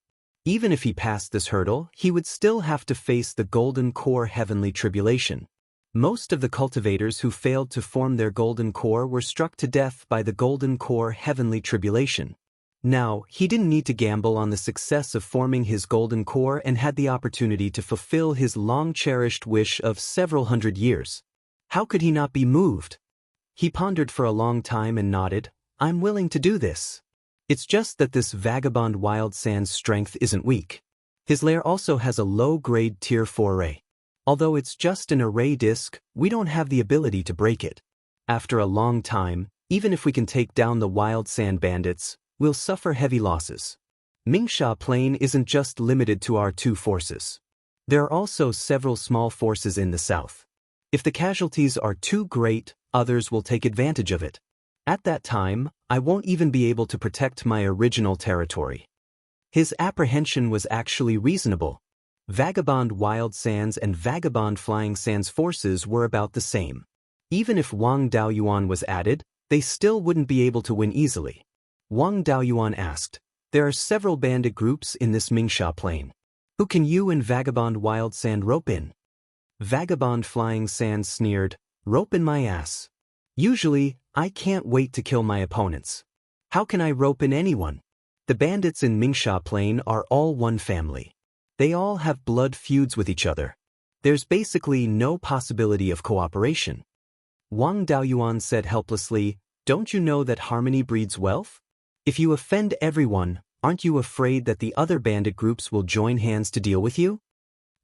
Even if he passed this hurdle, he would still have to face the golden core heavenly tribulation. Most of the cultivators who failed to form their golden core were struck to death by the golden core heavenly tribulation. Now, he didn't need to gamble on the success of forming his golden core and had the opportunity to fulfill his long-cherished wish of several hundred years. How could he not be moved? He pondered for a long time and nodded. "I'm willing to do this. It's just that this Vagabond Wild Sand's strength isn't weak. His lair also has a low-grade Tier 4 array. Although it's just an array disk, we don't have the ability to break it. After a long time, even if we can take down the Wild Sand Bandits, we'll suffer heavy losses. Mingsha Plain isn't just limited to our two forces. There are also several small forces in the south. If the casualties are too great, others will take advantage of it. At that time, I won't even be able to protect my original territory." His apprehension was actually reasonable. Vagabond Wild Sands and Vagabond Flying Sands forces were about the same. Even if Wang Daoyuan was added, they still wouldn't be able to win easily. Wang Daoyuan asked, "There are several bandit groups in this Mingsha Plain. Who can you and Vagabond Wild Sand rope in?" Vagabond Flying Sand sneered, "Rope in my ass. Usually, I can't wait to kill my opponents. How can I rope in anyone? The bandits in Mingsha Plain are all one family. They all have blood feuds with each other. There's basically no possibility of cooperation. Wang Daoyuan said helplessly, "Don't you know that harmony breeds wealth? If you offend everyone, aren't you afraid that the other bandit groups will join hands to deal with you?"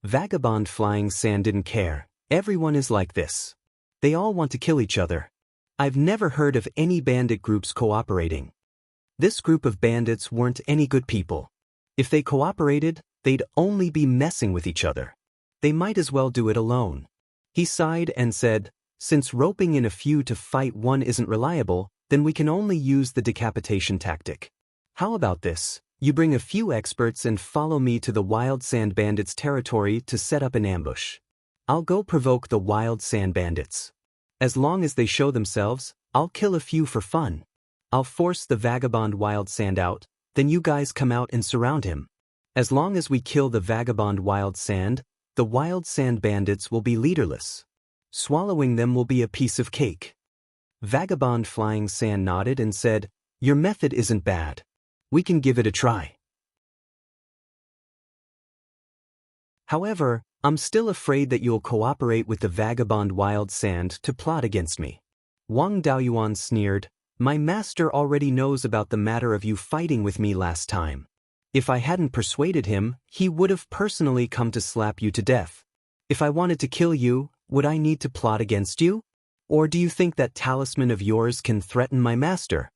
Vagabond Flying Sand didn't care. Everyone is like this. They all want to kill each other. I've never heard of any bandit groups cooperating. This group of bandits weren't any good people. If they cooperated, they'd only be messing with each other. They might as well do it alone. He sighed and said, "Since roping in a few to fight one isn't reliable, then we can only use the decapitation tactic. How about this? You bring a few experts and follow me to the Wild Sand Bandits' territory to set up an ambush. I'll go provoke the Wild Sand Bandits. As long as they show themselves, I'll kill a few for fun. I'll force the vagabond Wild Sand out, then you guys come out and surround him. As long as we kill the vagabond Wild Sand, the Wild Sand Bandits will be leaderless. Swallowing them will be a piece of cake." Vagabond Flying Sand nodded and said, "Your method isn't bad. We can give it a try. However, I'm still afraid that you'll cooperate with the vagabond Wild Sand to plot against me." Wang Daoyuan sneered, "My master already knows about the matter of you fighting with me last time. If I hadn't persuaded him, he would have personally come to slap you to death. If I wanted to kill you, would I need to plot against you? Or do you think that talisman of yours can threaten my master?"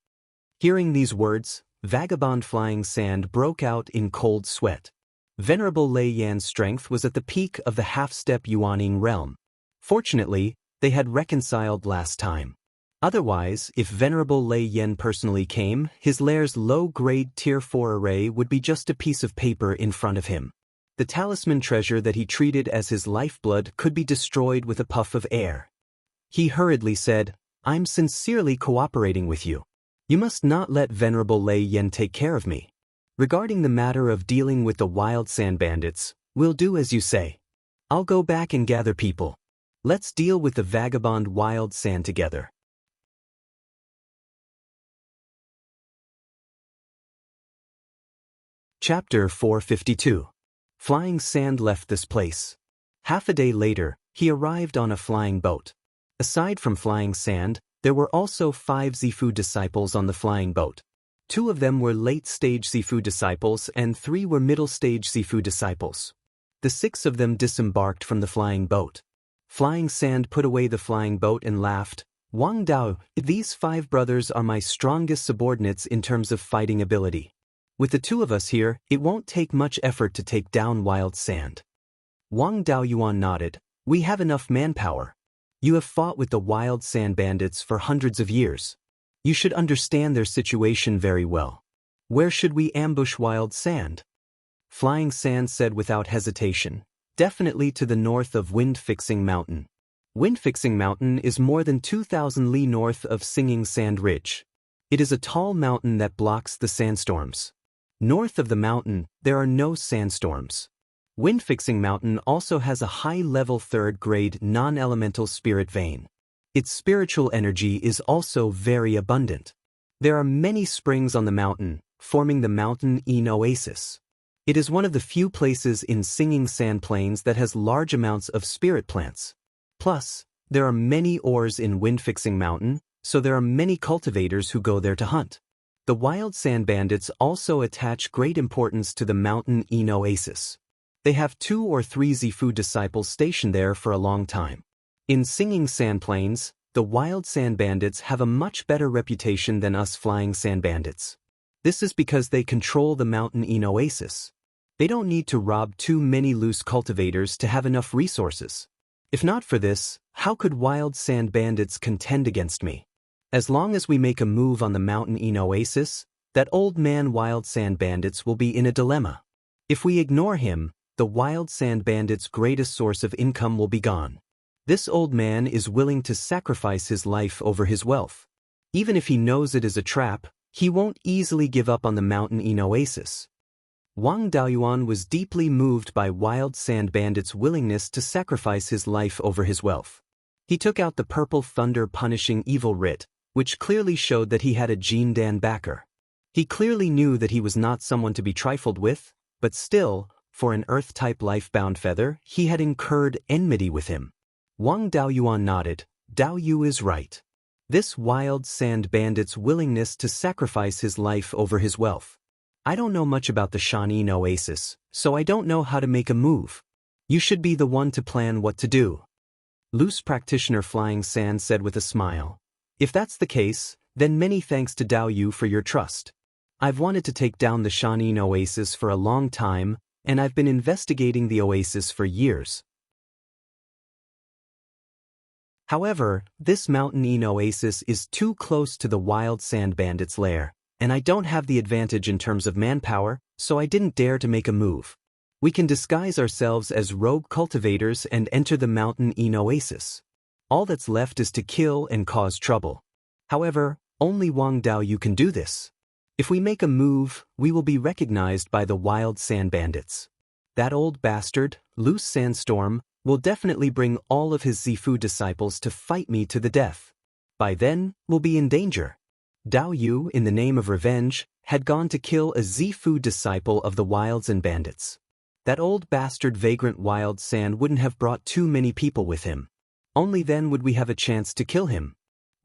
Hearing these words, Vagabond Flying Sand broke out in cold sweat. Venerable Lei Yan's strength was at the peak of the half-step Yuaning realm. Fortunately, they had reconciled last time. Otherwise, if Venerable Lei Yan personally came, his lair's low-grade Tier 4 array would be just a piece of paper in front of him. The talisman treasure that he treated as his lifeblood could be destroyed with a puff of air. He hurriedly said, "I'm sincerely cooperating with you. You must not let Venerable Lei Yan take care of me. Regarding the matter of dealing with the Wild Sand Bandits, we'll do as you say. I'll go back and gather people. Let's deal with the vagabond Wild Sand together." Chapter 452. Flying Sand left this place. Half a day later, he arrived on a flying boat. Aside from Flying Sand, there were also 5 Zifu disciples on the flying boat. 2 of them were late-stage Zifu disciples and 3 were middle-stage Zifu disciples. The 6 of them disembarked from the flying boat. Flying Sand put away the flying boat and laughed, "Wang Dao, these 5 brothers are my strongest subordinates in terms of fighting ability. With the 2 of us here, it won't take much effort to take down Wild Sand." Wang Daoyuan nodded, "We have enough manpower. You have fought with the Wild Sand Bandits for hundreds of years. You should understand their situation very well. Where should we ambush Wild Sand?" Flying Sand said without hesitation, "Definitely to the north of Wind-Fixing Mountain. Wind-Fixing Mountain is more than 2,000 li north of Singing Sand Ridge. It is a tall mountain that blocks the sandstorms. North of the mountain, there are no sandstorms. Wind-Fixing Mountain also has a high-level 3rd-grade non-elemental spirit vein. Its spiritual energy is also very abundant. There are many springs on the mountain, forming the Mountain Yin Oasis. It is one of the few places in Singing Sand Plains that has large amounts of spirit plants. Plus, there are many ores in Wind-Fixing Mountain, so there are many cultivators who go there to hunt. The Wild Sand Bandits also attach great importance to the Mountain Yin Oasis. They have 2 or 3 Zifu disciples stationed there for a long time. In Singing Sand Plains, the Wild Sand Bandits have a much better reputation than us Flying Sand Bandits. This is because they control the Mountain Yin Oasis. They don't need to rob too many loose cultivators to have enough resources. If not for this, how could Wild Sand Bandits contend against me? As long as we make a move on the Mountain Yin Oasis, that old man Wild Sand Bandits will be in a dilemma. If we ignore him, the Wild Sand Bandits' greatest source of income will be gone. This old man is willing to sacrifice his life over his wealth. Even if he knows it is a trap, he won't easily give up on the Mountain Yin Oasis. Wang Daoyuan was deeply moved by Wild Sand Bandits' willingness to sacrifice his life over his wealth. He took out the Purple Thunder Punishing Evil Writ, which clearly showed that he had a Jindan backer. He clearly knew that he was not someone to be trifled with, but still, for an Earth-type life-bound feather, he had incurred enmity with him. Wang Daoyuan nodded. Dao Yu is right. This wild sand bandit's willingness to sacrifice his life over his wealth. I don't know much about the Shanin Oasis, so I don't know how to make a move. You should be the one to plan what to do. Loose practitioner Flying Sand said with a smile. If that's the case, then many thanks to Dao Yu for your trust. I've wanted to take down the Shanin Oasis for a long time, and I've been investigating the oasis for years. However, this mountain oasis is too close to the wild sand bandit's lair, and I don't have the advantage in terms of manpower, so I didn't dare to make a move. We can disguise ourselves as rogue cultivators and enter the mountain oasis. All that's left is to kill and cause trouble. However, only Wang Daoyu can do this. If we make a move, we will be recognized by the wild sand bandits. That old bastard, Loose Sandstorm, will definitely bring all of his Zifu disciples to fight me to the death. By then, we'll be in danger. Dao Yu, in the name of revenge, had gone to kill a Zifu disciple of the wilds and bandits. That old bastard vagrant wild sand wouldn't have brought too many people with him. Only then would we have a chance to kill him.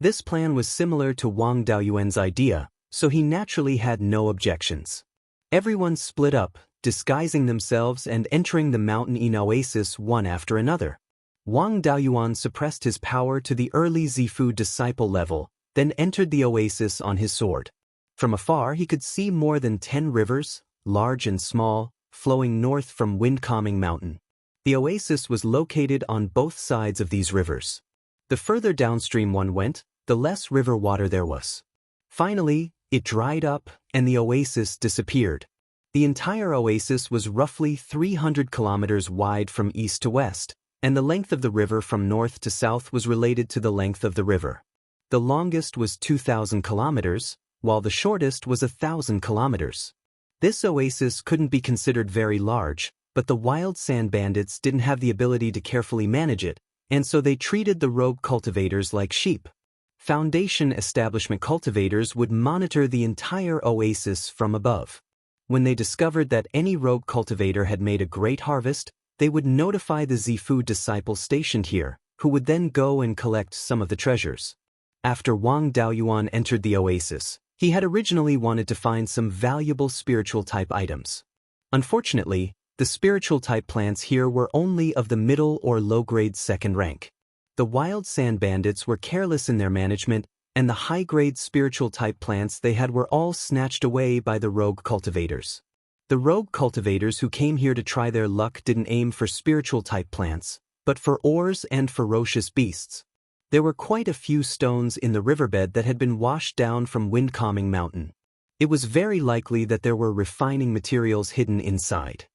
This plan was similar to Wang Daoyuan's idea, so he naturally had no objections. Everyone split up, disguising themselves and entering the mountain oasis one after another. Wang Daoyuan suppressed his power to the early Zifu disciple level, then entered the oasis on his sword. From afar he could see more than 10 rivers, large and small, flowing north from Wind-Calming Mountain. The oasis was located on both sides of these rivers. The further downstream one went, the less river water there was. Finally, it dried up, and the oasis disappeared. The entire oasis was roughly 300 kilometers wide from east to west, and the length of the river from north to south was related to the length of the river. The longest was 2,000 kilometers, while the shortest was 1,000 kilometers. This oasis couldn't be considered very large, but the wild sand bandits didn't have the ability to carefully manage it, and so they treated the rogue cultivators like sheep. Foundation establishment cultivators would monitor the entire oasis from above. When they discovered that any rogue cultivator had made a great harvest, they would notify the Zifu disciples stationed here, who would then go and collect some of the treasures. After Wang Daoyuan entered the oasis, he had originally wanted to find some valuable spiritual-type items. Unfortunately, the spiritual-type plants here were only of the middle or low-grade second rank. The wild sand bandits were careless in their management, and the high-grade spiritual-type plants they had were all snatched away by the rogue cultivators. The rogue cultivators who came here to try their luck didn't aim for spiritual-type plants, but for ores and ferocious beasts. There were quite a few stones in the riverbed that had been washed down from Wind-Calming Mountain. It was very likely that there were refining materials hidden inside.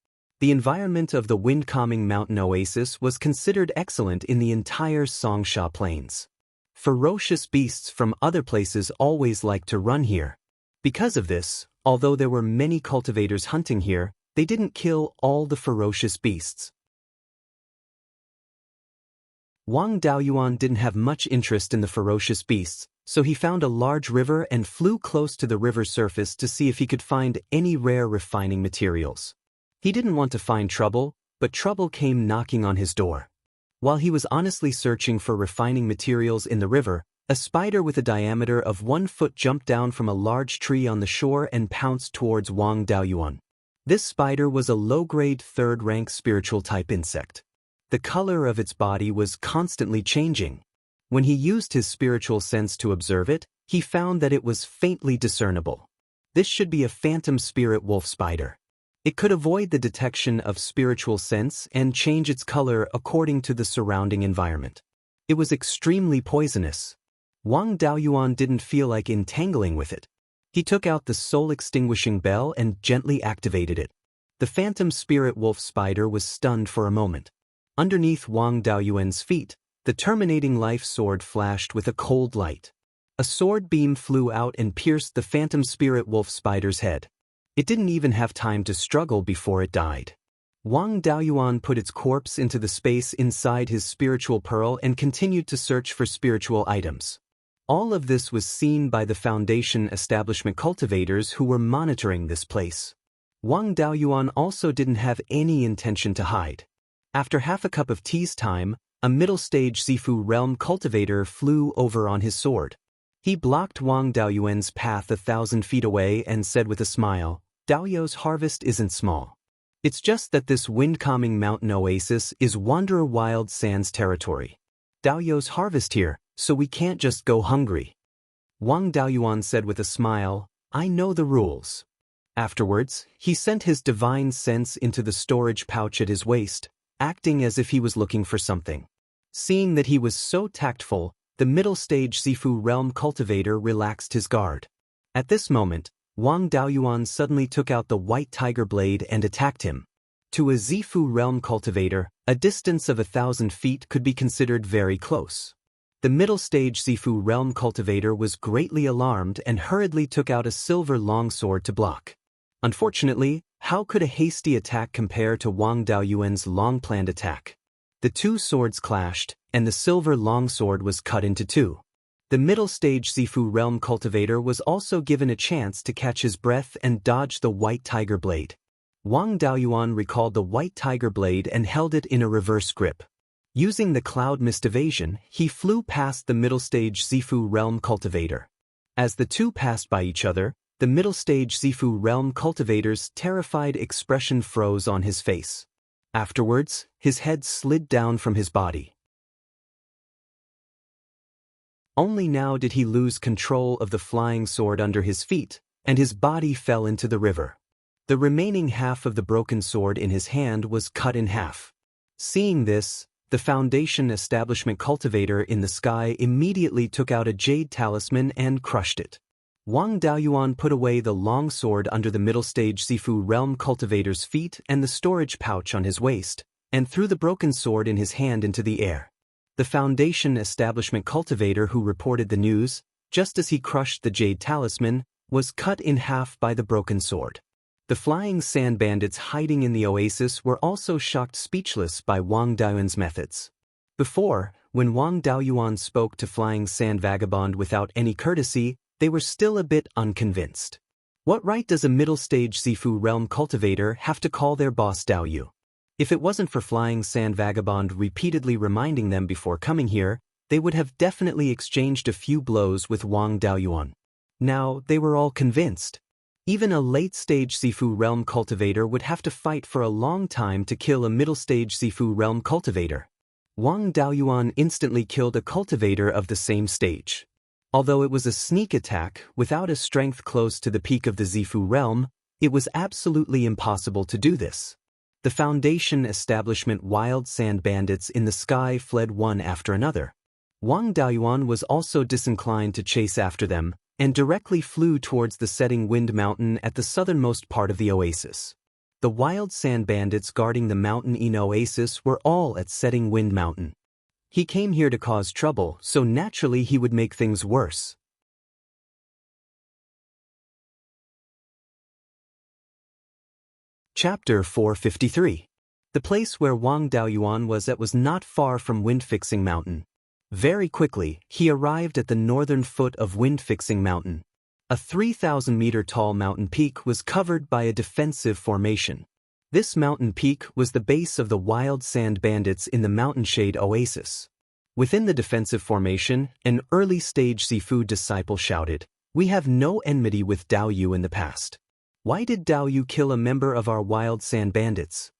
The environment of the Wind-Calming Mountain oasis was considered excellent in the entire Xianxia Plains. Ferocious beasts from other places always liked to run here. Because of this, although there were many cultivators hunting here, they didn't kill all the ferocious beasts. Wang Daoyuan didn't have much interest in the ferocious beasts, so he found a large river and flew close to the river's surface to see if he could find any rare refining materials. He didn't want to find trouble, but trouble came knocking on his door. While he was honestly searching for refining materials in the river, a spider with a diameter of 1 foot jumped down from a large tree on the shore and pounced towards Wang Daoyuan. This spider was a low-grade third-rank spiritual-type insect. The color of its body was constantly changing. When he used his spiritual sense to observe it, he found that it was faintly discernible. This should be a phantom spirit wolf spider. It could avoid the detection of spiritual sense and change its color according to the surrounding environment. It was extremely poisonous. Wang Daoyuan didn't feel like entangling with it. He took out the soul-extinguishing bell and gently activated it. The phantom spirit wolf spider was stunned for a moment. Underneath Wang Daoyuan's feet, the terminating life sword flashed with a cold light. A sword beam flew out and pierced the phantom spirit wolf spider's head. It didn't even have time to struggle before it died. Wang Daoyuan put its corpse into the space inside his spiritual pearl and continued to search for spiritual items. All of this was seen by the Foundation establishment cultivators who were monitoring this place. Wang Daoyuan also didn't have any intention to hide. After half a cup of tea's time, a middle-stage Zifu realm cultivator flew over on his sword. He blocked Wang Daoyuan's path 1,000 feet away and said with a smile, "Daoyu's harvest isn't small. It's just that this wind-calming mountain oasis is Wanderer Wild Sands territory. Daoyu's harvest here, so we can't just go hungry." Wang Daoyuan said with a smile, "I know the rules." Afterwards, he sent his divine sense into the storage pouch at his waist, acting as if he was looking for something. Seeing that he was so tactful, the middle-stage Zifu realm cultivator relaxed his guard. At this moment, Wang Daoyuan suddenly took out the white tiger blade and attacked him. To a Zifu realm cultivator, a distance of 1,000 feet could be considered very close. The middle-stage Zifu realm cultivator was greatly alarmed and hurriedly took out a silver longsword to block. Unfortunately, how could a hasty attack compare to Wang Daoyuan's long-planned attack? The two swords clashed, and the silver longsword was cut into two. The middle-stage Zifu realm cultivator was also given a chance to catch his breath and dodge the white tiger blade. Wang Daoyuan recalled the white tiger blade and held it in a reverse grip. Using the cloud mist evasion, he flew past the middle-stage Zifu realm cultivator. As the two passed by each other, the middle-stage Zifu realm cultivator's terrified expression froze on his face. Afterwards, his head slid down from his body. Only now did he lose control of the flying sword under his feet, and his body fell into the river. The remaining half of the broken sword in his hand was cut in half. Seeing this, the Foundation establishment cultivator in the sky immediately took out a jade talisman and crushed it. Wang Daoyuan put away the long sword under the middle-stage Zifu realm cultivator's feet and the storage pouch on his waist, and threw the broken sword in his hand into the air. The Foundation establishment cultivator who reported the news, just as he crushed the jade talisman, was cut in half by the broken sword. The flying sand bandits hiding in the oasis were also shocked speechless by Wang Daoyuan's methods. Before, when Wang Daoyuan spoke to flying sand vagabond without any courtesy, they were still a bit unconvinced. What right does a middle-stage Zifu realm cultivator have to call their boss Daoyu? If it wasn't for flying sand vagabond repeatedly reminding them before coming here, they would have definitely exchanged a few blows with Wang Daoyuan. Now, they were all convinced. Even a late-stage Zifu realm cultivator would have to fight for a long time to kill a middle-stage Zifu realm cultivator. Wang Daoyuan instantly killed a cultivator of the same stage. Although it was a sneak attack without a strength close to the peak of the Zifu realm, it was absolutely impossible to do this. The Foundation establishment wild sand bandits in the sky fled one after another. Wang Daoyuan was also disinclined to chase after them, and directly flew towards the setting wind mountain at the southernmost part of the oasis. The wild sand bandits guarding the mountain in oasis were all at setting wind mountain. He came here to cause trouble, so naturally he would make things worse. Chapter 453. The place where Wang Daoyuan was at was not far from Wind-Fixing Mountain. Very quickly, he arrived at the northern foot of Wind-Fixing Mountain. A 3,000-meter-tall mountain peak was covered by a defensive formation. This mountain peak was the base of the wild sand bandits in the mountainshade oasis. Within the defensive formation, an early-stage Zifu disciple shouted, "We have no enmity with Daoyu in the past. Why did Daoyu kill a member of our wild sand bandits?"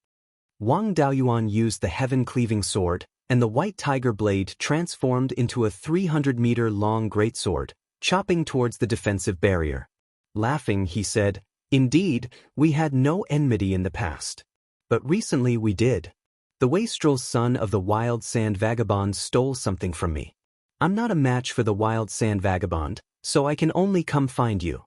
Wang Daoyuan used the heaven-cleaving sword, and the white tiger blade transformed into a 300-meter-long greatsword, chopping towards the defensive barrier. Laughing, he said, "Indeed, we had no enmity in the past. But recently we did. The wastrel son of the wild sand vagabond stole something from me. I'm not a match for the wild sand vagabond, so I can only come find you."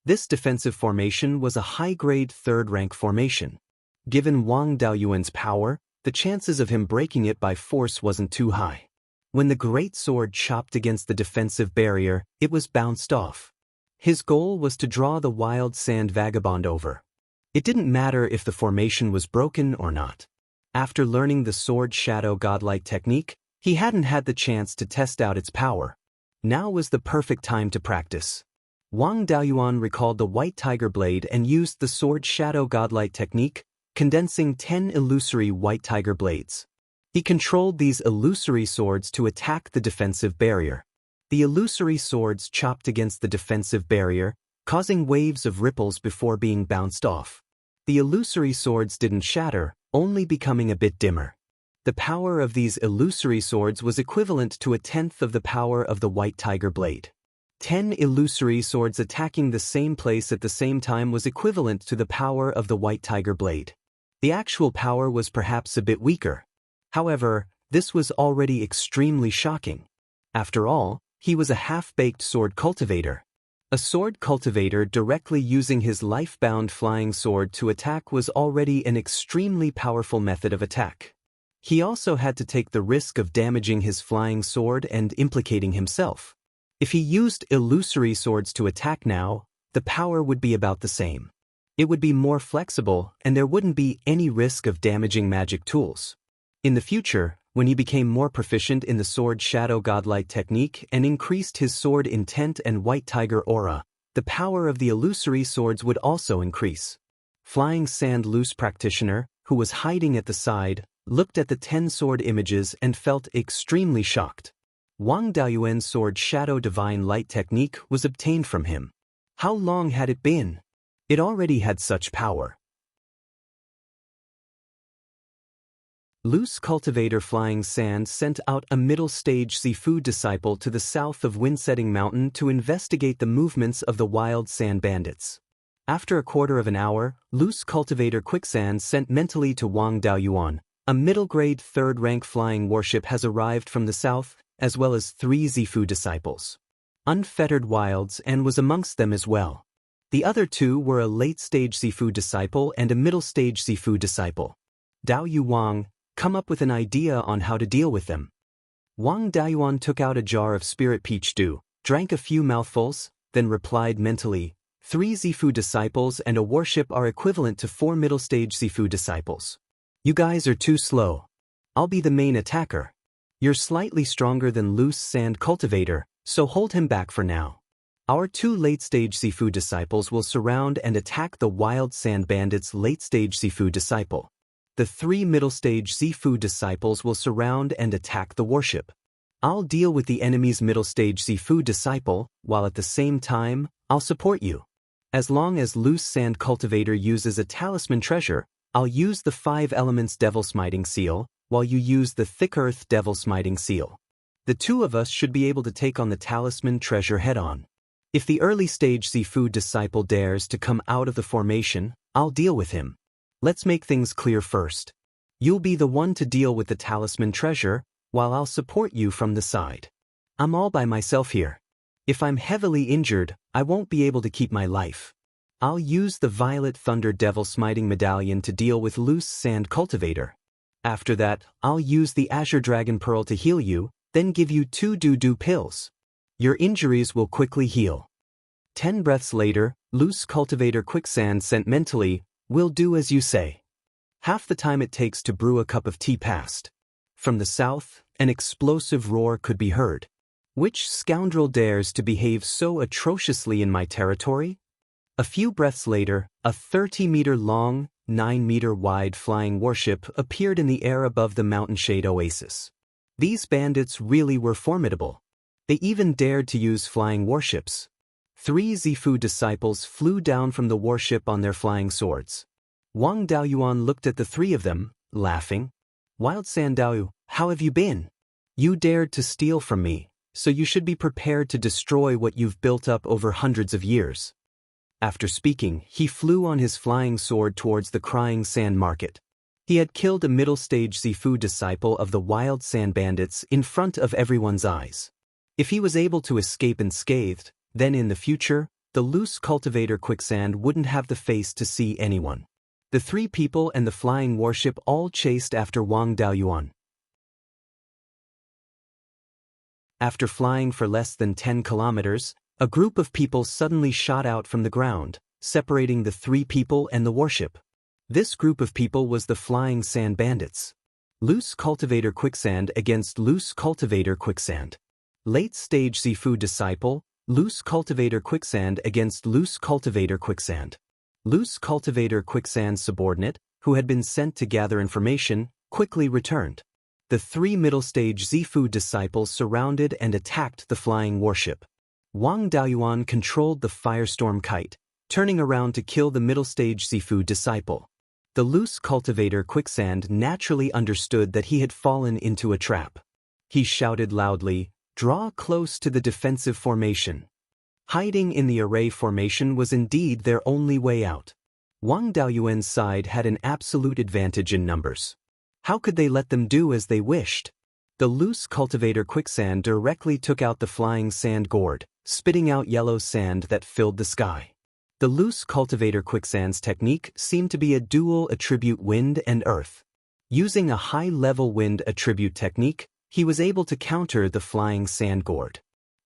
This defensive formation was a high-grade third-rank formation. Given Wang Daoyuan's power, the chances of him breaking it by force wasn't too high. When the great sword chopped against the defensive barrier, it was bounced off. His goal was to draw the wild sand vagabond over. It didn't matter if the formation was broken or not. After learning the sword shadow godlike technique, he hadn't had the chance to test out its power. Now was the perfect time to practice. Wang Daoyuan recalled the white tiger blade and used the sword shadow godlight technique, condensing 10 illusory white tiger blades. He controlled these illusory swords to attack the defensive barrier. The illusory swords chopped against the defensive barrier, causing waves of ripples before being bounced off. The illusory swords didn't shatter, only becoming a bit dimmer. The power of these illusory swords was equivalent to 1/10 of the power of the white tiger blade. 10 illusory swords attacking the same place at the same time was equivalent to the power of the white tiger blade. The actual power was perhaps a bit weaker. However, this was already extremely shocking. After all, he was a half-baked sword cultivator. A sword cultivator directly using his life-bound flying sword to attack was already an extremely powerful method of attack. He also had to take the risk of damaging his flying sword and implicating himself. If he used illusory swords to attack now, the power would be about the same. It would be more flexible, and there wouldn't be any risk of damaging magic tools. In the future, when he became more proficient in the sword shadow godlight technique and increased his sword intent and white tiger aura, the power of the illusory swords would also increase. Flying Sand Loose practitioner, who was hiding at the side, looked at the 10 sword images and felt extremely shocked. Wang Daoyuan's sword shadow divine light technique was obtained from him. How long had it been? It already had such power. Loose cultivator Flying Sand sent out a middle-stage Sifu disciple to the south of Windsetting Mountain to investigate the movements of the wild sand bandits. After a quarter of an hour, Loose cultivator Quicksand sent mentally to Wang Daoyuan. A middle-grade third-rank flying warship has arrived from the south, as well as 3 Zifu disciples. Unfettered Wilds and was amongst them as well. The other 2 were a late-stage Zifu disciple and a middle-stage Zifu disciple. Daoyu Wang, come up with an idea on how to deal with them. Wang Daoyuan took out a jar of spirit peach dew, drank a few mouthfuls, then replied mentally, 3 Zifu disciples and a warship are equivalent to 4 middle-stage Zifu disciples. You guys are too slow. I'll be the main attacker. You're slightly stronger than Loose Sand Cultivator, so hold him back for now. Our 2 late-stage Zifu disciples will surround and attack the Wild Sand Bandits' late-stage Zifu disciple. The 3 middle-stage Zifu disciples will surround and attack the warship. I'll deal with the enemy's middle-stage Zifu disciple, while at the same time, I'll support you. As long as Loose Sand Cultivator uses a talisman treasure, I'll use the 5 Elements Devil Smiting Seal, while you use the Thick Earth Devil Smiting Seal. The 2 of us should be able to take on the talisman treasure head-on. If the early-stage Zifu disciple dares to come out of the formation, I'll deal with him. Let's make things clear first. You'll be the one to deal with the talisman treasure, while I'll support you from the side. I'm all by myself here. If I'm heavily injured, I won't be able to keep my life. I'll use the Violet Thunder Devil Smiting Medallion to deal with Loose Sand Cultivator. After that, I'll use the Azure Dragon Pearl to heal you, then give you 2 Doo-Doo pills. Your injuries will quickly heal. 10 breaths later, Loose Cultivator Quicksand sent mentally, we'll do as you say. Half the time it takes to brew a cup of tea passed. From the south, an explosive roar could be heard. Which scoundrel dares to behave so atrociously in my territory? A few breaths later, a 30-meter-long, 9-meter-wide flying warship appeared in the air above the mountain shade oasis. These bandits really were formidable. They even dared to use flying warships. 3 Zifu disciples flew down from the warship on their flying swords. Wang Daoyuan looked at the 3 of them, laughing. Wild Sand Dao, how have you been? You dared to steal from me, so you should be prepared to destroy what you've built up over hundreds of years. After speaking, he flew on his flying sword towards the Crying Sand Market. He had killed a middle-stage Zifu disciple of the Wild Sand Bandits in front of everyone's eyes. If he was able to escape unscathed, then in the future, the Loose Cultivator Quicksand wouldn't have the face to see anyone. The 3 people and the flying warship all chased after Wang Daoyuan. After flying for less than 10 kilometers, a group of people suddenly shot out from the ground, separating the 3 people and the warship. This group of people was the Flying Sand Bandits. Loose Cultivator Quicksand against Loose Cultivator Quicksand. Late-stage Zifu disciple, loose cultivator quicksand against loose cultivator quicksand. Loose cultivator quicksand subordinate, who had been sent to gather information, quickly returned. The three middle-stage Zifu disciples surrounded and attacked the flying warship. Wang Daoyuan controlled the firestorm kite, turning around to kill the middle-stage Zifu disciple. The loose cultivator quicksand naturally understood that he had fallen into a trap. He shouted loudly, "Draw close to the defensive formation." Hiding in the array formation was indeed their only way out. Wang Daoyuan's side had an absolute advantage in numbers. How could they let them do as they wished? The loose cultivator quicksand directly took out the flying sand gourd, spitting out yellow sand that filled the sky. The loose cultivator quicksand's technique seemed to be a dual attribute wind and earth. Using a high-level wind attribute technique, he was able to counter the flying sand gourd.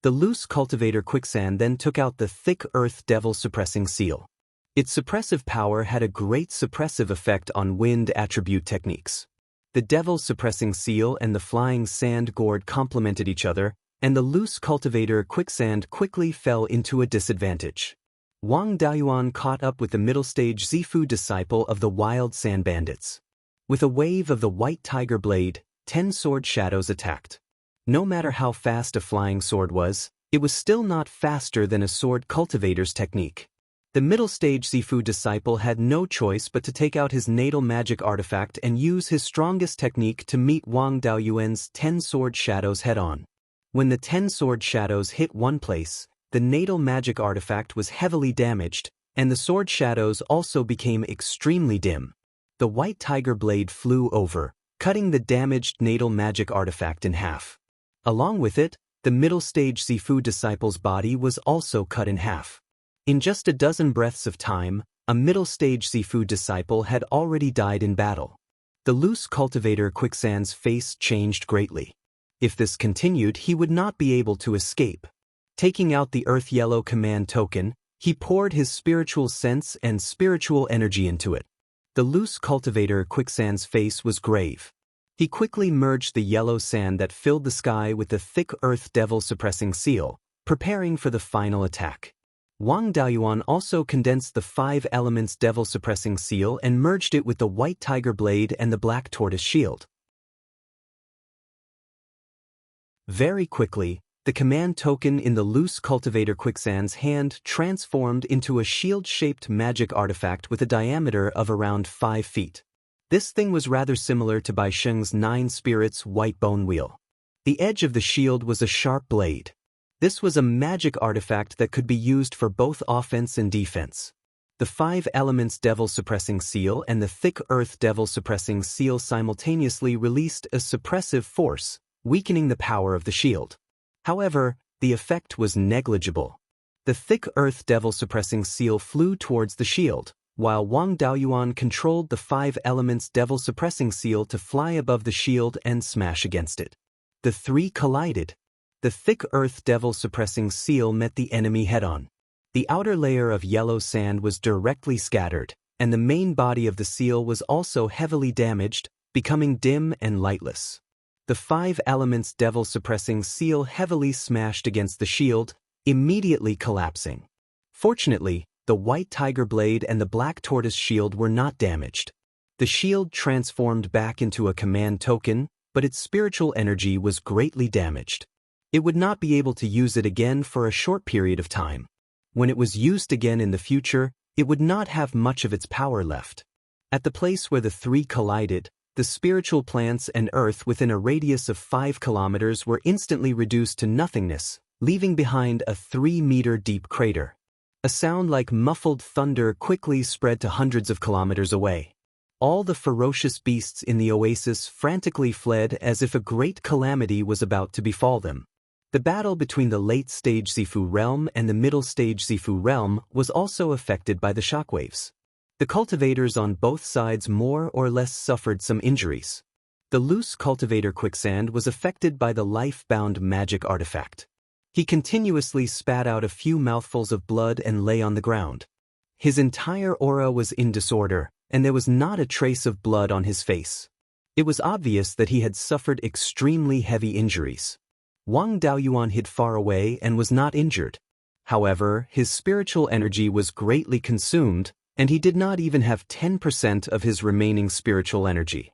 The loose cultivator quicksand then took out the thick earth devil suppressing seal. Its suppressive power had a great suppressive effect on wind attribute techniques. The devil suppressing seal and the flying sand gourd complemented each other, and the loose cultivator quicksand quickly fell into a disadvantage. Wang Daoyuan caught up with the middle-stage Zifu disciple of the wild sand bandits. With a wave of the white tiger blade, 10 sword shadows attacked. No matter how fast a flying sword was, it was still not faster than a sword cultivator's technique. The middle-stage Zifu disciple had no choice but to take out his natal magic artifact and use his strongest technique to meet Wang Daoyuan's 10 sword shadows head-on. When the 10 sword shadows hit one place, the natal magic artifact was heavily damaged, and the sword shadows also became extremely dim. The white tiger blade flew over, cutting the damaged natal magic artifact in half. Along with it, the middle-stage Zifu disciple's body was also cut in half. In just a dozen breaths of time, a middle-stage Zifu disciple had already died in battle. The loose cultivator quicksand's face changed greatly. If this continued, he would not be able to escape. Taking out the earth yellow command token, he poured his spiritual sense and spiritual energy into it. The loose cultivator quicksand's face was grave. He quickly merged the yellow sand that filled the sky with the thick earth devil suppressing seal, preparing for the final attack. Wang Daoyuan also condensed the 5 elements devil suppressing seal and merged it with the white tiger blade and the black tortoise shield. Very quickly, the command token in the loose cultivator quicksand's hand transformed into a shield-shaped magic artifact with a diameter of around 5 feet. This thing was rather similar to Bai Sheng's 9 Spirits white bone wheel. The edge of the shield was a sharp blade. This was a magic artifact that could be used for both offense and defense. The 5 elements devil suppressing seal and the thick earth devil suppressing seal simultaneously released a suppressive force, weakening the power of the shield. However, the effect was negligible. The thick earth devil suppressing seal flew towards the shield, while Wang Daoyuan controlled the 5 elements devil suppressing seal to fly above the shield and smash against it. The 3 collided. The thick earth devil suppressing seal met the enemy head-on. The outer layer of yellow sand was directly scattered, and the main body of the seal was also heavily damaged, becoming dim and lightless. The 5 elements devil suppressing seal heavily smashed against the shield, immediately collapsing. Fortunately, the white tiger blade and the black tortoise shield were not damaged. The shield transformed back into a command token, but its spiritual energy was greatly damaged. It would not be able to use it again for a short period of time. When it was used again in the future, it would not have much of its power left. At the place where the 3 collided, the spiritual plants and earth within a radius of 5 kilometers were instantly reduced to nothingness, leaving behind a 3-meter deep crater. A sound like muffled thunder quickly spread to hundreds of kilometers away. All the ferocious beasts in the oasis frantically fled as if a great calamity was about to befall them. The battle between the late-stage Zifu realm and the middle-stage Zifu realm was also affected by the shockwaves. The cultivators on both sides more or less suffered some injuries. The loose cultivator quicksand was affected by the life-bound magic artifact. He continuously spat out a few mouthfuls of blood and lay on the ground. His entire aura was in disorder, and there was not a trace of blood on his face. It was obvious that he had suffered extremely heavy injuries. Wang Daoyuan hid far away and was not injured. However, his spiritual energy was greatly consumed, and he did not even have 10% of his remaining spiritual energy.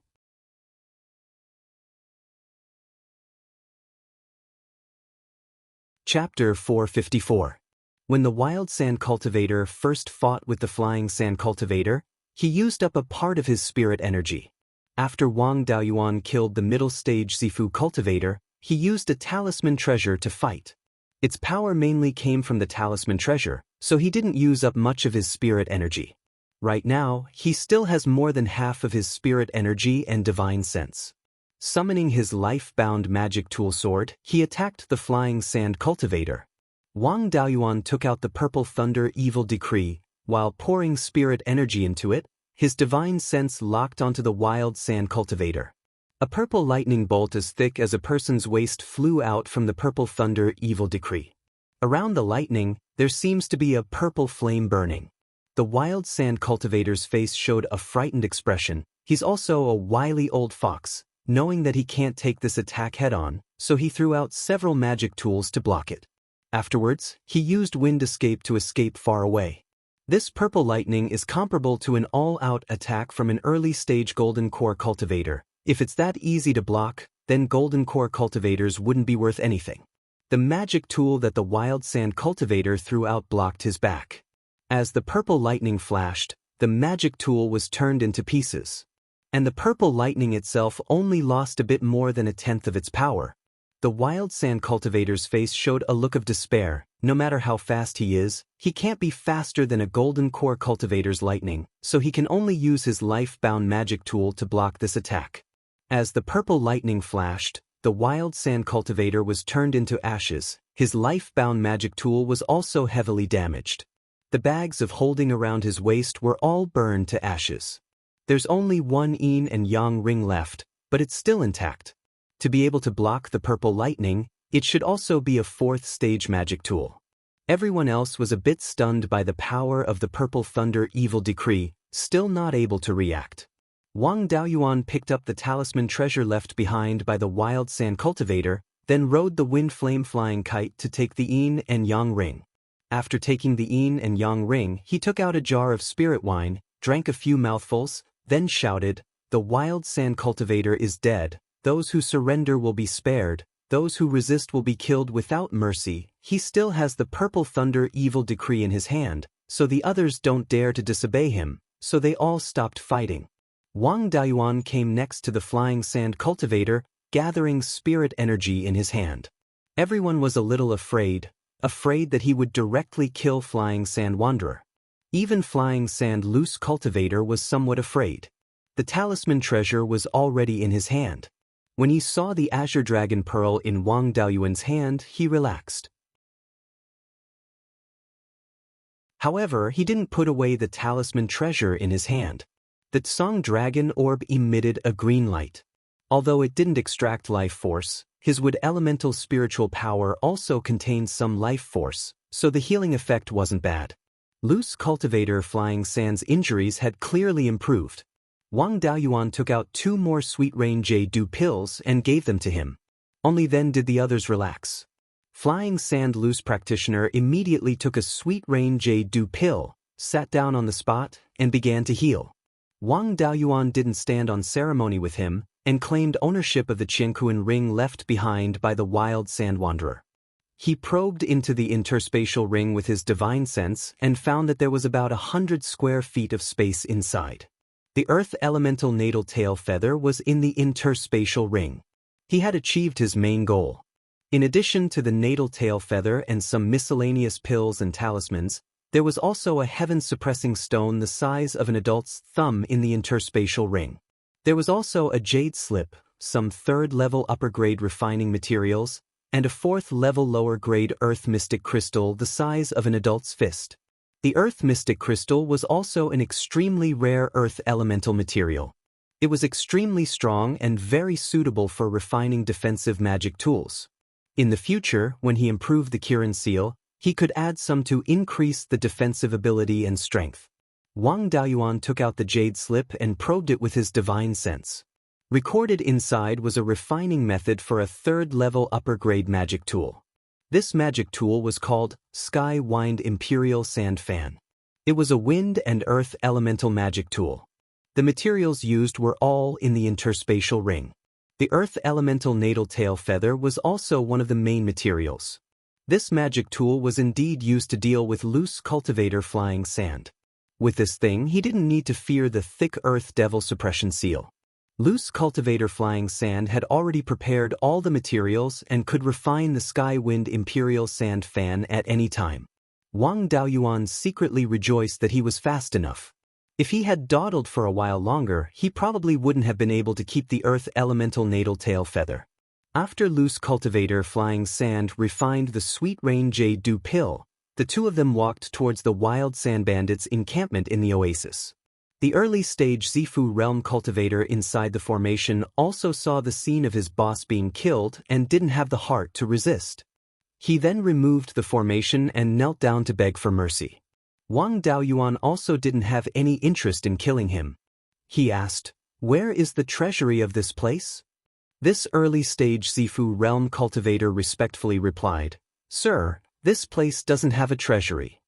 Chapter 454. When the wild sand cultivator first fought with the flying sand cultivator, he used up a part of his spirit energy. After Wang Daoyuan killed the middle stage Zifu cultivator, he used a talisman treasure to fight. Its power mainly came from the talisman treasure, so he didn't use up much of his spirit energy. Right now, he still has more than half of his spirit energy and divine sense. Summoning his life-bound magic tool sword, he attacked the flying sand cultivator. Wang Daoyuan took out the purple thunder evil decree. While pouring spirit energy into it, his divine sense locked onto the wild sand cultivator. A purple lightning bolt as thick as a person's waist flew out from the purple thunder evil decree. Around the lightning, there seems to be a purple flame burning. The wild sand cultivator's face showed a frightened expression. He's also a wily old fox, knowing that he can't take this attack head-on, so he threw out several magic tools to block it. Afterwards, he used wind escape to escape far away. This purple lightning is comparable to an all-out attack from an early-stage golden core cultivator. If it's that easy to block, then golden core cultivators wouldn't be worth anything. The magic tool that the wild sand cultivator threw out blocked his back. As the purple lightning flashed, the magic tool was turned into pieces. And the purple lightning itself only lost a bit more than a tenth of its power. The wild sand cultivator's face showed a look of despair. No matter how fast he is, he can't be faster than a golden core cultivator's lightning, so he can only use his life-bound magic tool to block this attack. As the purple lightning flashed, the wild sand cultivator was turned into ashes. His life-bound magic tool was also heavily damaged. The bags of holding around his waist were all burned to ashes. There's only one yin and yang ring left, but it's still intact. To be able to block the purple lightning, it should also be a fourth stage magic tool. Everyone else was a bit stunned by the power of the purple thunder evil decree, still not able to react. Wang Daoyuan picked up the talisman treasure left behind by the wild sand cultivator, then rode the wind flame flying kite to take the yin and yang ring. After taking the yin and yang ring, he took out a jar of spirit wine, drank a few mouthfuls, then shouted, "The wild sand cultivator is dead. Those who surrender will be spared. Those who resist will be killed without mercy." He still has the purple thunder evil decree in his hand, so the others don't dare to disobey him, so they all stopped fighting. Wang Daoyuan came next to the flying sand cultivator, gathering spirit energy in his hand. Everyone was a little afraid that he would directly kill flying sand wanderer. Even flying sand loose cultivator was somewhat afraid. The talisman treasure was already in his hand. When he saw the azure dragon pearl in Wang Daoyuan's hand, he relaxed. However, he didn't put away the talisman treasure in his hand. The Tsang dragon orb emitted a green light. Although it didn't extract life force, his wood elemental spiritual power also contained some life force, so the healing effect wasn't bad. Loose cultivator flying sand's injuries had clearly improved. Wang Daoyuan took out 2 more sweet rain jade pills and gave them to him. Only then did the others relax. Flying sand loose practitioner immediately took a sweet rain jade pill, sat down on the spot, and began to heal. Wang Daoyuan didn't stand on ceremony with him, and claimed ownership of the Qianquan ring left behind by the wild sand wanderer. He probed into the interspatial ring with his divine sense and found that there was about 100 square feet of space inside. The earth elemental natal tail feather was in the interspatial ring. He had achieved his main goal. In addition to the natal tail feather and some miscellaneous pills and talismans, there was also a heaven-suppressing stone the size of an adult's thumb in the interspatial ring. There was also a jade slip, some 3rd-level upper-grade refining materials, and a 4th-level lower-grade earth mystic crystal the size of an adult's fist. The earth mystic crystal was also an extremely rare earth elemental material. It was extremely strong and very suitable for refining defensive magic tools. In the future, when he improved the Kirin seal, he could add some to increase the defensive ability and strength. Wang Daoyuan took out the jade slip and probed it with his divine sense. Recorded inside was a refining method for a third-level upper-grade magic tool. This magic tool was called Sky Wind Imperial Sand Fan. It was a wind and earth elemental magic tool. The materials used were all in the interspatial ring. The earth elemental natal tail feather was also one of the main materials. This magic tool was indeed used to deal with loose cultivator flying sand. With this thing, he didn't need to fear the thick earth devil suppression seal. Loose cultivator flying sand had already prepared all the materials and could refine the Sky Wind Imperial Sand Fan at any time. Wang Daoyuan secretly rejoiced that he was fast enough. If he had dawdled for a while longer, he probably wouldn't have been able to keep the earth elemental natal tail feather. After loose cultivator flying sand refined the sweet rain jade dew pill, the two of them walked towards the wild sand bandits' encampment in the oasis. The early-stage Zifu realm cultivator inside the formation also saw the scene of his boss being killed and didn't have the heart to resist. He then removed the formation and knelt down to beg for mercy. Wang Daoyuan also didn't have any interest in killing him. He asked, "Where is the treasury of this place?" This early-stage Zifu realm cultivator respectfully replied, "Sir, this place doesn't have a treasury.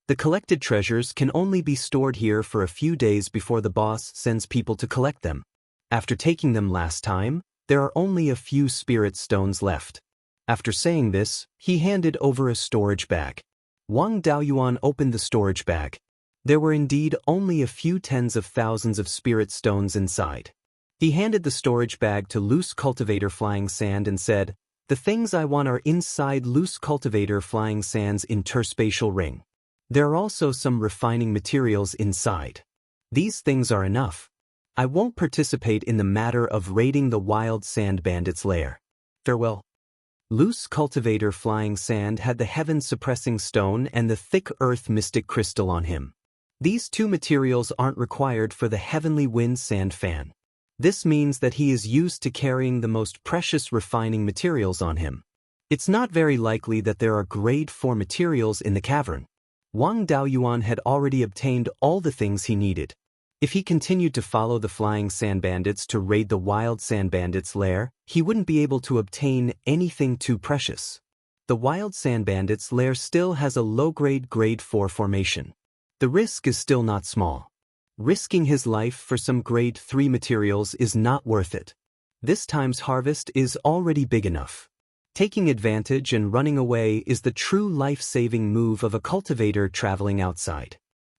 The collected treasures can only be stored here for a few days before the boss sends people to collect them. After taking them last time, there are only a few spirit stones left." After saying this, he handed over a storage bag. Wang Daoyuan opened the storage bag. There were indeed only a few tens of thousands of spirit stones inside. He handed the storage bag to Loose Cultivator Flying Sand and said, "The things I want are inside Loose Cultivator Flying Sand's interspatial ring. There are also some refining materials inside. These things are enough. I won't participate in the matter of raiding the wild sand bandits' lair. Farewell." Loose Cultivator Flying Sand had the heaven-suppressing stone and the thick earth mystic crystal on him. These two materials aren't required for the heavenly wind sand fan. This means that he is used to carrying the most precious refining materials on him. It's not very likely that there are grade 4 materials in the cavern. Wang Daoyuan had already obtained all the things he needed. If he continued to follow the flying sand bandits to raid the wild sand bandits' lair, he wouldn't be able to obtain anything too precious. The wild sand bandits' lair still has a low-grade grade 4 formation. The risk is still not small. Risking his life for some grade 3 materials is not worth it. This time's harvest is already big enough. Taking advantage and running away is the true life-saving move of a cultivator traveling outside.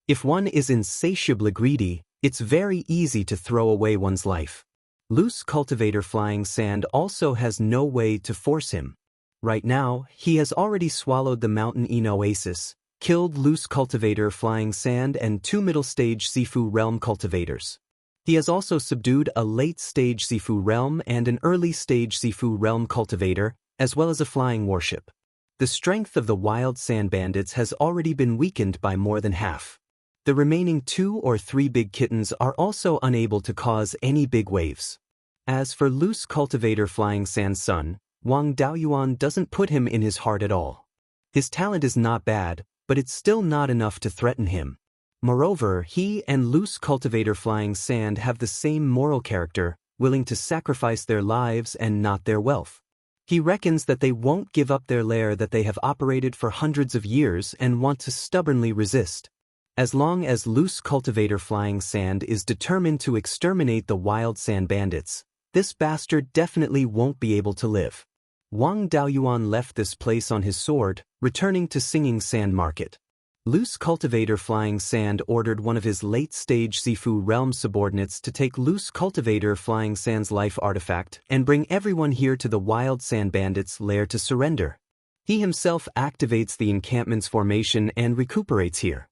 If one is insatiably greedy, it's very easy to throw away one's life. Loose Cultivator Flying Sand also has no way to force him. Right now, he has already swallowed the Mountain Inn Oasis, killed Loose Cultivator Flying Sand and 2 middle-stage Zifu Realm cultivators. He has also subdued a late-stage Zifu Realm and an early-stage Zifu Realm cultivator, as well as a flying warship. The strength of the wild sand bandits has already been weakened by more than half. The remaining 2 or 3 big kittens are also unable to cause any big waves. As for Loose Cultivator Flying Sand's son, Wang Daoyuan doesn't put him in his heart at all. His talent is not bad, but it's still not enough to threaten him. Moreover, he and Loose Cultivator Flying Sand have the same moral character, willing to sacrifice their lives and not their wealth. He reckons that they won't give up their lair that they have operated for hundreds of years and want to stubbornly resist. As long as Loose Cultivator Flying Sand is determined to exterminate the wild sand bandits, this bastard definitely won't be able to live. Wang Daoyuan left this place on his sword, returning to Singing Sand Market. Loose Cultivator Flying Sand ordered one of his late-stage Zifu realm subordinates to take Loose Cultivator Flying Sand's life artifact and bring everyone here to the wild sand bandits' lair to surrender. He himself activates the encampment's formation and recuperates here.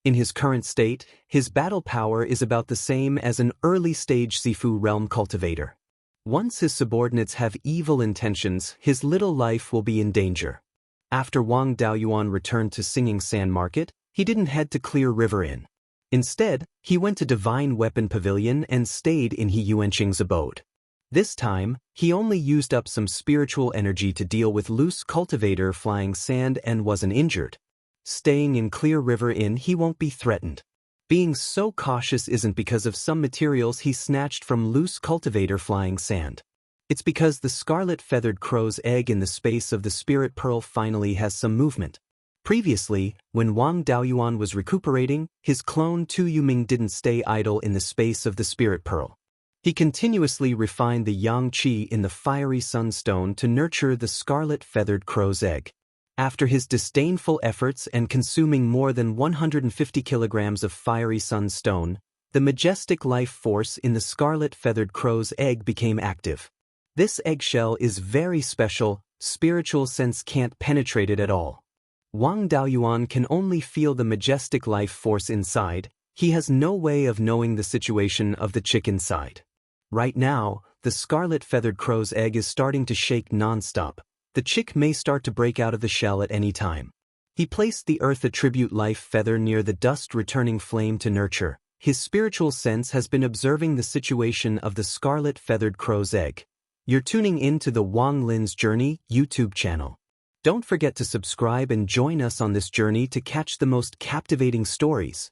In his current state, his battle power is about the same as an early-stage Zifu realm cultivator. Once his subordinates have evil intentions, his little life will be in danger. After Wang Daoyuan returned to Singing Sand Market, he didn't head to Clear River Inn. Instead, he went to Divine Weapon Pavilion and stayed in He Yuanqing's abode. This time, he only used up some spiritual energy to deal with Loose Cultivator Flying Sand and wasn't injured. Staying in Clear River Inn, he won't be threatened. Being so cautious isn't because of some materials he snatched from loose cultivator flying sand. It's because the scarlet feathered crow's egg in the space of the spirit pearl finally has some movement. Previously, when Wang Daoyuan was recuperating, his clone Tu Yuming didn't stay idle in the space of the spirit pearl. He continuously refined the yang qi in the fiery sunstone to nurture the scarlet feathered crow's egg. After his disdainful efforts and consuming more than 150 kilograms of fiery sunstone, the majestic life force in the scarlet feathered crow's egg became active. This eggshell is very special, spiritual sense can't penetrate it at all. Wang Daoyuan can only feel the majestic life force inside, he has no way of knowing the situation of the chick inside. Right now, the scarlet feathered crow's egg is starting to shake non-stop. The chick may start to break out of the shell at any time. He placed the earth attribute life feather near the dust returning flame to nurture. His spiritual sense has been observing the situation of the scarlet feathered crow's egg. You're tuning in to the Wang Lin's Journey YouTube channel. Don't forget to subscribe and join us on this journey to catch the most captivating stories.